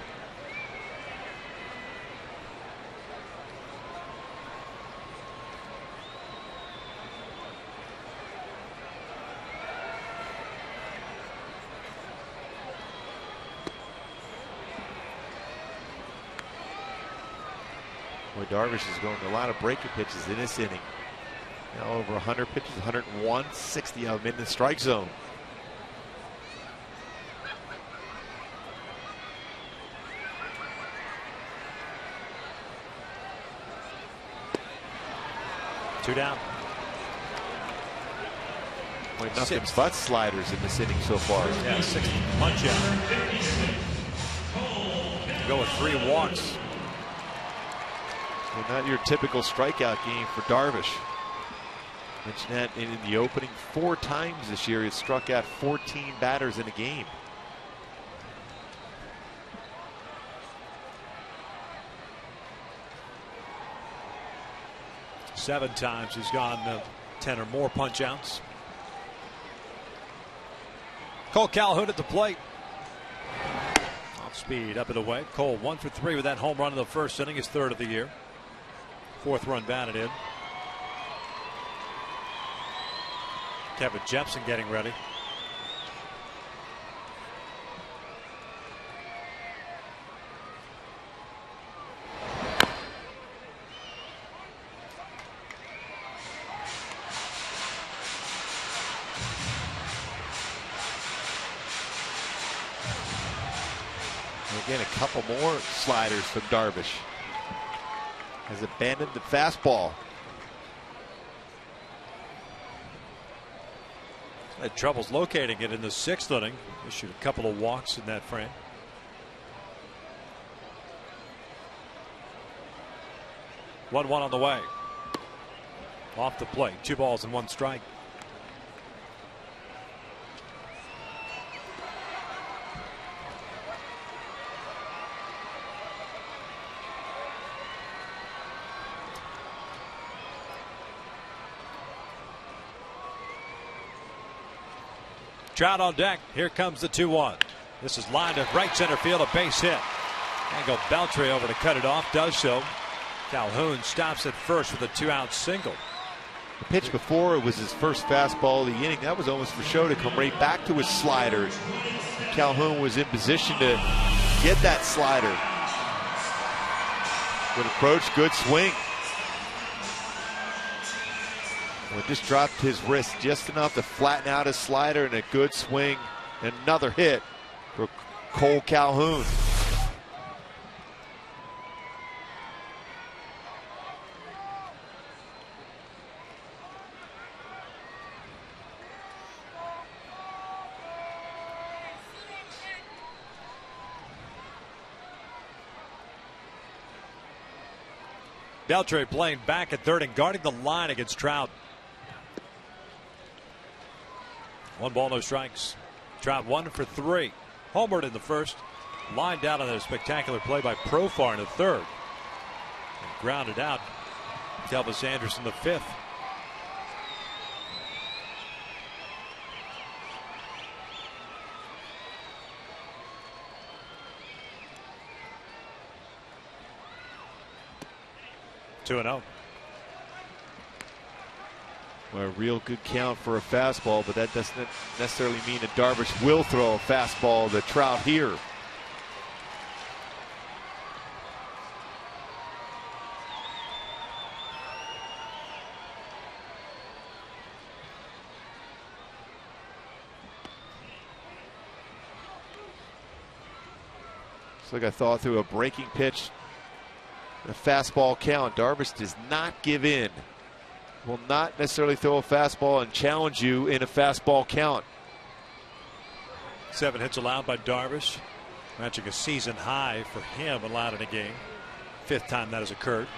Speaker 3: Boy, Darvish is going to a lot of breaking pitches in this inning. Now over 100 pitches, 101, 60 of them in the strike zone.
Speaker 1: Two down.
Speaker 3: Boy, nothing but sliders in this inning so far.
Speaker 1: Yeah, 60 punch out. Go with 3 walks.
Speaker 3: Well, not your typical strikeout game for Darvish. Mentioned that in the opening. 4 times this year he has struck out 14 batters in a game.
Speaker 1: Seven times he's gone 10 or more punch outs. Cole Calhoun at the plate. Off speed, up and away. Cole 1 for 3 with that home run in the first inning, his 3rd of the year. 4th run batted in. Kevin Jepson getting ready.
Speaker 3: Again, a couple more sliders from Darvish. Has abandoned the fastball.
Speaker 1: Had troubles locating it in the 6th inning. Issued a couple of walks in that frame. One on the way. Off the plate. 2 balls and 1 strike. Trout on deck. Here comes the 2-1. This is lined to right center field, a base hit. And go Beltre over to cut it off. Does so. Calhoun stops at first with a 2-out single.
Speaker 3: The pitch before it was his first fastball of the inning. That was almost for show to come right back to his slider. Calhoun was in position to get that slider. Good approach, good swing. Well, just dropped his wrist just enough to flatten out his slider, and a good swing. Another hit for Cole Calhoun.
Speaker 1: Beltre playing back at third and guarding the line against Trout. 1 ball, no strikes. Trout 1 for 3. Homered in the first. Lined out on a spectacular play by Profar in the third. And grounded out. Elvis Anderson the 5th. Two and 0.
Speaker 3: Well, a real good count for a fastball, but that doesn't necessarily mean that Darvish will throw a fastball to Trout here. Looks like I thought through a breaking pitch. A fastball count. Darvish does not give in. Will not necessarily throw a fastball and challenge you in a fastball count.
Speaker 1: 7 hits allowed by Darvish, matching a season high for him allowed in a game. 5th time that has occurred.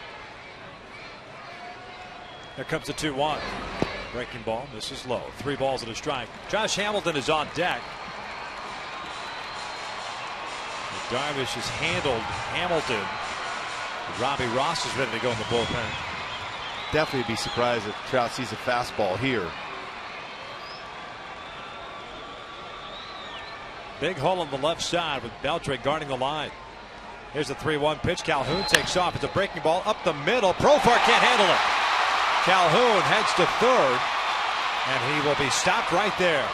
Speaker 1: Here comes the 2-1. Breaking ball. This is low. 3 balls and a strike. Josh Hamilton is on deck. And Darvish has handled Hamilton. Robbie Ross is ready to go in the bullpen.
Speaker 3: Definitely be surprised if Trout sees a fastball here.
Speaker 1: Big hole on the left side with Beltre guarding the line. Here's the 3-1 pitch. Calhoun takes off. It's a breaking ball up the middle. Profar can't handle it. Calhoun heads to third, and he will be stopped right there.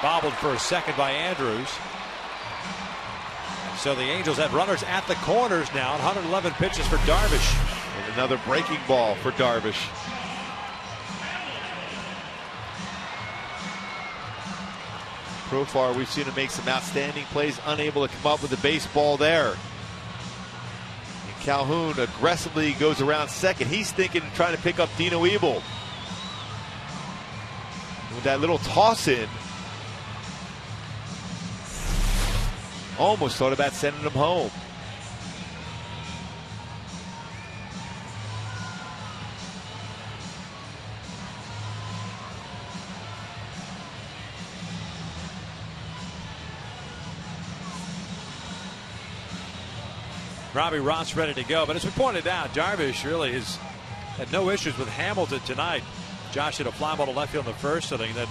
Speaker 1: Bobbled for a second by Andrews. So the Angels have runners at the corners now. 111 pitches for Darvish.
Speaker 3: And another breaking ball for Darvish. Profar, we've seen him make some outstanding plays, unable to come up with the baseball there. And Calhoun aggressively goes around second. He's thinking of trying to pick up Dino Ebel. With that little toss in, almost thought about sending him home.
Speaker 1: Robbie Ross ready to go, but as we pointed out, Darvish really has had no issues with Hamilton tonight. Josh hit a fly ball to left field in the first inning, then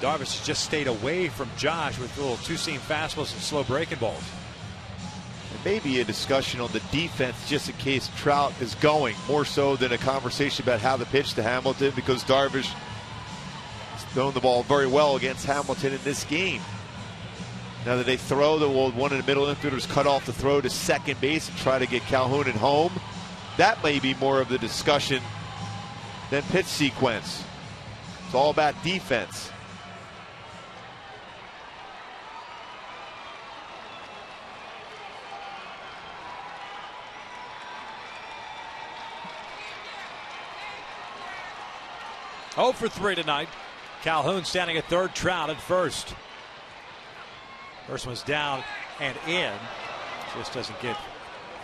Speaker 1: Darvish has just stayed away from Josh with little two-seam fastballs and slow breaking balls.
Speaker 3: There may be a discussion on the defense just in case Trout is going, more so than a conversation about how to pitch to Hamilton, because Darvish has thrown the ball very well against Hamilton in this game. Now that they throw, the one in the middle infielders cut off the throw to second base and try to get Calhoun at home. That may be more of the discussion than pitch sequence. It's all about defense.
Speaker 1: Oh for 3 tonight. Calhoun standing at third, Trout at first. First one's down and in. Just doesn't get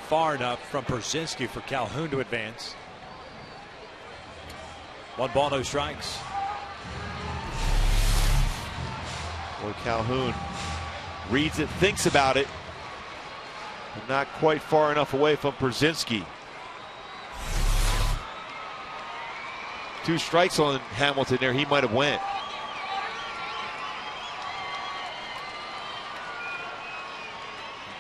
Speaker 1: far enough from Brzezinski for Calhoun to advance. 1 ball, no strikes.
Speaker 3: Boy, Calhoun reads it, thinks about it, but not quite far enough away from Brzezinski. 2 strikes on Hamilton there. He might have went.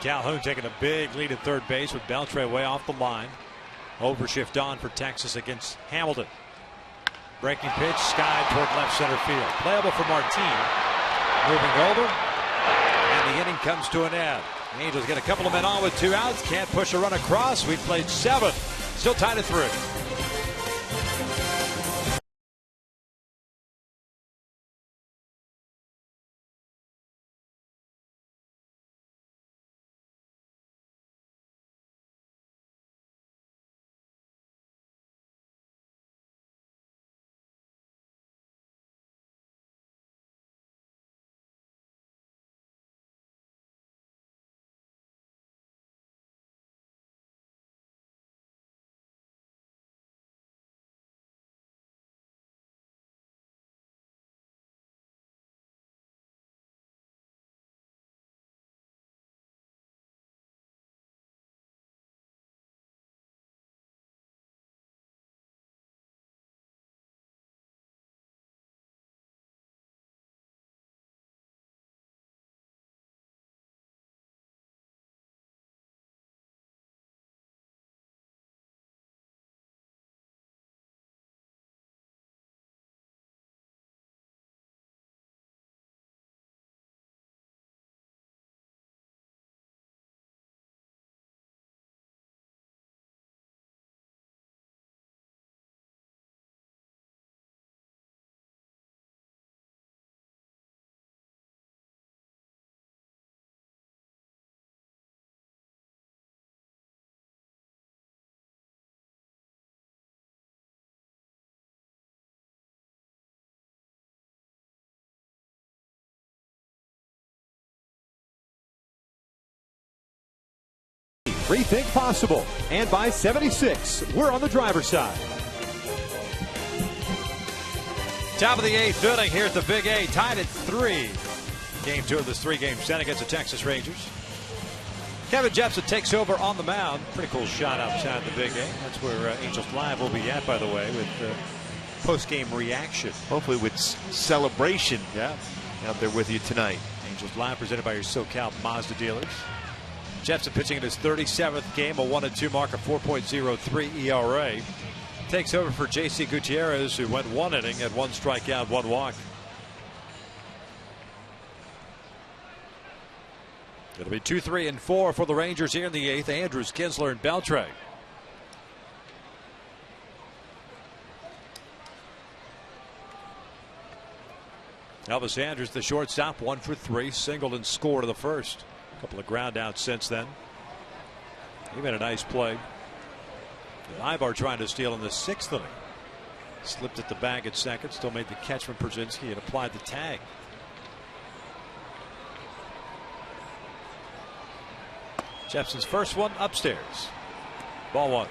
Speaker 1: Calhoun taking a big lead at third base with Beltre way off the line. Overshift on for Texas against Hamilton. Breaking pitch, skied toward left center field. Playable for Martin. Moving over, and the inning comes to an end. The Angels get a couple of men on with 2 outs. Can't push a run across. We've played 7. Still tied at 3. Rethink possible. And by 76, we're on the driver's side. Top of the 8th inning here at the Big A, tied at 3. Game 2 of this 3-game set against the Texas Rangers. Kevin Jepsen takes over on the mound. Pretty cool shot outside the Big A. That's where Angels Live will be at, by the way, with post-game reaction.
Speaker 3: Hopefully with celebration.
Speaker 1: Yeah.
Speaker 3: Out there with you tonight.
Speaker 1: Angels Live presented by your SoCal Mazda dealers. Jepsen pitching in his 37th game, a 1-2 mark, a 4.03 ERA. Takes over for J.C. Gutierrez, who went 1 inning at 1 strikeout, 1 walk. It'll be 2, 3, and 4 for the Rangers here in the 8th. Andrews, Kinsler, and Beltre. Elvis Andrews, the shortstop, 1 for 3, singled and scored in the first. A couple of ground outs since then. He made a nice play. Ibar trying to steal in the 6th inning. Slipped at the bag at second, still made the catch from Brzezinski and applied the tag. Jepsen's first one upstairs. Ball 1.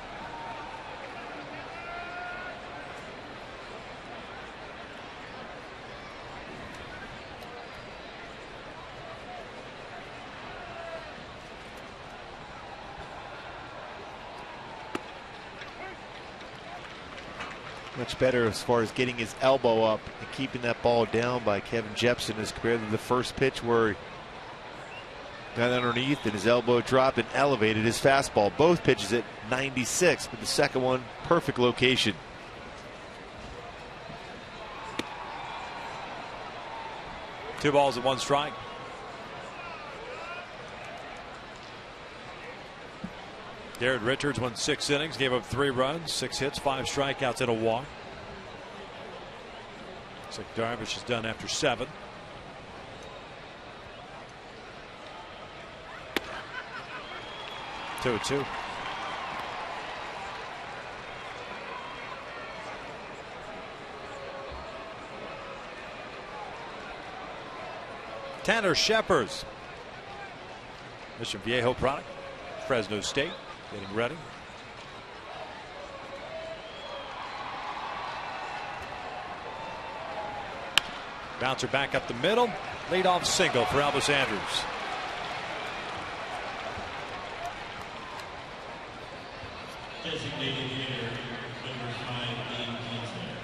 Speaker 3: Much better as far as getting his elbow up and keeping that ball down by Kevin Jepsen as compared to the first pitch where he got underneath and his elbow dropped and elevated his fastball. Both pitches at 96, but the second one, perfect location.
Speaker 1: Two balls and 1 strike. Garrett Richards won 6 innings, gave up 3 runs, 6 hits, 5 strikeouts, and a walk. Looks like Darvish is done after 7. Two. Tanner Shepers, Mission Viejo product, Fresno State, getting ready. Bouncer back up the middle. Leadoff single for Elvis Andrews.
Speaker 4: Designated hitter, number 5, Ian Kinsler.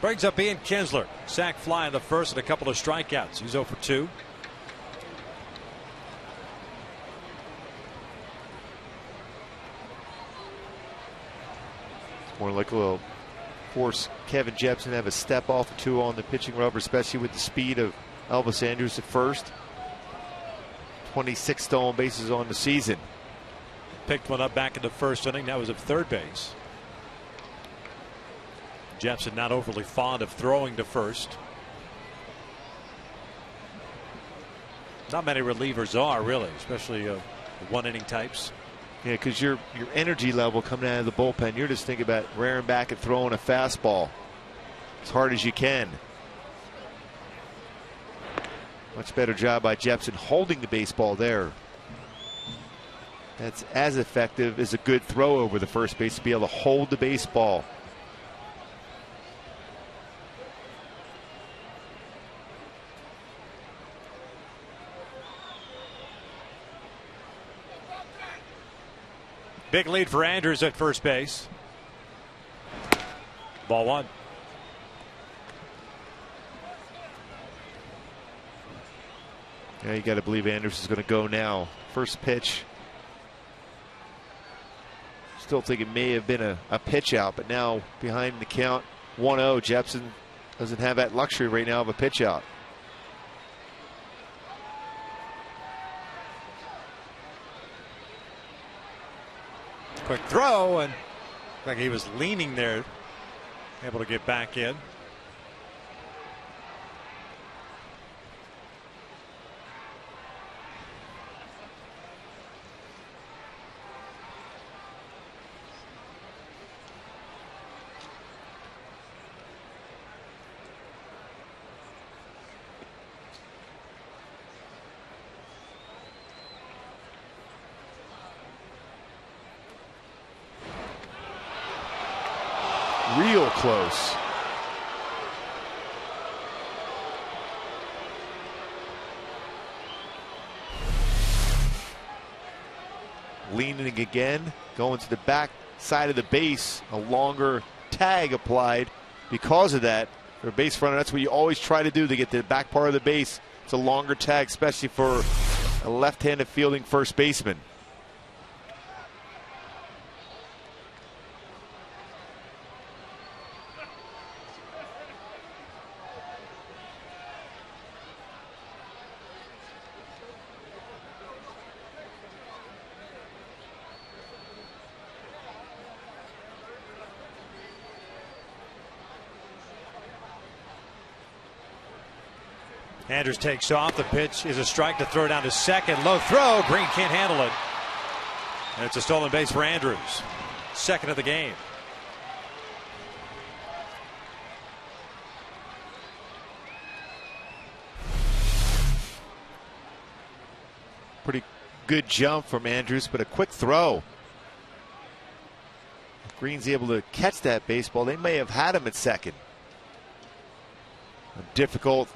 Speaker 1: Brings up Ian Kinsler. Sack fly in the first and a couple of strikeouts. He's 0 for 2.
Speaker 3: More like will force Kevin Jepsen to have a step off or 2 on the pitching rubber, especially with the speed of Elvis Andrews at first. 26 stolen bases on the season.
Speaker 1: Picked one up back in the first inning. That was at third base. Jepsen not overly fond of throwing to first. Not many relievers are, really, especially the 1-inning types.
Speaker 3: Yeah, because your energy level coming out of the bullpen, you're just thinking about rearing back and throwing a fastball as hard as you can. Much better job by Jepsen holding the baseball there. That's as effective as a good throw over the first base, to be able to hold the baseball.
Speaker 1: Big lead for Andrews at first base. Ball 1.
Speaker 3: Yeah, you got to believe Andrews is going to go now. First pitch. Still think it may have been a pitch out, but now behind the count 1-0, Jepsen doesn't have that luxury right now of a pitch out.
Speaker 1: Quick throw, and like he was leaning there, able to get back in.
Speaker 3: close. Leaning again, going to the back side of the base. A longer tag applied because of that. For a base runner, that's what you always try to do to get to the back part of the base. It's a longer tag, especially for a left-handed fielding first baseman.
Speaker 1: Andrews takes off. The pitch is a strike to throw down to second. Low throw. Green can't handle it. And it's a stolen base for Andrews. Second of the game.
Speaker 3: Pretty good jump from Andrews, but a quick throw. If Green's able to catch that baseball, they may have had him at second. A difficult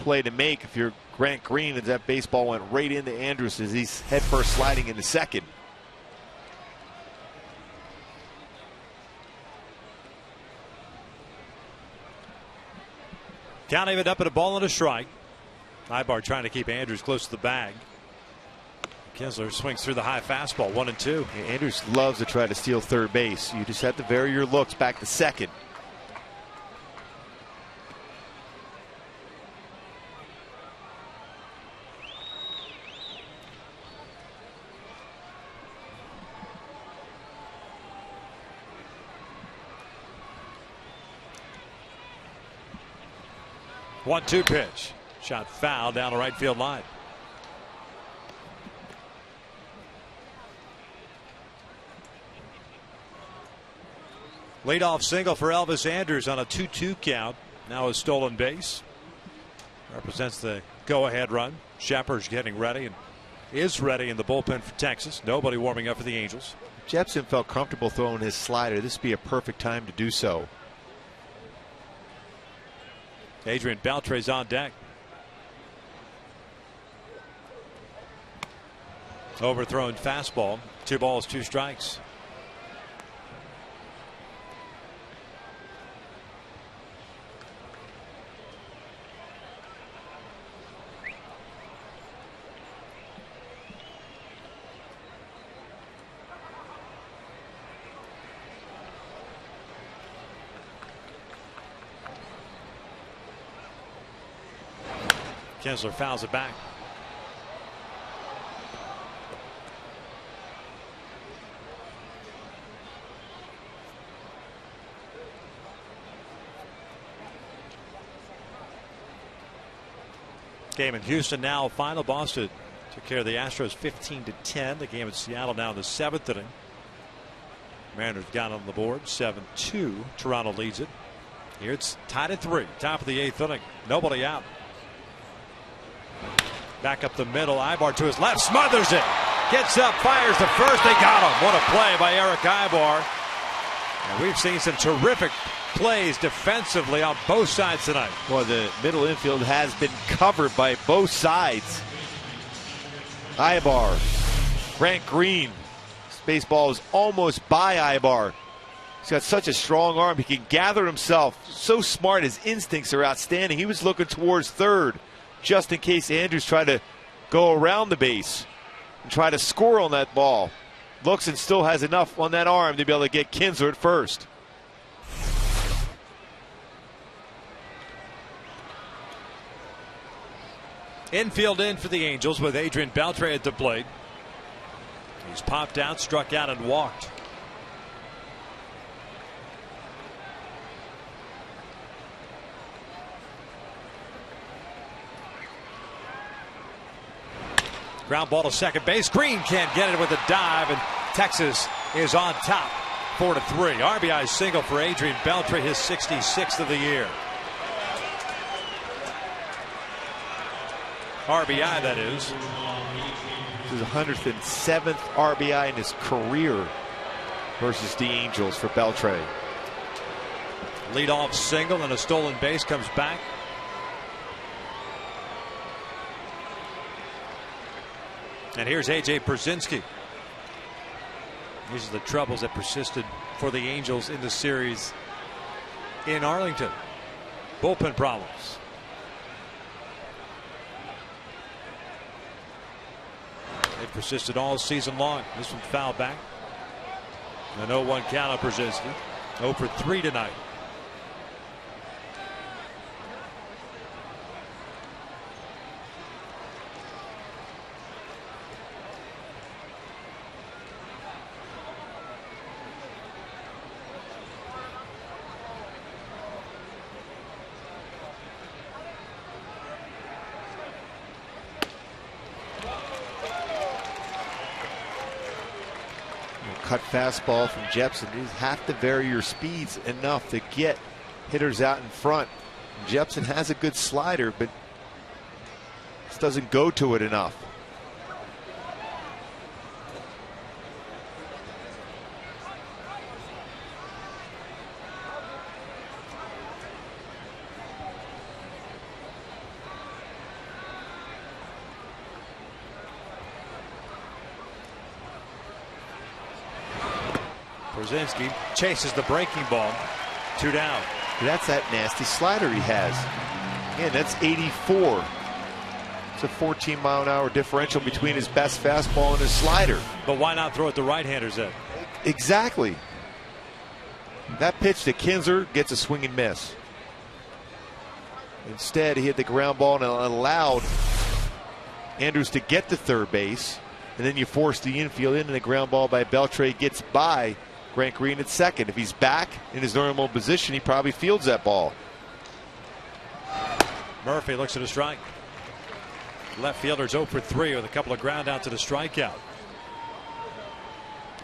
Speaker 3: play to make if you're Grant Green, as that baseball went right into Andrews as he's headfirst sliding into second.
Speaker 1: Count even up at a ball and a strike. Ibar trying to keep Andrews close to the bag. Kinsler swings through the high fastball, 1-2.
Speaker 3: Yeah, Andrews loves to try to steal third base. You just have to vary your looks back to second.
Speaker 1: One-two pitch. Shot foul down the right field line. Leadoff single for Elvis Andrews on a 2-2 count. Now a stolen base. Represents the go-ahead run. Shepard's getting ready and is ready in the bullpen for Texas. Nobody warming up for the Angels.
Speaker 3: Jepson felt comfortable throwing his slider. This would be a perfect time to do so.
Speaker 1: Adrian Beltre's on deck. Overthrown fastball. 2 balls, 2 strikes. Kinsler fouls it back. Game in Houston now final. Boston took care of the Astros 15-10. The game in Seattle now in the 7th inning. Mariners got on the board 7-2. Toronto leads it. Here it's tied at 3. Top of the 8th inning. Nobody out. Back up the middle. Ibar to his left. Smothers it. Gets up. Fires to first. They got him. What a play by Eric Ibar. And we've seen some terrific plays defensively on both sides tonight.
Speaker 3: Well, the middle infield has been covered by both sides. Ibar. Grant Green. This baseball is almost by Ibar. He's got such a strong arm. He can gather himself. So smart. His instincts are outstanding. He was looking towards third, just in case Andrews tried to go around the base and try to score on that ball. Looks and still has enough on that arm to be able to get Kinsler at first.
Speaker 1: Infield in for the Angels with Adrian Beltre at the plate. He's popped out, struck out, and walked. Ground ball to second base. Green can't get it with a dive, and Texas is on top 4-3. RBI single for Adrian Beltre, his 66th of the year. RBI, that is.
Speaker 3: This is 107th RBI in his career versus the Angels for Beltre.
Speaker 1: Leadoff single and a stolen base comes back. And here's A.J. Pierzynski. These are the troubles that persisted for the Angels in the series in Arlington. Bullpen problems. They've persisted all season long. This one fouled back. An 0-1 count on Pierzynski. 0 for 3 tonight.
Speaker 3: Cut fastball from Jepsen. You have to vary your speeds enough to get hitters out in front. Jepsen has a good slider, but just doesn't go to it enough.
Speaker 1: Pierzynski chases the breaking ball. 2 down.
Speaker 3: That's that nasty slider he has. And that's 84. It's a 14-mile-an-hour differential between his best fastball and his slider.
Speaker 1: But why not throw it to right-handers then?
Speaker 3: Exactly. That pitch to Kinsler gets a swing and miss. Instead, he hit the ground ball and allowed Andrews to get to third base. And then you force the infield in, and the ground ball by Beltre gets by Grant Green at second. If he's back in his normal position, he probably fields that ball.
Speaker 1: Murphy looks at a strike. Left fielder's 0 for 3 with a couple of ground outs to the strikeout.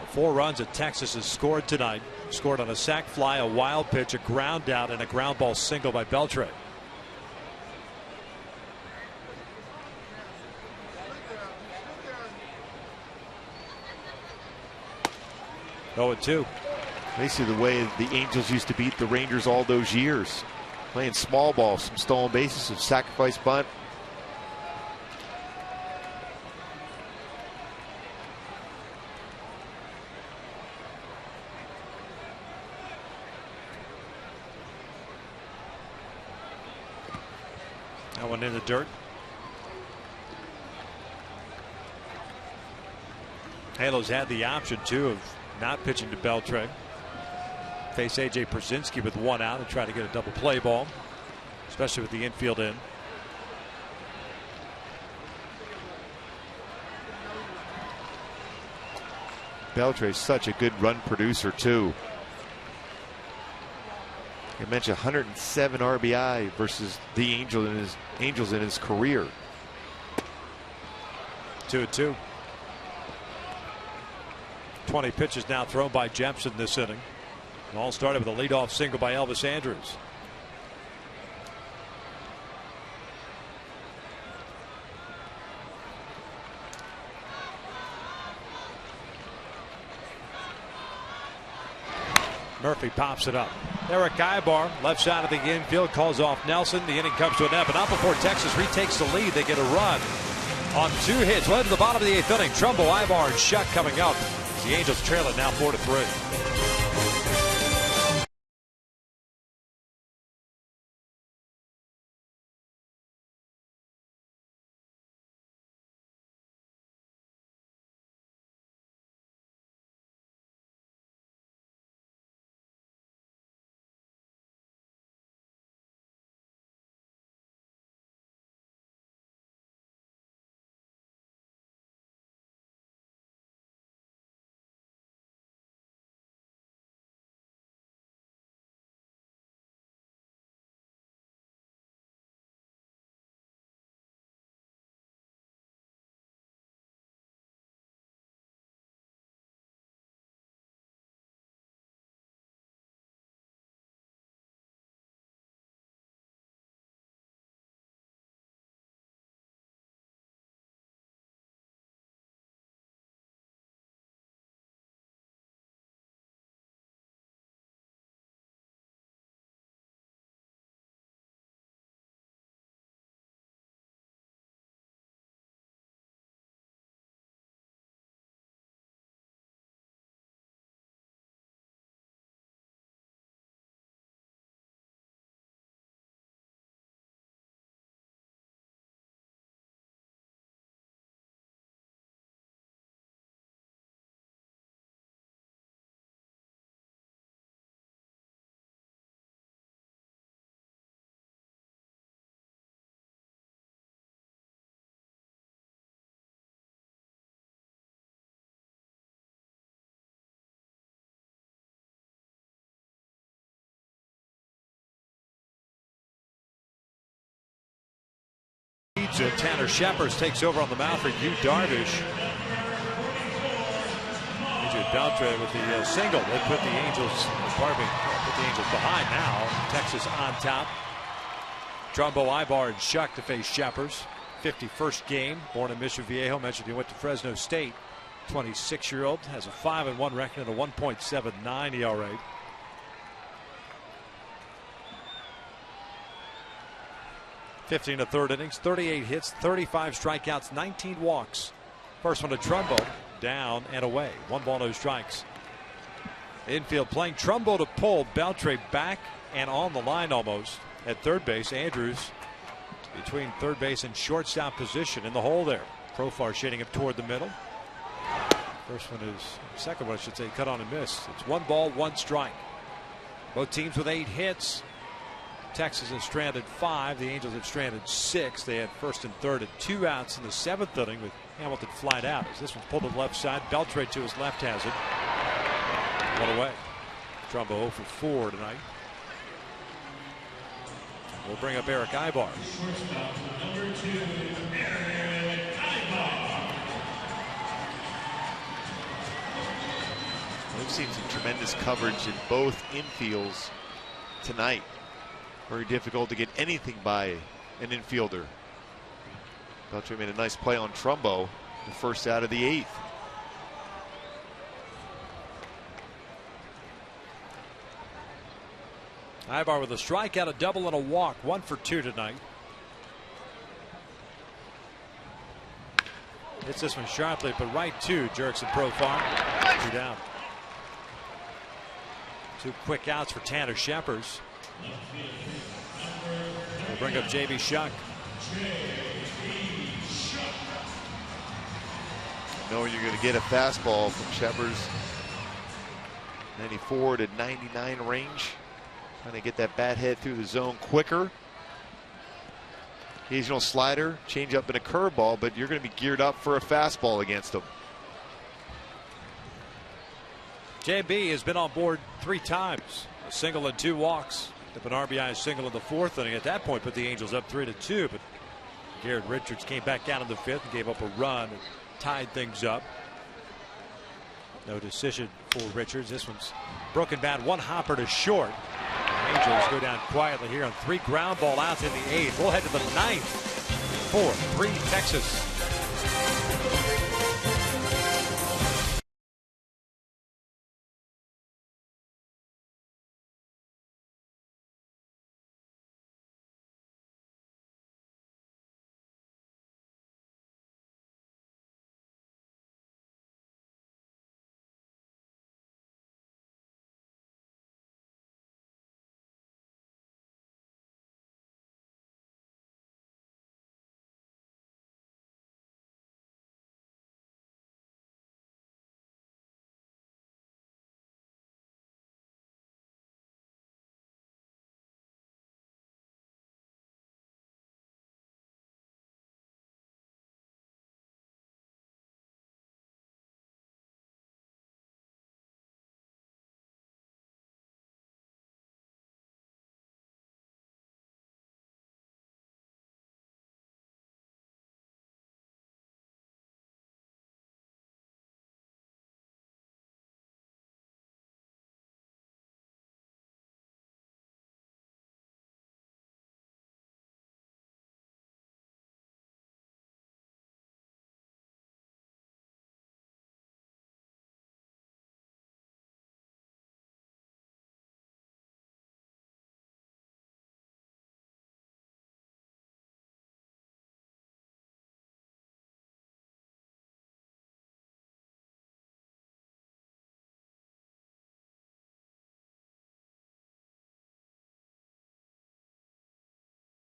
Speaker 1: 4 runs that Texas has scored tonight. Scored on a sac fly, a wild pitch, a ground out, and a ground ball single by Beltre. Oh, 2.
Speaker 3: Basically the way the Angels used to beat the Rangers all those years. Playing small ball, some stolen bases, some sacrifice bunt.
Speaker 1: That one in the dirt. Halos had the option too of not pitching to Beltre. Face A.J. Pierzynski with 1 out and try to get a double play ball, especially with the infield in.
Speaker 3: Beltre is such a good run producer too. I mentioned 107 RBI versus the Angels in his career.
Speaker 1: 2-2. 20 pitches now thrown by Jepsen this inning. It all started with a leadoff single by Elvis Andrews. Murphy pops it up. Eric Ibar, left side of the infield, calls off Nelson. The inning comes to an end, but not before Texas retakes the lead. They get a run on 2 hits. Led to the bottom of the 8th inning. Trumbo, Ibar, and Shuck coming up. The Angels trail it now 4-3. Tanner Shepard takes over on the mound for Yu Darvish. Beltre with the single. They put the Angels, behind now. Texas on top. Trumbo, Ibar, and Shuck to face Shepard. 51st game, born in Mission Viejo. Mentioned he went to Fresno State. 26-year-old has a 5-1 record and a 1.79 ERA. (15 1/3 innings, 38 hits, 35 strikeouts, 19 walks. First one to Trumbo, down and away. 1 ball, no strikes. Infield playing Trumbo to pull. Beltre back and on the line almost at third base. Andrews between third base and shortstop position in the hole there. Profar shading him toward the middle. Second one I should say, cut on and miss. It's 1 ball, 1 strike. Both teams with 8 hits. Texas has stranded 5. The Angels have stranded 6. They had first and third at 2 outs in the 7th inning with Hamilton flied out. As this one's pulled to the left side. Beltre to his left has it. 1 away. Trumbo 0 for 4 tonight. We'll bring up Eric Ibar.
Speaker 4: Number 2, Eric Ibar.
Speaker 3: We've seen some tremendous coverage in both infields tonight. Very difficult to get anything by an infielder. Beltre made a nice play on Trumbo, the first out of the 8th.
Speaker 1: Ibar with a strikeout, a double, and a walk. 1 for 2 tonight. Hits this one sharply, but right to jerks and Profar. 2 down. 2 quick outs for Tanner Shepard. We'll bring up J.B. Shuck.
Speaker 3: Knowing you're going to get a fastball from Shepard. 94 to 99 range. Trying to get that bat head through the zone quicker. Occasional slider, change up, and a curveball, but you're going to be geared up for a fastball against him.
Speaker 1: JB has been on board 3 times. A single and 2 walks. Up an RBI single in the 4th inning. At that point, put the Angels up 3-2. But Garrett Richards came back down in the 5th and gave up a run and tied things up. No decision for Richards. This one's broken bat. 1 hopper to short. The Angels go down quietly here on 3 ground ball outs in the 8th. We'll head to the 9th. 4-3 Texas.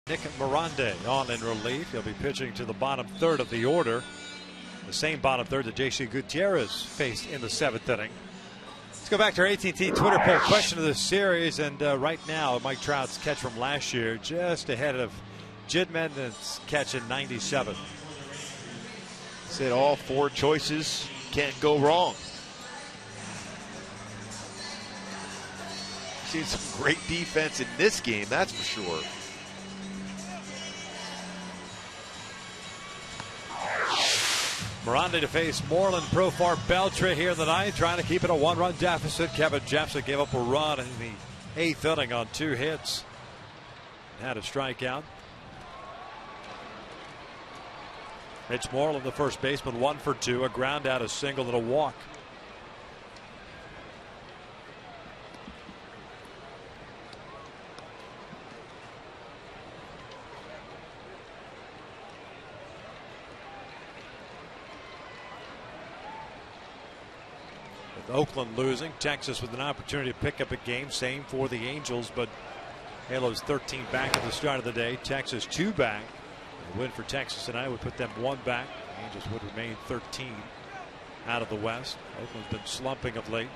Speaker 1: Nick Mirande on in relief. He'll be pitching to the bottom 3rd of the order. The same bottom 3rd that J.C. Gutierrez faced in the 7th inning. Let's go back to our AT&T Twitter poll question of the series. And right now, Mike Trout's catch from last year just ahead of Jidman, that's catching 97.
Speaker 3: Said all 4 choices can't go wrong. Seen some great defense in this game, that's for sure.
Speaker 1: Morandi to face Moreland. Profar Beltre here in the ninth, trying to keep it a one-run deficit. Kevin Jepson gave up a run in the 8th inning on 2 hits. Had a strikeout. Mitch Moreland, the first baseman, 1 for 2, a ground out, a single, and a walk. With Oakland losing, Texas with an opportunity to pick up a game. Same for the Angels, but Halos 13 back at the start of the day. Texas 2 back. A win for Texas tonight would put them 1 back. The Angels would remain 13 out of the West. Oakland's been slumping of late.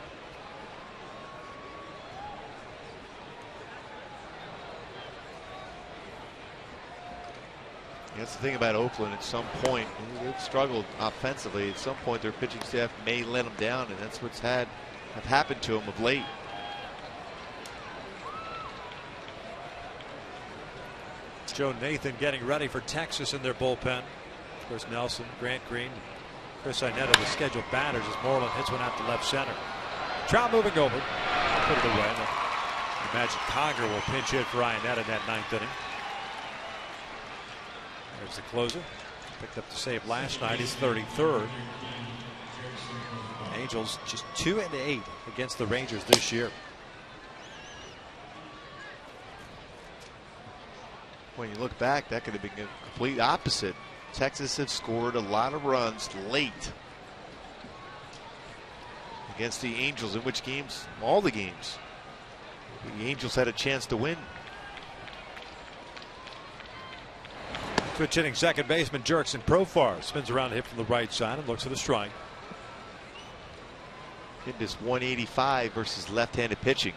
Speaker 3: That's the thing about Oakland. At some point, they've struggled offensively. At some point, their pitching staff may let them down, and that's what's have happened to them of late.
Speaker 1: Joe Nathan getting ready for Texas in their bullpen. Of course, Nelson, Grant Green, Chris Inetta, the scheduled batters as Moreland hits one out to left center. Trout moving over. Put it away. I imagine Conger will pinch hit for Inetta in that 9th inning. There's the closer. Picked up the save last night. His 33rd. Angels just 2-8 against the Rangers this year.
Speaker 3: When you look back, that could have been a complete opposite. Texas have scored a lot of runs late against the Angels. In which games? All the games. The Angels had a chance to win.
Speaker 1: Switch hitting second baseman Jurickson Profar spins around to hit from the right side and looks at a strike.
Speaker 3: Hit this 185 versus left-handed pitching.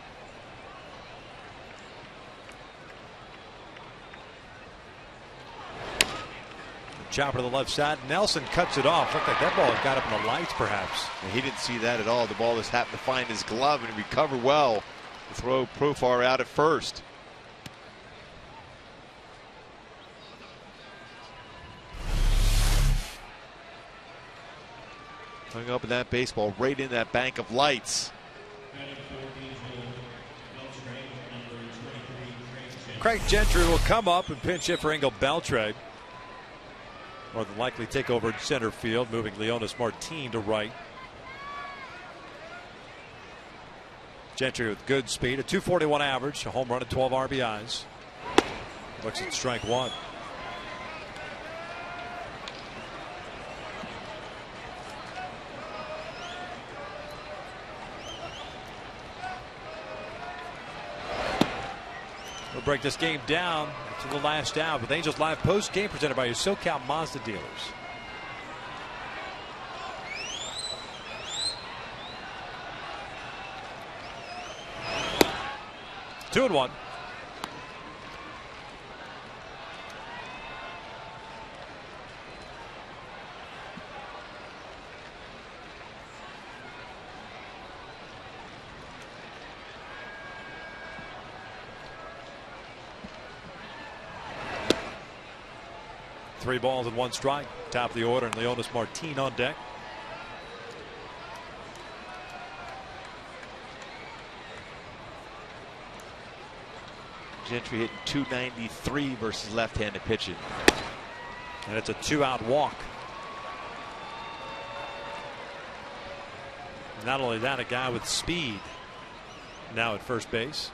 Speaker 1: Chopper to the left side. Nelson cuts it off. Looked like that ball got up in the lights, perhaps.
Speaker 3: And he didn't see that at all. The ball just happened to find his glove and recover well to throw Profar out at first. Hung up in that baseball right in that bank of lights.
Speaker 1: Craig Gentry will come up and pinch hit for Engel Beltre. More than likely take over in center field, moving Leonis Martin to right. Gentry with good speed, a 241 average, a home run and 12 RBIs. Looks at strike 1. We'll break this game down to the last out with Angels Live post game presented by your SoCal Mazda dealers. Two and one. Three balls and 1 strike. Top of the order, and Leonis Martin on deck.
Speaker 3: Gentry hitting 293 versus left-handed pitching.
Speaker 1: And it's a 2-out walk. Not only that, a guy with speed now at first base.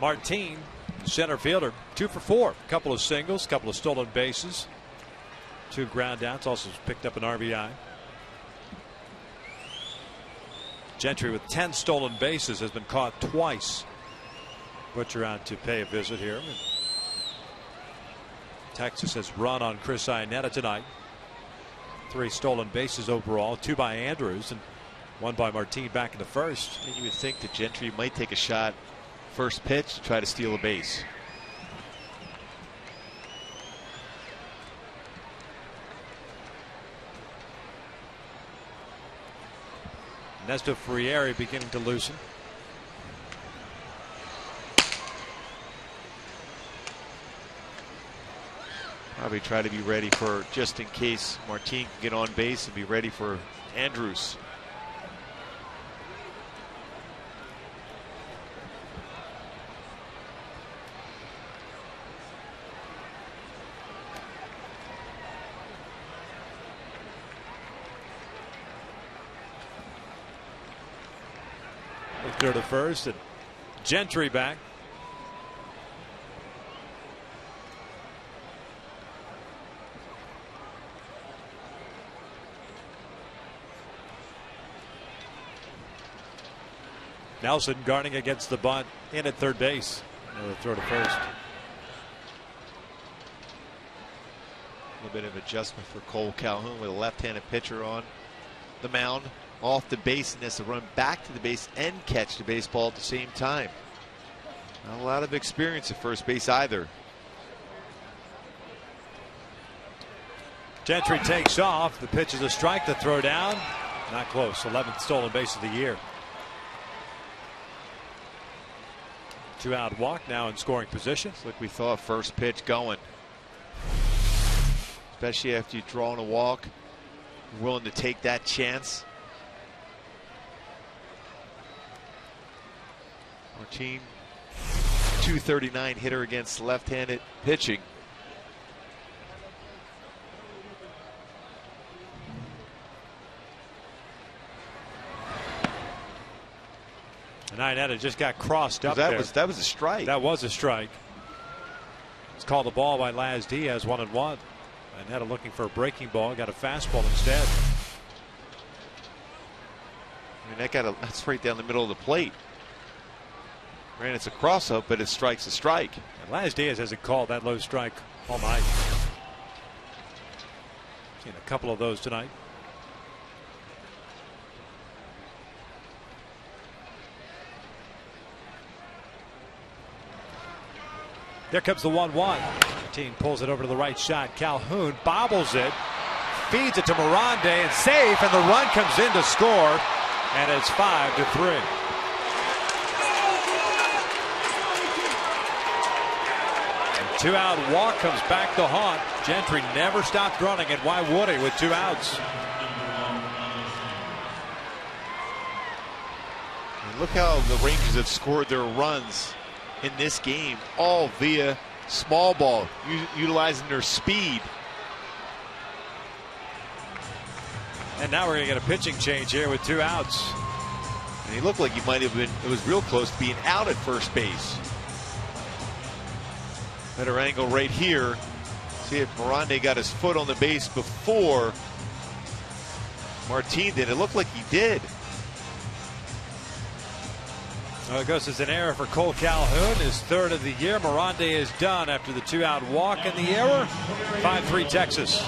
Speaker 1: Martin, center fielder, 2 for 4. Couple of singles, couple of stolen bases, 2 ground outs, also picked up an RBI. Gentry with 10 stolen bases has been caught twice. Butcher out to pay a visit here. Texas has run on Chris Iannetta tonight. 3 stolen bases overall, 2 by Andrews and 1 by Martin back in the first.
Speaker 3: And you would think that Gentry might take a shot first pitch to try to steal a base.
Speaker 1: Ernesto Frieri beginning to loosen.
Speaker 3: Probably try to be ready for, just in case Martin can get on base, and be ready for Andrews.
Speaker 1: Third to first, and Gentry back. Nelson guarding against the bunt in at third base. Another throw to first.
Speaker 3: A little bit of adjustment for Cole Calhoun with a left-handed pitcher on the mound. Off the base and has to run back to the base and catch the baseball at the same time. Not a lot of experience at first base either.
Speaker 1: Gentry takes off. The pitch is a strike. The throw down. Not close. 11th stolen base of the year. 2-out walk now in scoring position.
Speaker 3: It's like we thought, first pitch going. Especially after you've drawn a walk. You're willing to take that chance. Martin, 239 hitter against left-handed pitching.
Speaker 1: And Iannetta just got crossed up
Speaker 3: that
Speaker 1: there.
Speaker 3: That was a strike.
Speaker 1: That was a strike. It's called a ball by Laz Diaz, 1-1. Iannetta looking for a breaking ball, got a fastball instead.
Speaker 3: I mean, that's right down the middle of the plate. Granted, it's a cross-up, but it strikes a strike.
Speaker 1: And Laz Diaz hasn't called that low strike all night. Seen a couple of those tonight. There comes the 1-1. Martin pulls it over to the right shot. Calhoun bobbles it, feeds it to Mirande, and safe, and the run comes in to score, and it's 5-3. Two-out walk comes back to haunt. Gentry never stopped running, and why would he with 2 outs?
Speaker 3: And look how the Rangers have scored their runs in this game, all via small ball, utilizing their speed.
Speaker 1: And now we're going to get a pitching change here with 2 outs.
Speaker 3: And he looked like he might have been, it was real close to being out at first base. Better angle right here. See if Mirande got his foot on the base before Martin did. It looked like he did.
Speaker 1: Well, it goes as an error for Cole Calhoun, his third of the year. Mirande is done after the 2-out walk and the error. 5-3 Texas.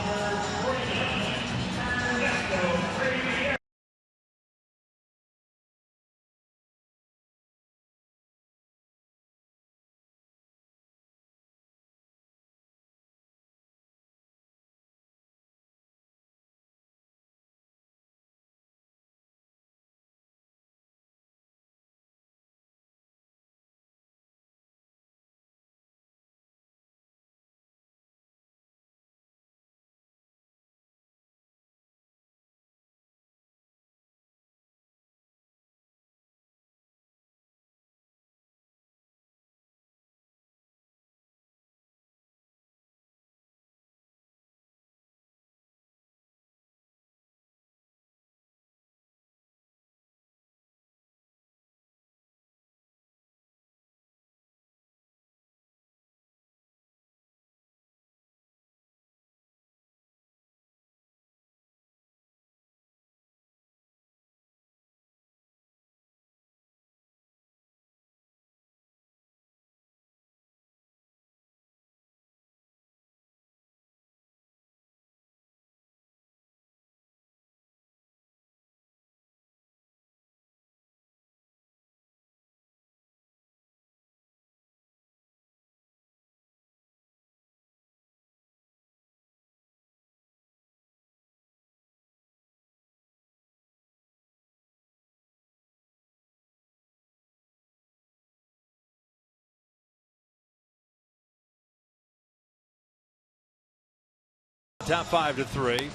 Speaker 1: Top 5-3.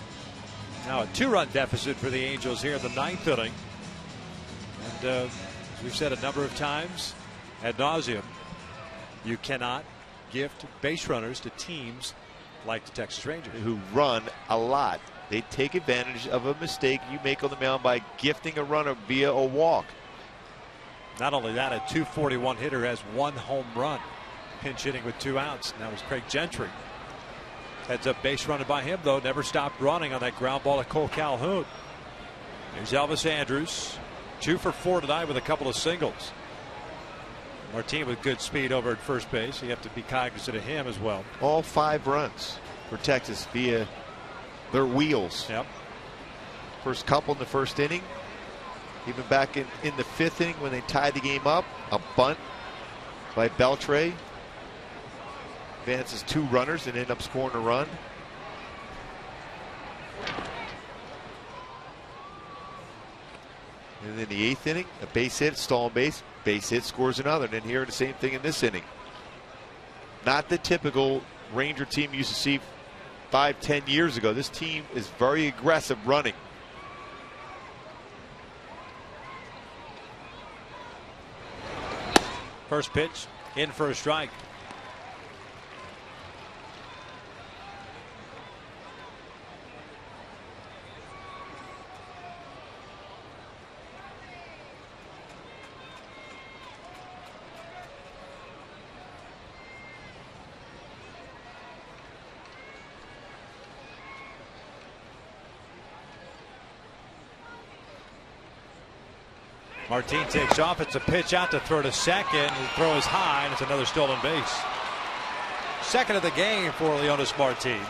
Speaker 1: Now a 2-run deficit for the Angels here in the 9th inning. And as we've said a number of times ad nauseum, you cannot gift base runners to teams like the Texas Rangers,
Speaker 3: who run a lot. They take advantage of a mistake you make on the mound by gifting a runner via a walk.
Speaker 1: Not only that, a .241 hitter has 1 home run, pinch hitting with 2 outs. And that was Craig Gentry. Heads up base running by him, though, never stopped running on that ground ball to Cole Calhoun. Here's Elvis Andrus, 2 for 4 tonight with a couple of singles. Martin with good speed over at first base. You have to be cognizant of him as well.
Speaker 3: All 5 runs for Texas via their wheels.
Speaker 1: Yep.
Speaker 3: First couple in the first inning. Even back in the 5th inning when they tied the game up, a bunt by Beltre advances 2 runners and end up scoring a run. And in the 8th inning, a base hit, stolen base hit, scores another. And then here the same thing in this inning. Not the typical Ranger team you used to see 5-10 years ago. This team is very aggressive running.
Speaker 1: First pitch in for a strike. Martin takes off. It's a pitch out to throw to second. The throw is high, and it's another stolen base. Second of the game for Leonys Martin.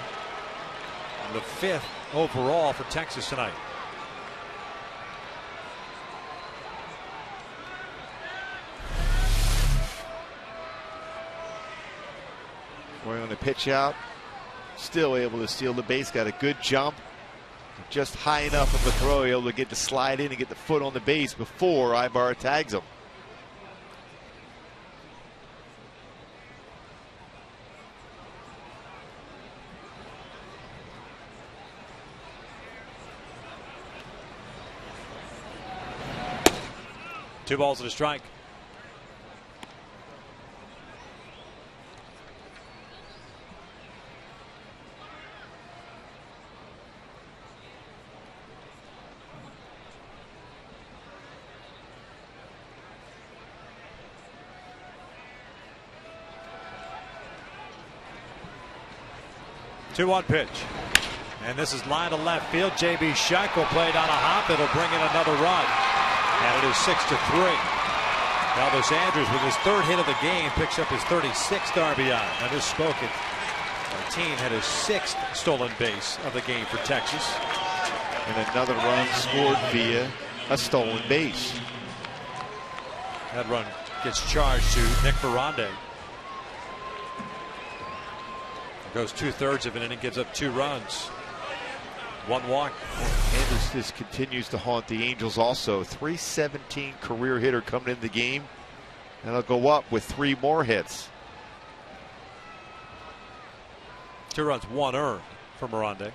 Speaker 1: And the 5th overall for Texas tonight.
Speaker 3: We're on the pitch out. Still able to steal the base. Got a good jump. Just high enough of a throw, able to get the slide in and get the foot on the base before Ibarra tags him.
Speaker 1: Two balls and a strike. Two-one pitch. And this is line to left field. J.B. Shuck will play it on a hop. It'll bring in another run. And it is 6-3. Elvis Andrus, with his 3rd hit of the game, picks up his 36th RBI. I misspoke it. Martin had his 6th stolen base of the game for Texas.
Speaker 3: And another run scored via a stolen base.
Speaker 1: That run gets charged to Nick Ferrande. Goes 2/3 of an inning, gives up 2 runs. 1 walk.
Speaker 3: Andrus just continues to haunt the Angels also. .317 career hitter coming in the game. And they'll go up with 3 more hits.
Speaker 1: 2 runs, 1 earned for Ferrande.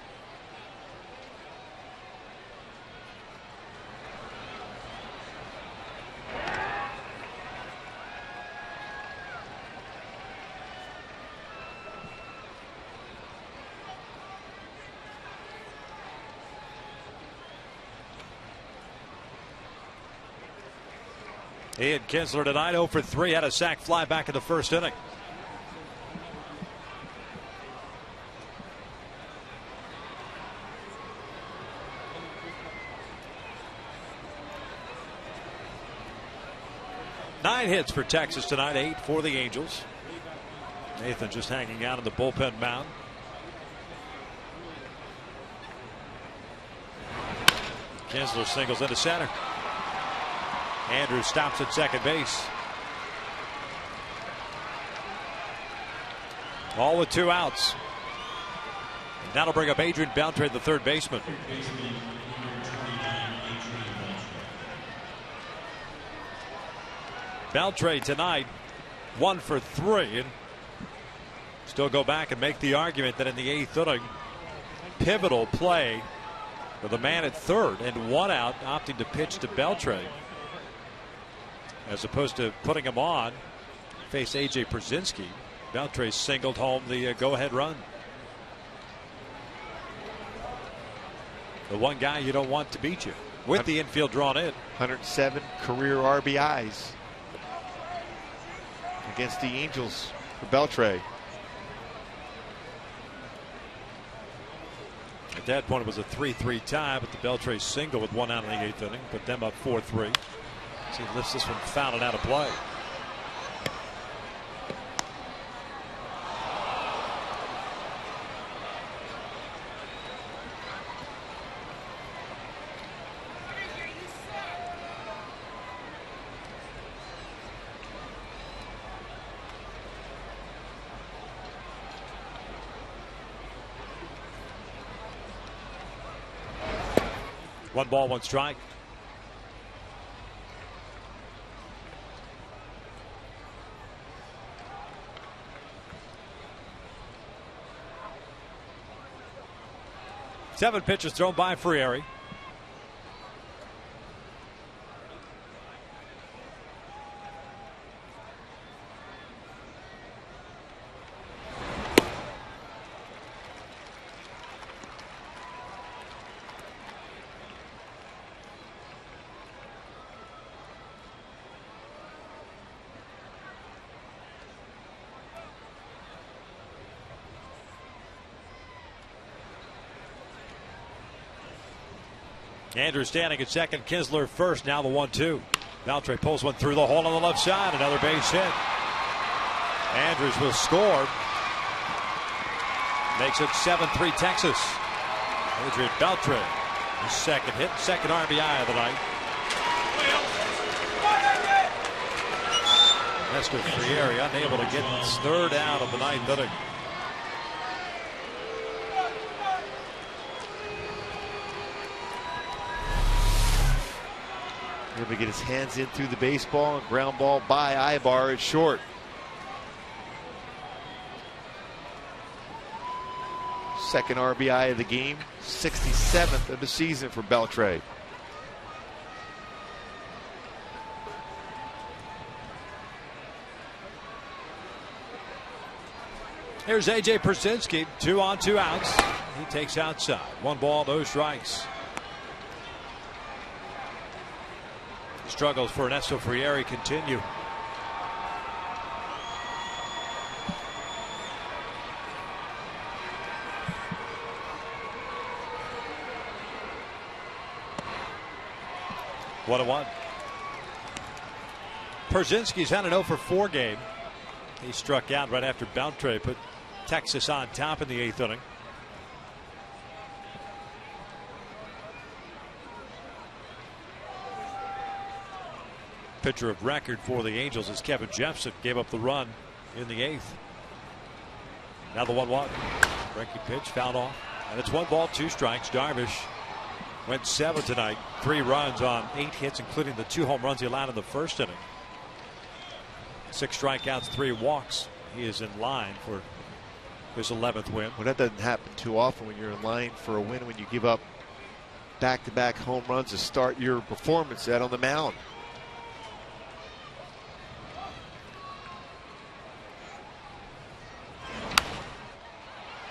Speaker 1: Ian Kinsler tonight 0 for 3, had a sac fly back in the 1st inning. Nine hits for Texas tonight, 8 for the Angels. Nathan just hanging out on the bullpen mound. Kinsler singles into center. Andrus stops at second base. All with 2 outs. And that'll bring up Adrian Beltre, the 3rd baseman. Beltre tonight 1 for 3, and still go back and make the argument that in the 8th inning pivotal play with a man at third and one out, opting to pitch to Beltre as opposed to putting him on. Face A.J. Przinsky. Beltre singled home the go-ahead run. The one guy you don't want to beat you with the infield drawn in.
Speaker 3: 107 career RBIs against the Angels for Beltre.
Speaker 1: At that point, it was a 3-3 tie, but the Beltre single with one out in the 8th inning put them up 4-3. So he lifts this one foul and out of play. One ball, one strike. Seven pitches thrown by Frieri. Andrews standing at second, Kinsler first, now the 1-2. Beltre pulls one through the hole on the left side, another base hit. Andrews will score. Makes it 7-3 Texas. Adrian Beltre, his second hit, second RBI of the night. Nestor Frieri unable to get third out of the ninth inning.
Speaker 3: Able to get his hands in through the baseball and ground ball by Ibar at short. Second RBI of the game, 67th of the season for Beltre.
Speaker 1: Here's A.J. Przinsky, 2 on 2 outs. He takes outside. 1 ball, no strikes. Struggles for Ernesto Frieri continue. One and one. Przinsky's had an 0-for-4 game. He struck out right after Beltre put Texas on top in the 8th inning. Pitcher of record for the Angels is Kevin Jepson. Gave up the run in the 8th. Now the 1-1. Breaking pitch, fouled off. And it's 1 ball, 2 strikes. Darvish went 7 tonight. 3 runs on 8 hits, including the 2 home runs he allowed in the first inning. 6 strikeouts, 3 walks. He is in line for his 11th win.
Speaker 3: Well, that doesn't happen too often when you're in line for a win, when you give up back-to-back home runs to start your performance out on the mound.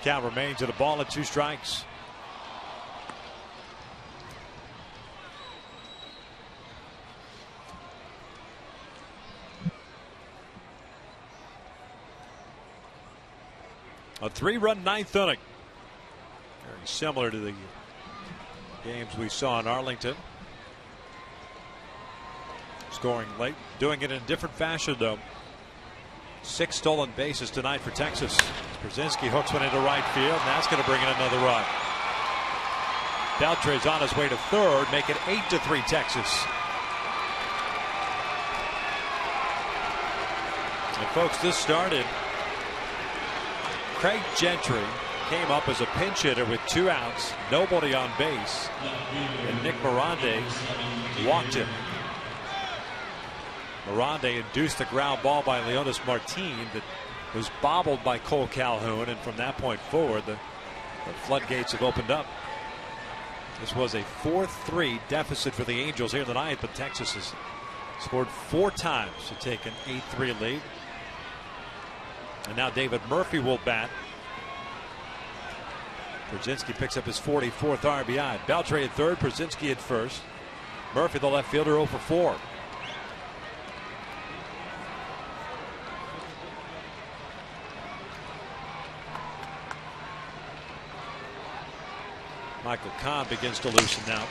Speaker 1: Count remains at a ball and 2 strikes. A 3-run 9th inning. Very similar to the games we saw in Arlington. Scoring late, doing it in a different fashion though. 6 stolen bases tonight for Texas. Przinsky hooks one into right field, and that's going to bring in another run. Beltre's on his way to third, make it 8-3 Texas. And folks, this started. Craig Gentry came up as a pinch hitter with 2 outs, nobody on base, and Nick Miranda walked him. Miranda induced the ground ball by Leonis Martin that was bobbled by Cole Calhoun, and from that point forward the The floodgates have opened up. This was a 4-3 deficit for the Angels here in the ninth, but Texas has scored 4 times to take an 8-3 lead. And now David Murphy will bat. Brzezinski picks up his 44th RBI. Beltre at third, Brzezinski at first. Murphy, the left fielder, 0 for 4. Michael Kahn begins to loosen now.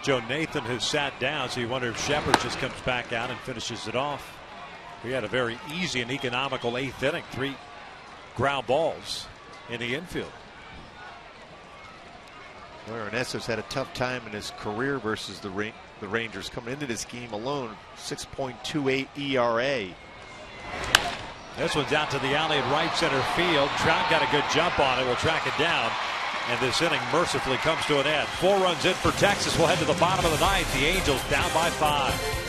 Speaker 1: Joe Nathan has sat down, so you wonder if Shepard just comes back out and finishes it off. We had a very easy and economical 8th inning. 3 ground balls in the infield.
Speaker 3: Well, Ernesto's had a tough time in his career versus the Rangers. Coming into this game alone, 6.28 ERA.
Speaker 1: This one's out to the alley at right center field. Trout got a good jump on it. We'll track it down. And this inning mercifully comes to an end. 4 runs in for Texas. We'll head to the bottom of the ninth. The Angels down by 5.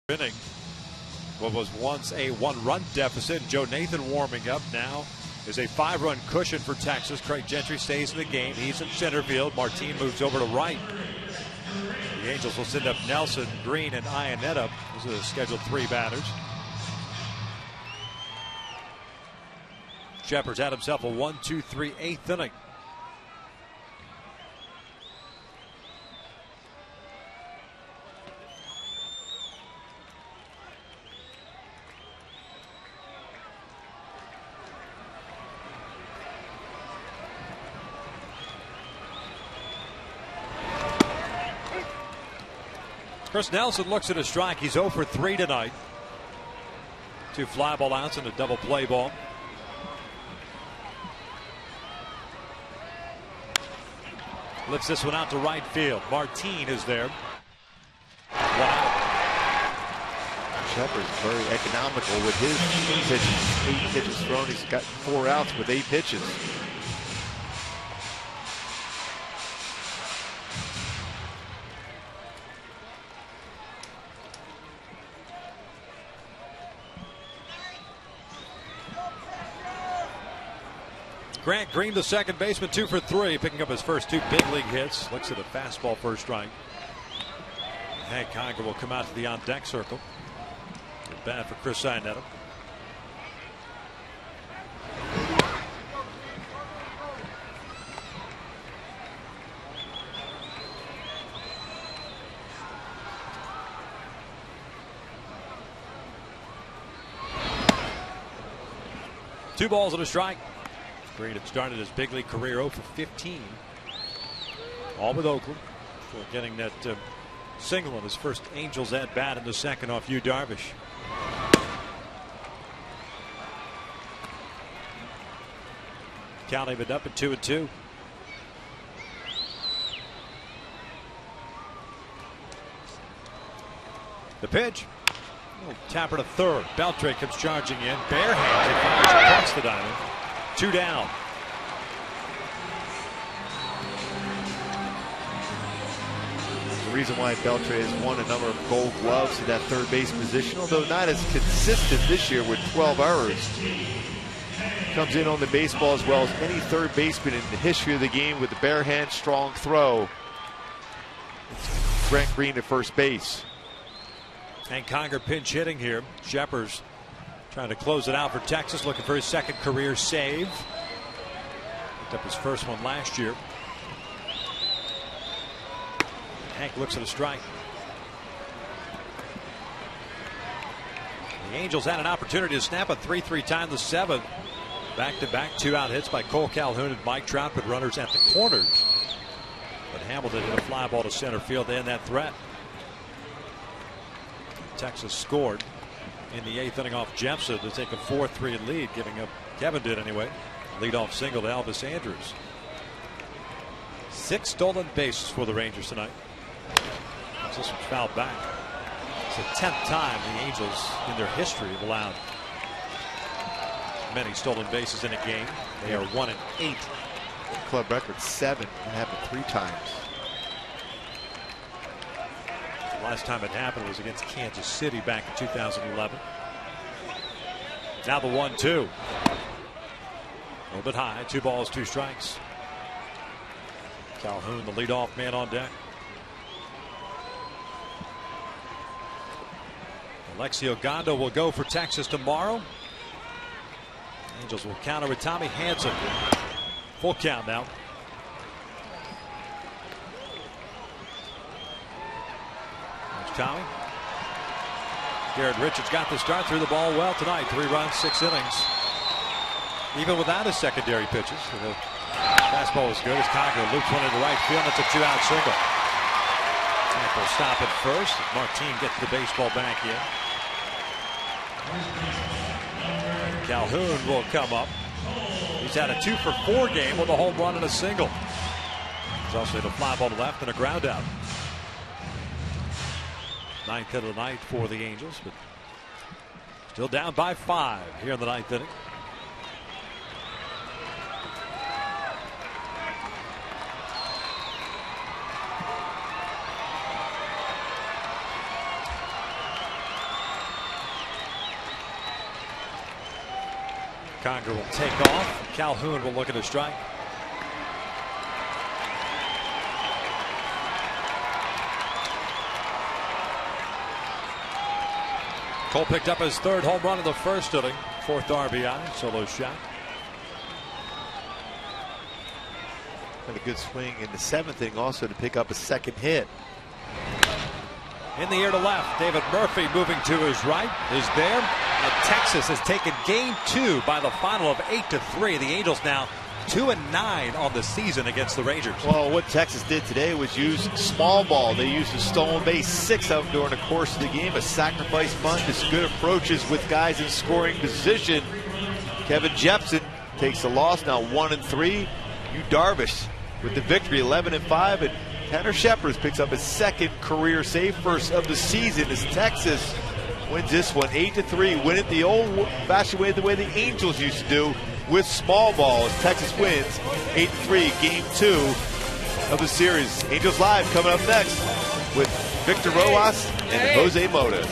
Speaker 1: Inning. What was once a 1-run deficit. Joe Nathan warming up now is a 5-run cushion for Texas. Craig Gentry stays in the game. He's in center field. Martin moves over to right. The Angels will send up Nelson, Green, and Iannetta. Those are the scheduled 3 batters. Shepard's had himself a 1-2-3 8th inning. Chris Nelson looks at a strike. He's 0 for 3 tonight. 2 fly ball outs and a double play ball. Lifts this one out to right field. Martin is there. 1 out.
Speaker 3: Shepard's very economical with his pitches. 8 pitches thrown. He's got 4 outs with 8 pitches.
Speaker 1: Grant Green, the second baseman, 2 for 3, picking up his first 2 big league hits. Looks at a fastball first strike. Hank Conger will come out to the on deck circle. Good bat for Chris Iannetta. Two balls and a strike. Green had started his big league career 0 for 15. All with Oakland. So getting that Single on his first Angels at bat in the second off Yu Darvish. Count even up at 2-2. The pitch. Tapper to third. Beltre comes charging in. Bare hands. He fires across the diamond. 2 down.
Speaker 3: The reason why Beltre has won a number of Gold Gloves in that third base position, although not as consistent this year with 12 errors. Comes in on the baseball as well as any third baseman in the history of the game with the bare hand, strong throw. It's Brent Green at first base.
Speaker 1: And Conger pinch hitting here. Shepard's trying to close it out for Texas, looking for his second career save. Picked up his first one last year. Hank looks at a strike. The Angels had an opportunity to snap a 3-3 tie in the seventh. Back-to-back 2-out hits by Cole Calhoun and Mike Trout, put runners at the corners. But Hamilton hit a fly ball to center field to end that threat. Texas scored in the 8th inning off Jepson to take a 4-3 lead, giving up, Kevin did anyway, leadoff single to Elvis Andrus. 6 stolen bases for the Rangers tonight. This one's fouled back. It's the 10th time the Angels in their history have allowed many stolen bases in a game. They are 1-8.
Speaker 3: Club record 7. That happened 3 times.
Speaker 1: The last time it happened was against Kansas City back in 2011. Now the 1-2. A little bit high. 2 balls, 2 strikes. Calhoun, the leadoff man on deck. Alexio Gondo will go for Texas tomorrow. Angels will counter with Tommy Hanson. Full count now. There's Tommy. Garrett Richards got the start, threw the ball well tonight. 3 runs, 6 innings. Even without his secondary pitches. The fastball was good as Conger loops one into right field. It's a 2-out single. Will stop at first. Martin gets the baseball back in. Calhoun will come up. He's had a 2-for-4 game with a home run and a single. He's also hit a fly ball to left and a ground out. 9th hit of the night for the Angels, but still down by 5 here in the 9th inning. Conger will take off. Calhoun will look at a strike. Cole picked up his 3rd home run in the 1st inning. 4th RBI, solo shot.
Speaker 3: Had a good swing in the 7th inning also to pick up a 2nd hit.
Speaker 1: In the air to left, David Murphy moving to his right is there. And Texas has taken game 2 by the final of 8-3. The Angels now 2-9 on the season against the Rangers.
Speaker 3: Well, what Texas did today was use small ball. They used a stolen base, 6 of them during the course of the game. A sacrifice bunt, just good approaches with guys in scoring position. Kevin Jepson takes the loss, now 1-3. Yu Darvish with the victory, 11-5, and Tanner Shepard picks up his 2nd career save, first of the season, as Texas wins this one 8-3. Win it the old-fashioned way, the way the Angels used to do, with small ball, as Texas wins 8-3, game 2 of the series. Angels Live coming up next with Victor Rojas and Jose Mota.